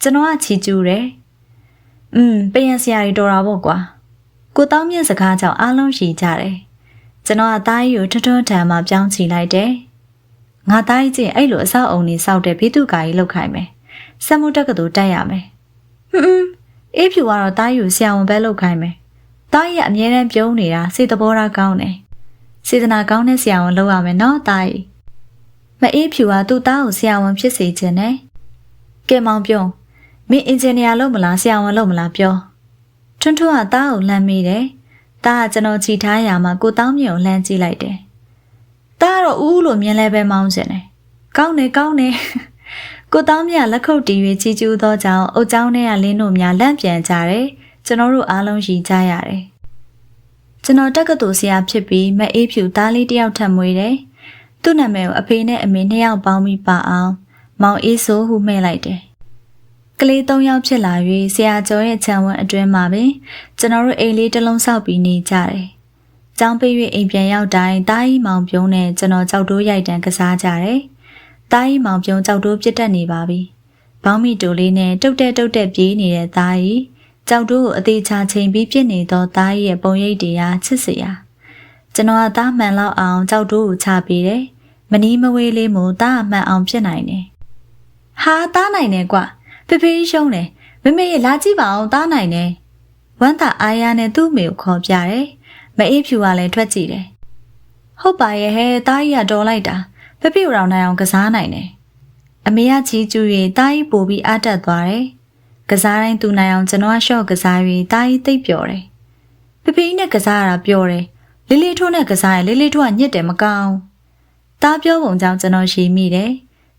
ကျွန်တော်ကချီကျူးတယ်ပယံစရာတွေတော်တာပေါ့ကွာကိုတောင်းမြင့်စကားကြောင့်အားလုံးရှည်ကြတယ်ကျွန်တော်ကသားကြီးကိုထွန်းထွန်းထန်မှပြောင်းချီလိုက်တယ် ငါသားကြီးအဲ့လိုအဆောက်အုံနေစောက်တဲ့ဘိတုကာကြီးလောက်ခိုင်းမယ်စက်မှုတက်ကတူတက်ရမယ်အေးဖြူကတော့သားကြီးကိုဆရာဝန်ပဲလောက်ခိုင်းမယ်သားကြီးကအမြဲတမ်းပြုံးနေတာစိတ်သဘောထားကောင်းတယ်စေတနာကောင်းတဲ့ဆရာဝန်လုပ်ရမယ်နော်သားကြီးမအေးဖြူကသူ့သားကိုဆရာဝန်ဖြစ်စေခြင်းနဲ့ကဲမောင်ပြုံးမင်းအင်ဂျင်နီယာလုပ်မလားဆရာဝန်လုပ်မလားပြောထွန်းထွန်းကသားကိုလှမ်းမိတယ်သားကကျွန်တော်ကြည်ထားရမှာကိုတောင်းမြင့်ကိုလှမ်းကြည့်လိုက်တယ်သားကတော့ဦးလို့မြင်လဲပဲမောင်းစင်တယ်ကောင်းတယ်ကိုတောင်းမြတ်လက်ခုပ်တီး၍ချီကျူးသောကြောင့်အုတ်ကျောင်းထဲကလင်းတို့များလန့်ပြန်ကြတယ်ကျွန်တော်တို့အားလုံးရည်ကြရတယ်ကျွန်တော်တက္ကသိုလ်ဆရာဖြစ်ပြီးမအေးဖြူသားလေးတယောက်ထပ်မွေးတယ်သူ့နာမည်ကိုအဖေနဲ့အမေနှစ်ယောက်ပေါင်းပြီးပါအောင်မောင်အေးဆိုဟုမှဲ့လိုက်တယ်ကလေး၃ယောက်ဖြစ်လာ၍ဆရာကျော်ရဲ့ခြံဝန်းအတွင်းမှာပင်ကျွန်တော်တို့အိမ်လေးတစ်လုံးဆောက်ပြီးနေကြတယ်ကျောင်းပေး၍အိမ်ပြန်ရောက်တိုင်းတားကြီးမောင်ပြုံးနဲ့ကျွန်တော်ကြောက်တိုးရိုက်တန်းကစားကြတယ်တားကြီးမောင်ပြုံးကြောက်တိုးပြစ်တက်နေပါပြီဘောင်းမီတိုလေးနဲ့တုတ်တက်ပြေးနေတဲ့တားကြီးကြောက်တိုးကိုအသေးချာချိန်ပြီးပြစ်နေသောတားကြီးရဲ့ပုံရိပ်တရားချစ်စရာကျွန်တော်ကသားမှန်လောက်အောင်ကြောက်တိုးကိုချပေးတယ်မနီးမဝေးလေးမို့သားမှန်အောင်ဖြစ်နိုင်တယ်ဟာသားနိုင်တယ်ကွဖေဖေရှုံးတယ်မမေလာကြည့်ပါအောင်သားနိုင်တယ်ဝမ်းသာအားရနဲ့သူ့မေကိုခေါ်ပြတယ်မအေးဖြူကလည်းထွက်ကြည့်တယ်ဟုတ်ပါရဲ့ဟဲ့သားကြီးကတော်လိုက်တာဖေဖေရောင်နိုင်အောင်ကစားနိုင်တယ်အမေကချီကျူး၍သားကြီးပို့ပြီးအားတက်သွားတယ်ကစားတိုင်းသူနိုင်အောင်ကျွန်တော်ကရှော့ကစား၍သားကြီးသိပ်ပျော်တယ်ဖေဖေနဲ့ကစားရတာပျော်တယ်လေးလေးထိုးနဲ့ကစားရင်လေးလေးထိုးကညစ်တယ်မကောင်းသားပြောပုံကြောင့်ကျွန်တော်ရှည်မိတယ်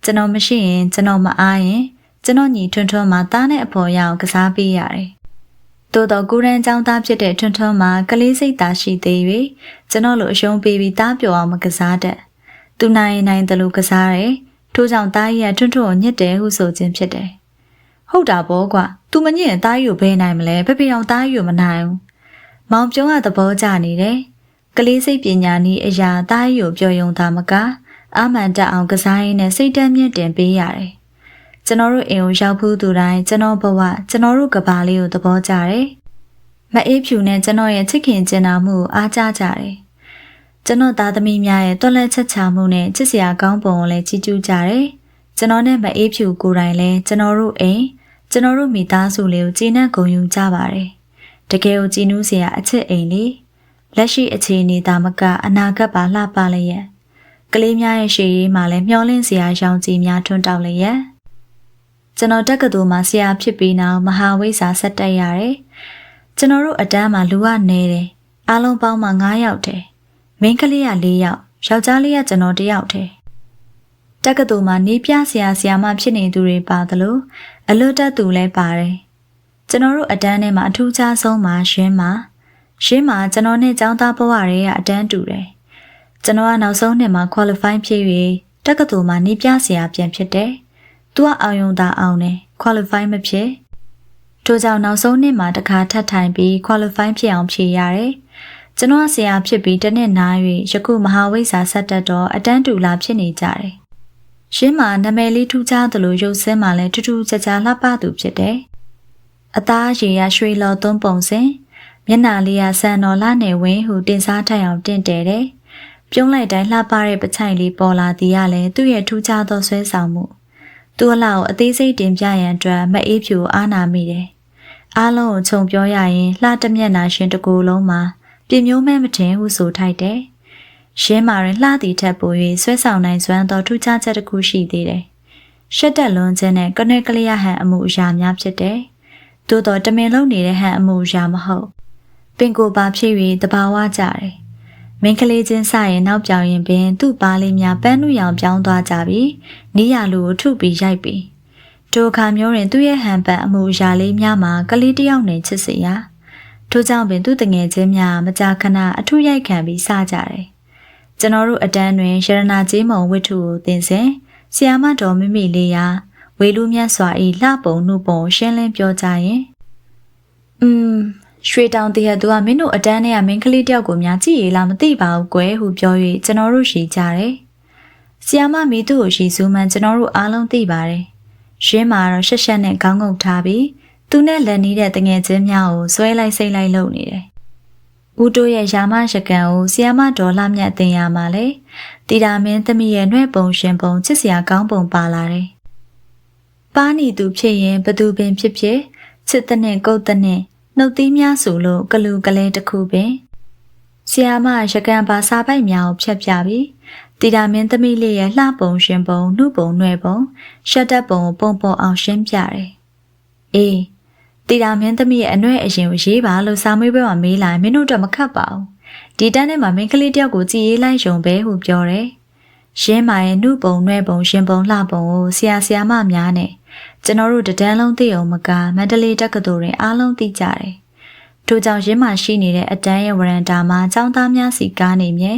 ကျွန်တော်မရှိရင်ကျွန်တော်မအားရင်ကျွန်တော်ညီထွန်းထွန်းမှာသားနဲ့အဖော်ရအောင်ကစားပေးရတယ်။တိုးတော့ကိုရန်ចောင်းသားဖြစ်တဲ့ထွန်းထွန်းမှာကလေးစိတ်သားရှိသေး၍ကျွန်တော်လိုအရှုံးပေးပြီးသားပြောအောင်မကစားတတ်။သူနိုင်တယ်လို့ကစားတယ်။ထို့ကြောင့်သားကြီးကထွန်းထွန်းကိုညစ်တယ်ဟုဆိုခြင်းဖြစ်တယ်။ဟုတ်တာပေါ့ကွာ။ तू မညစ်ရင်သားကြီးကိုဘယ်နိုင်မလဲ။ဖေဖေအောင်သားကြီးကိုမနိုင်ဘူး။မောင်ပြုံးကသဘောကျနေတယ်။ကလေးစိတ်ပညာနည်းအရာသားကြီးကိုပြောယုံသားမကအာမန်တက်အောင်ကစားရင်းနဲ့စိတ်တမ်းမြင့်တင်ပေးရတယ်။ကျွန်တော်တို့အိမ်ကိုရောက်ဖူးသူတိုင်းကျွန်တော်ဘဝကျွန်တော်တို့ကဘာလေးကိုသဘောကျတယ်။မအေးဖြူနဲ့ကျွန်တော်ရဲ့ချစ်ခင်ကျင်နာမှုကိုအားကျကြတယ်။ကျွန်တော်သားသမီးများရဲ့တွက်လက်ချက်ချမှုနဲ့ချစ်စရာကောင်းပုံကိုလည်းချီးကျူးကြတယ်။ကျွန်တော်နဲ့မအေးဖြူကိုယ်တိုင်လည်းကျွန်တော်တို့အိမ်ကျွန်တော်တို့မိသားစုလေးကိုကျေနပ်ဂုဏ်ယူကြပါတယ်။တကယ်ကိုကြည်နူးစရာအချစ်အိမ်လေးလက်ရှိအခြေအနေသာမကအနာဂတ်ပါလှပလျက်ကလေးများရဲ့ရှေ့ရေးမှာလည်းမျောလင့်စရာရောင်ကြီးများထွန်းတောက်လျက်ကျွန်တော်တက္ကသိုလ်မှာဆရာဖြစ်ပြီးနောက်မဟာဝိဇ္ဇာဆက်တက်ရတယ်။ကျွန်တော်တို့အတန်းမှာလူကနေတယ်။အားလုံးပေါင်းမှ9ယောက်တည်း။မိန်းကလေးက4ယောက်။ယောက်ျားလေးကကျွန်တော်1ယောက်တည်း။တက္ကသိုလ်မှာနေပြဆရာမဖြစ်နေသူတွေပါသလိုအလွတ်တက်သူလည်းပါတယ်။ကျွန်တော်တို့အတန်းထဲမှာအထူးခြားဆုံးမှာရှင်းမှာကျွန်တော်နဲ့ကျောင်းသားဘဝတွေကအတန်းတူတယ်။ကျွန်တော်ကနောက်ဆုံးနှစ်မှာ qualify ဖြစ်၍တက္ကသိုလ်မှာနေပြဆရာပြန်ဖြစ်တယ်။သူကအောင်ယုံတာအောင်တယ် qualify မဖြစ်ထို့ကြောင့်နောက်ဆုံးနှစ်မှာတစ်ခါထပ်ထိုင်ပြီး qualify ဖြစ်အောင်ဖြေရတယ်ကျွန်တော်ဆရာဖြစ်ပြီးတစ်နှစ်နား၍ယခုမဟာဝိဇ္ဇာဆက်တက်တော့အတန်းတူလာဖြစ်နေကြတယ်ရှင်းမှာနာမည်လေးထူးခြားသလိုရုပ်ဆင်းမှလည်းထူးထူးခြားခြားလှပသူဖြစ်တယ်အသားရည်ရရွှေလော်သွန်းပုံစံမျက်နှာလေးကဆန်တော်လှနေဝင်းဟုတင်စားထိုင်အောင်တင့်တယ်တယ်ပြုံးလိုက်တိုင်းလှပတဲ့ပချိုင်လေးပေါ်လာသည်ကလည်းသူ့ရဲ့ထူးခြားသောဆွဲဆောင်မှုသူ့အလောက်အသေးစိတ်တင်ပြရန်အတွက်မအေးဖြူအားနာမိတယ်။အားလုံးကိုခြုံပြောရရင်လှတမျက်နာရှင်တကူလုံးမှာပြင်းမျိုးမဲ့မထင်ဟုဆိုထိုက်တယ်။ရှင်းမာရင်လှသည်ထက်ပို၍ဆွဲဆောင်နိုင်စွမ်းသောထူးခြားချက်တစ်ခုရှိသေးတယ်။ရှက်တက်လွန်ခြင်းနဲ့ကနွဲ့ကလေးရဟန်အမှုအရာများဖြစ်တယ်။သို့တော်တမင်လုံးနေတဲ့ဟန်အမှုအရာမဟုတ်။ပင်ကိုပါဖြစ်၍တဘာဝကြတယ်။မင်းကလေးချင်းစရင်နောက်ပြောင်ရင်ပင်သူ့ပါးလေးများပန်းနုရောင်ပြောင်းသွားကြပြီးနီးရလူကိုထုပြီးရိုက်ပြီးထိုအခါမျိုးတွင်သူ့ရဲ့ဟန်ပန်အမှုအရာလေးများမှာကလေးတယောက်နဲ့ချစ်စရာထို့ကြောင့်ပင်သူ့တငယ်ချင်းများမကြာခဏအထုရိုက်ခံပြီးစကြတယ်ကျွန်တော်တို့အတန်းတွင်ရတနာကြီးမုံဝိထုကိုသင်စဉ်ဆီယာမတော်မိမိလေးရာဝေလူမြတ်စွာဤလှပုံနှုပုံရှင်းလင်းပြောကြရင်ရွှေတောင်တည်းသူကမင်းတို့အတန်းထဲကမင်းကလေးတယောက်ကိုများကြည့်ရလားမသိပါဘူးကွယ်ဟုပြော၍ကျွန်တော်တို့ရှိကြတယ်။ဆီယာမမီသူ့ကိုရှိစူးမှန်ကျွန်တော်တို့အားလုံးသိပါတယ်။ရှင်းမှာတော့ရှက်ရှက်နဲ့ခေါင်းငုပ်ထားပြီးသူနဲ့လက်နီးတဲ့တငယ်ချင်းများကိုဆွဲလိုက်စိတ်လိုက်လုပ်နေတယ်။ ဦးတို့ရဲ့ယာမရကန်ကိုဆီယာမဒေါ်လာမြတ်တင်ရမှာလေတီတာမင်းသမီးရဲ့နှဲ့ပုံရှင်ပုံချစ်စရာကောင်းပုံပါလာတယ်။ပါနီသူဖြစ်ရင်ဘသူပင်ဖြစ်ဖြစ်ချစ်တဲ့နဲ့ကုတ်တဲ့နဲ့နှုတ်သီးများဆိုလို့ကလူကလဲတစ်ခုပင်ဆီယာမရကန်ပါစာပိုက်များကိုဖြတ်ပြပြီးတီတာမင်းသမီးလေးရဲ့လှပုံရှင်ပုံနှုတ်ပုံနှဲ့ပုံရှက်တက်ပုံကိုပုံပေါ်အောင်ရှင်းပြတယ်။အေးတီတာမင်းသမီးရဲ့အနှဲ့အရင်ကိုရေးပါလို့စာမေးပွဲမှာမေးလိုက်မင်းတို့တော့မခတ်ပါဘူး။ဒီတန်းထဲမှာမင်းကလေးတယောက်ကိုကြည်ရေးလိုက်ရုံပဲဟုပြောတယ်။ရှင်းမာရဲ့နှုတ်ပုံနှဲ့ပုံရှင်ပုံလှပုံကိုဆရာမများနဲ့ကျွန်တော်တို့တန်းလုံးသိအောင်မကမန္တလေးတက္ကသိုလ်တွင်အားလုံးသိကြတယ်။ထို့ကြောင့်ရင်းမာရှိနေတဲ့အတန်းရဲ့ဝရန်တာမှာចောင်းသားများစီကားနေမြဲ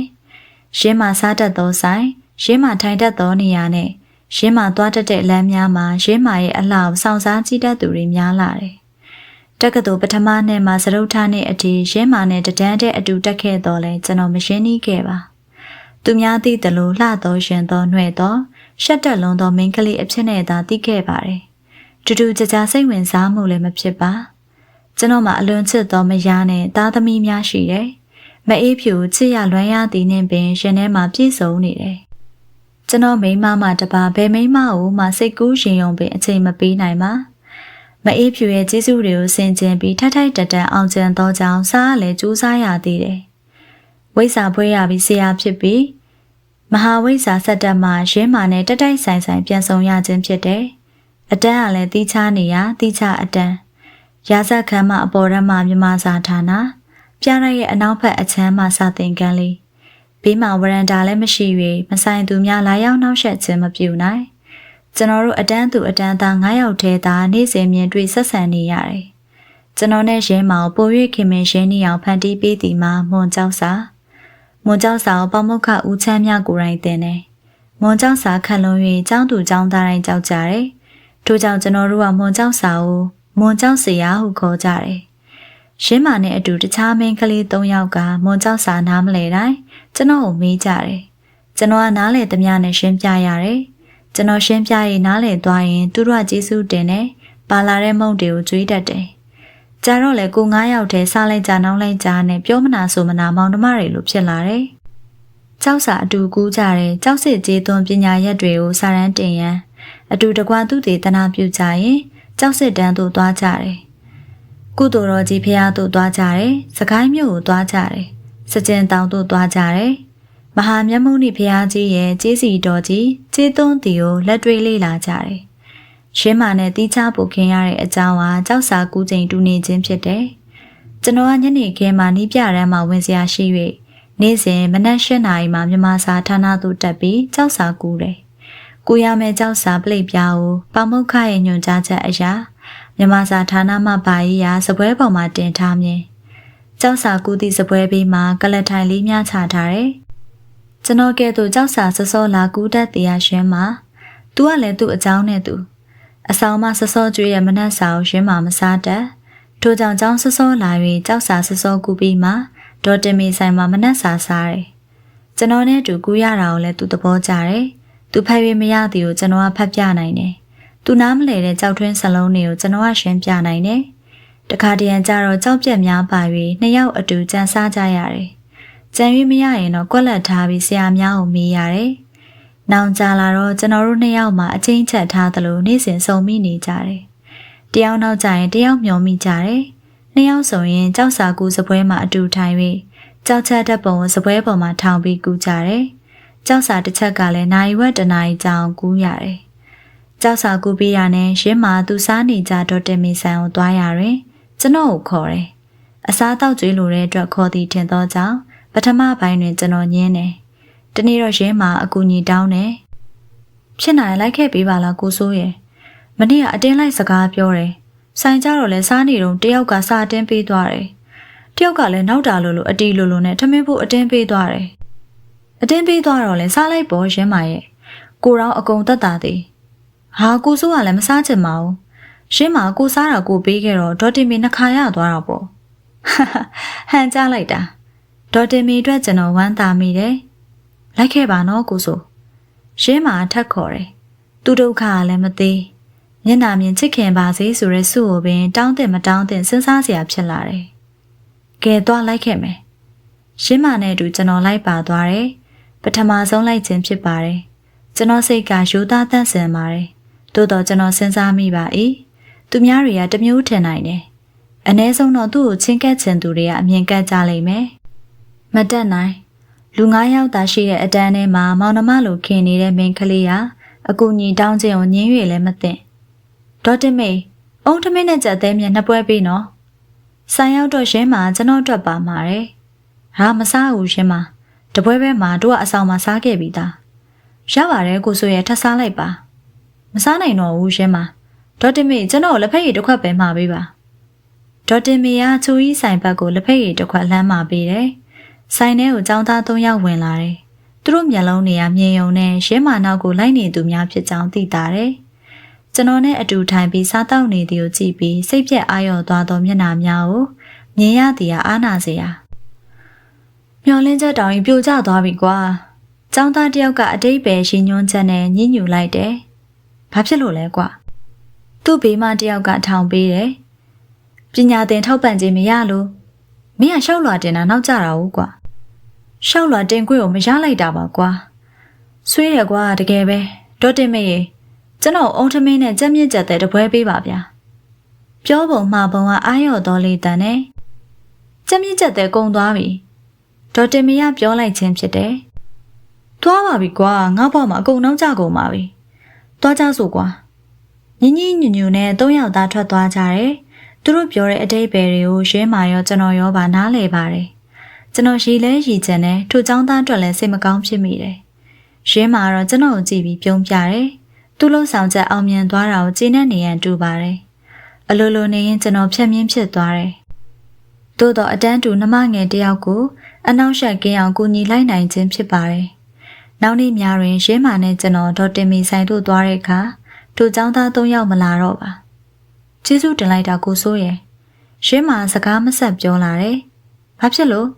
ရင်းမာစားတတ်သောဆိုင်ရင်းမာထိုင်တတ်သောနေရာနဲ့ရင်းမာသွားတတ်တဲ့လမ်းများမှာရင်းမာရဲ့အလှစောင့်စားကြည့်တတ်သူတွေများလာတယ်။တက္ကသိုလ်ပထမနှစ်မှာစရုပ်ထားနဲ့အတီရင်းမာနဲ့တန်းတဲ့အတူတက်ခဲ့တော့လဲကျွန်တော်မရှင်းနှီးခဲ့ပါ။သူများသိတယ်လို့လှတော်ရှင်တော်နှဲ့တော်ရှက်တက်လုံးသောမိန်းကလေးအဖြစ်နဲ့သာသိခဲ့ပါတယ်။တူတူကြကြစိတ်ဝင်စားမှုလည်းမဖြစ်ပါ။ကျွန်တော်မှအလွန်ချစ်သောမယားနဲ့သားသမီးများရှိတယ်။မအေးဖြူချစ်ရလွမ်းရသည်နှင့်ပင်ရှင်ထဲမှာပြည့်စုံနေတယ်။ကျွန်တော်မိန်းမမှတပါဘယ်မိန်းမကိုမှစိတ်ကူးရင်ယုံပင်အချိန်မပေးနိုင်ပါ။မအေးဖြူရဲ့ကျေးဇူးတွေကိုဆင်ခြင်ပြီးထိုက်ထိုက်တန်တန်အောင်ကျန်သောကြောင့်စားရလဲကြိုးစားရသေးတယ်။ဝိဇ္ဇာဖွဲရပြီးဆရာဖြစ်ပြီးမဟာဝိဇ္ဇာဆက်တက်မှရင်းမာနဲ့တက်တိုက်ဆိုင်ဆိုင်ပြန်ဆောင်ရခြင်းဖြစ်တယ်။အတန်းကလည်းတီးခြားနေရတီးခြားအတန်းရာဇခမ်းမအပေါ်ရမမြမစာဌာနပြရရဲ့အနောက်ဘက်အချမ်းမှစာသင်ခန်းလေးဘေးမှာဝရန်တာလည်းမရှိ၍မဆိုင်သူများလာရောက်နှောက်ယှက်ခြင်းမပြုနိုင်ကျွန်တော်တို့အတန်းသူအတန်းသား9ယောက်ထဲသာနေ့စဉ်မြင်တွေ့ဆက်ဆံနေရတယ်ကျွန်တော်နဲ့ရင်းမောင်ပို၍ခင်မင်းရင်းနေအောင်ဖန်တီးပေးသည်မှာမွန်ကျောက်စာကိုပေါမုခဦးချမ်းမြကိုယ်တိုင်တင်တယ်မွန်ကျောက်စာခန့်လုံး၍ကျောင်းသူကျောင်းသားတိုင်းကြောက်ကြတယ်ထို့ကြောင့်ကျွန်တော်တို့ကမွန်ကျောက်စာကိုမွန်ကျောက်စရာဟုခေါ်ကြတယ်။ရင်းမာနဲ့အတူတခြားမင်းကလေး3ယောက်ကမွန်ကျောက်စာနားမလဲတိုင်းကျွန်တော်ကိုမေးကြတယ်။ကျွန်တော်ကနားလေသမျှနဲ့ရှင်းပြရတယ်။ကျွန်တော်ရှင်းပြရင်နားလေသွားရင်သူတို့ကကျေးဇူးတင်တယ်။ပါလာတဲ့မုံတွေကိုကျွေးတတ်တယ်။ကြာတော့လေကို9ယောက်တည်းစားလိုက်ကြနှောင်းလိုက်ကြနဲ့ပြောမနာဆိုမနာမောင်နှမတွေလိုဖြစ်လာတယ်။ကျောက်စာအတူကူးကြတယ်။ကျောက်စစ်ကျေးသွန်းပညာရက်တွေကိုစာရန်တင်ရန်အတူတကွာသူတည်တနာပြုကြရင်ကျောက်စစ်တန်းသို့သွားကြတယ်။ကုသိုလ်တော်ကြီးဖျားသို့သွားကြတယ်။စကိုင်းမြို့ကိုသွားကြတယ်။စကြင်တောင်သို့သွားကြတယ်။မဟာမြတ်မုနိဖျားကြီးရဲ့ကျေးစီတော်ကြီးကျေးသွန်းတီကိုလက်တွေ့လေ့လာကြတယ်။ရှင်းမာနဲ့တီးခြားပုတ်ခင်ရတဲ့အကြောင်းဟာကျောက်စာကူးချိန်တူနေခြင်းဖြစ်တယ်။ကျွန်တော်ကညနေခင်းမှာနီးပြရမ်းမှာဝင်စရာရှိ၍နေ့စဉ်မနက်၈နာရီမှာမြမစာဌာနသို့တက်ပြီးကျောက်စာကူးတယ်။ကူရမယ့်ကျောက်စာပလိတ်ပြားကိုပေါမုခရဲ့ညွှန်ကြားချက်အရာမြမစာဌာနမှပါရီရာစပွဲပေါ်မှာတင်ထားမြင်ကျောက်စာကူးသည့်စပွဲဘေးမှာကလတ်ထိုင်လေးများချထားတယ်။ကျွန်တော်ကဲ့သို့ကျောက်စာစစောလာကူးတတ်တရားရှင်းမှာသူကလည်းသူ့အကြောင်းနဲ့သူအဆောင်မှစစောကျွေးရဲ့မနက်စာကိုရှင်းမှာမစားတတ်ထို့ကြောင့်ကျောင်းစစောလာ၍ကျောက်စာစစောကူးပြီးမှဒေါ်တင်မီဆိုင်မှာမနက်စာစားတယ်။ကျွန်တော်နဲ့အတူကူးရတာကိုလည်းသူသဘောကျတယ်။သူဖတ်၍မရသည်ကိုကျွန်တော်ကဖတ်ပြနိုင်တယ်။သူနားမလည်တဲ့ကြောက်ထွင်းစလုံးတွေကိုကျွန်တော်ကရှင်းပြနိုင်တယ်။တခါတရံကျတော့ကြောက်ပြက်များပါ၍နှစ်ယောက်အတူကြံစားကြရတယ်။ကြံ၍မရရင်တော့ကွက်လက်ထားပြီးဆရာများကိုမေးရတယ်။နောင်ကြလာတော့ကျွန်တော်တို့နှစ်ယောက်မှအချင်းချက်ထားသလိုနေ့စဉ်စုံမိနေကြတယ်။တယောက်နောက်ကျရင်တယောက်မျောမိကြတယ်။နှစ်ယောက်ဆိုရင်ကြောက်စာကူစပွဲမှာအတူထိုင်၍ကြောက်ချက်တဲ့ပုံကိုစပွဲပေါ်မှာထောင်ပြီးကူးကြတယ်။ကြောက်စာတစ်ချက်ကလည်းနိုင်ဝက်တနာရီကြာအောင်ကူးရတယ်။ကြောက်စာကူးပြီးရနဲ့ရင်းမာသူစားနေကြတော့တင်မီဆိုင်ကိုသွားရရင်ကျွန်တော်ကိုခေါ်တယ်။အစားတောက်ကျွေးလိုတဲ့အတွက်ခေါ်သည်ထင်သောကြောင့်ပထမပိုင်းတွင်ကျွန်တော်ညင်းတယ်။တနေ့တော့ရင်းမာအကူညီတောင်းတယ်။ဖြစ်နိုင်လိုက်ခဲ့ပေးပါလားကိုစိုးရဲ့။မနေ့ကအတင်းလိုက်စကားပြောတယ်။ဆိုင်ကြတော့လဲစားနေတော့တယောက်ကစားတင်းပေးသွားတယ်။တယောက်ကလည်းနောက်တာလိုအတီလိုနဲ့ထမင်းဖို့အတင်းပေးသွားတယ်။အတင်းပေးသွားတော့လဲစားလိုက်ပေါ်ရင်းမာရဲ့။ကိုရောအကုန်သက်တာသေး။ဟာကိုစိုးကလည်းမစားချင်ပါဘူး။ရင်းမာကိုစားတာကိုပေးခဲ့တော့ဒေါ်တင်မီနှခါရသွားတာပေါ့။ဟန်ကြလိုက်တာ။ဒေါ်တင်မီအတွက်ကျွန်တော်ဝမ်းသာမိတယ်။လိုက်ခဲ့ပါနော်ကိုစိုး။ရင်းမာထက်ခေါ်တယ်။သူဒုက္ခကလည်းမသေး။မျက်နှာမြင်ချစ်ခင်ပါစေဆိုရဲစုကိုပင်တောင်းတင်မတောင်းတင်စဉ်းစားစရာဖြစ်လာတယ်။ကဲသွားလိုက်ခဲ့မယ် ရှင်းမာနဲ့အတူကျွန်တော်လိုက်ပါသွားတယ်ပထမဆုံးလိုက်ခြင်းဖြစ်ပါတယ်ကျွန်တော်စိတ်ကရိုးသားတန့်စင်ပါတယ်သို့တော့ကျွန်တော်စဉ်းစားမိပါ၏သူများတွေကတမျိုးထင်နိုင်တယ်အ ਨੇ ဆုံးတော့သူ့ကိုချင်းကပ်ချင်သူတွေကအမြင်ကပ်ကြလိမ့်မယ်မတက်နိုင်လူ9ယောက်သာရှိတဲ့အတန်းထဲမှာမောင်နှမလိုခင်နေတဲ့မင်းကလေးကအကူညီတောင်းခြင်းကိုညင်း၍လည်းမသိဒေါ်တင်မေအုံးထမင်းနဲ့ကြက်သေးမြနှစ်ပွဲပေးနော်ဆိုင်ရောက်တော့ရှင်းမှာကျွန်တော်အတွက်ပါမှာတယ်ဟာမစားဘူးရှင်းမှာတပွဲပဲမှာတို့ကအဆောင်မှာစားခဲ့ပြီသားရပါတယ်ကိုဆိုရထပ်စားလိုက်ပါမစားနိုင်တော့ဘူးရှင်းမှာဒေါ်တင်မေကျွန်တော်လက်ဖက်ရည်တစ်ခွက်ပဲမှာပေးပါဒေါ်တင်မေကချူကြီးဆိုင်ဘက်ကိုလက်ဖက်ရည်တစ်ခွက်လှမ်းမှာပေးတယ်ဆိုင်ထဲကိုចောင်းသား3ယောက်ဝင်လာတယ်သူတို့မျက်လုံးတွေကမြင်ယုံနဲ့ရှင်းမာနောက်ကိုလိုက်နေသူများဖြစ်ကြောင်းသိတာတယ်ကျွန်တော်နဲ့အတူထိုင်ပြီးစားတောက်နေသည်ကိုကြည့်ပြီးစိတ်ပြက်အာရုံသွားသောမျက်နှာများကိုမြင်ရသည်ဟာအားနာစရာမျောလင်းချက်တောင်ပြိုကျသွားပြီကွာចောင်းသားတယောက်ကအတိတ်ပဲရှင်ညွှန်းချက်နဲ့ညှဉ်းညူလိုက်တယ်ဘာဖြစ်လို့လဲကွာသူ့ဘေးမတယောက်ကထောင်ပေးတယ်ပညာသင်ထောက်ပံ့ခြင်းမရလို့မင်းကရှောက်လွာတင်တာနောက်ကျတာဟုတ်ကွာရှောက်လွာတင်ခွင့်ကိုမရလိုက်တာပါကွာဆွေးရကွာတကယ်ပဲဒေါ်တင်မေရေကျွန်တော်အုံထမင်းနဲ့ကြက်မြင့်ကြက်တဲ့တပွဲပေးပါဗျာပြောပုံမှာပုံကအာရော့တော်လေးတန်နဲ့ကြက်မြင့်ကြက်တဲ့ကုံသွားပြီဒေါ်တင်မေကပြောလိုက်ခြင်းဖြစ်တယ်သွားပါပြီကွာငါ့ဘဝမှာအကုန်နောက်ကျကုန်ပါပြီသွားကြစို့ကွာညင်ညင်ညူညူနဲ့3ယောက်သားထွက်သွားကြတယ်သူတို့ပြောတဲ့အတိတ်ပဲတွေကိုရှင်းမာရောကျွန်တော်ရောပါနားလည်ပါတယ်ကျွန်တော်ရီလဲရီချင်တယ်ထို့ចောင်းသားအတွက်လည်းစိတ်မကောင်းဖြစ်မိတယ်ရှင်းမာတော့ကျွန်တော်ကိုကြည့်ပြီးပြုံးပြတယ်သူ့လုံးဆောင်ချက်အောင်မြင်သွားတာကိုကျေနပ်နေရန်တူပါတယ်အလိုလိုနေရင်ကျွန်တော်ဖြတ်မြင်းဖြစ်သွားတယ်သို့တော့အတန်းတူနှမငယ်တယောက်ကိုအနောက်ရှက်ကင်းအောင်ကူညီလိုက်နိုင်ခြင်းဖြစ်ပါတယ်နောက်နေ့များတွင်ရှင်းမာနဲ့ကျွန်တော်ဒေါ်တင်မီဆိုင်တို့သွားတဲ့အခါထို့ចောင်းသား3ယောက်မလာတော့ပါကျေးဇူးတင်လိုက်တာကိုစိုးရဲ့ရှင်းမာစကားမဆက်ပြောလာတယ်ဘာဖြစ်လို့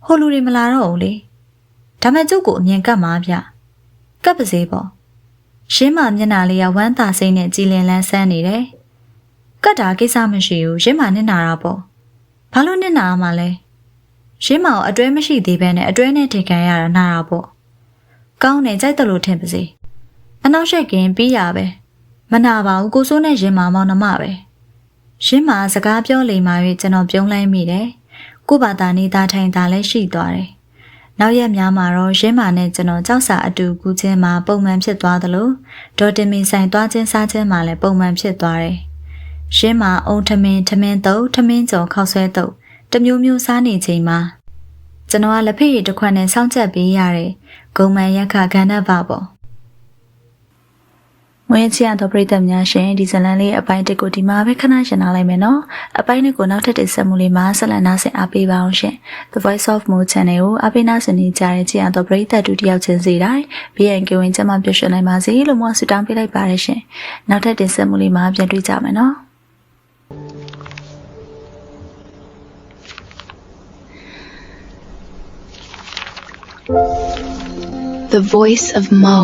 ဟိုလူတွေမလာတော့ဘူးလေဒါမဲ့ကျုပ်ကိုအမြင်ကပ်မှာဗျကပ်ပါစေပေါ့ရှင်းမာမျက်နှာလေးကဝမ်းသာစိမ့်နဲ့ကြည်လင်လန်းဆန်းနေတယ်ကတ်တာကိစ္စမရှိဘူးရှင်းမာနစ်နာတာပေါ့ဘာလို့နစ်နာမှာလဲရှင်းမာကိုအတွဲမရှိသေးဘဲနဲ့အတွဲနဲ့ထိခံရတာနာတာပေါ့ကောင်းတယ်ကြိုက်တယ်လို့ထင်ပါစေအနောက်ရှက်ကင်းပြီးရပဲမနာပါဘူးကိုစိုးနဲ့ရင်မာမောင်နှမပဲရှင်းမာစကားပြောလိမ္မာ၍ကျွန်တော်ပြုံးလိုက်မိတယ်ကိုဘာသာနေသားထိုင်သားလည်းရှိသွားတယ်နောက်ရက်များမှာတော့ရှင်းမာနဲ့ကျွန်တော်ကြောက်စာအတူကူးခြင်းမှာပုံမှန်ဖြစ်သွားသလိုဒေါ်တင်မီဆိုင်သွားခြင်းစားခြင်းမှာလည်းပုံမှန်ဖြစ်သွားတယ်ရှင်းမာအုံထမင်းတုပ်ထမင်းကျော်ခောက်ဆွဲတုပ်တမျိုးမျိုးစားနေချိန်မှာကျွန်တော်ကလက်ဖက်ရည်တစ်ခွက်နဲ့စောင့်ချက်ပေးရတယ်ဂုံမှန်ရက်ခကဏ္ဍပါပေါ့မွေးချရတော့ပြည်သက်များရှင်ဒီဇလန်လေးအပိုင်းတစ်ကိုဒီမှာပဲခဏရှင်းထားလိုက်မယ်နော်အပိုင်းတစ်ကိုနောက်ထပ်တင်ဆက်မှုလေးမှာဆက်လက်နားဆင်အားပေးပါအောင်ရှင် The Voice of Mo Channel ကိုအားပေးနားဆင်နေကြတဲ့ချရတော့ပြည်သက်တူတယောက်ချင်းစီတိုင်း BNK ဝင်ကျမပြည့်စုံနိုင်ပါစေလို့မှဆုတောင်းပေးလိုက်ပါတယ်ရှင်နောက်ထပ်တင်ဆက်မှုလေးမှာပြန်တွေ့ကြမယ်နော် The Voice of Mo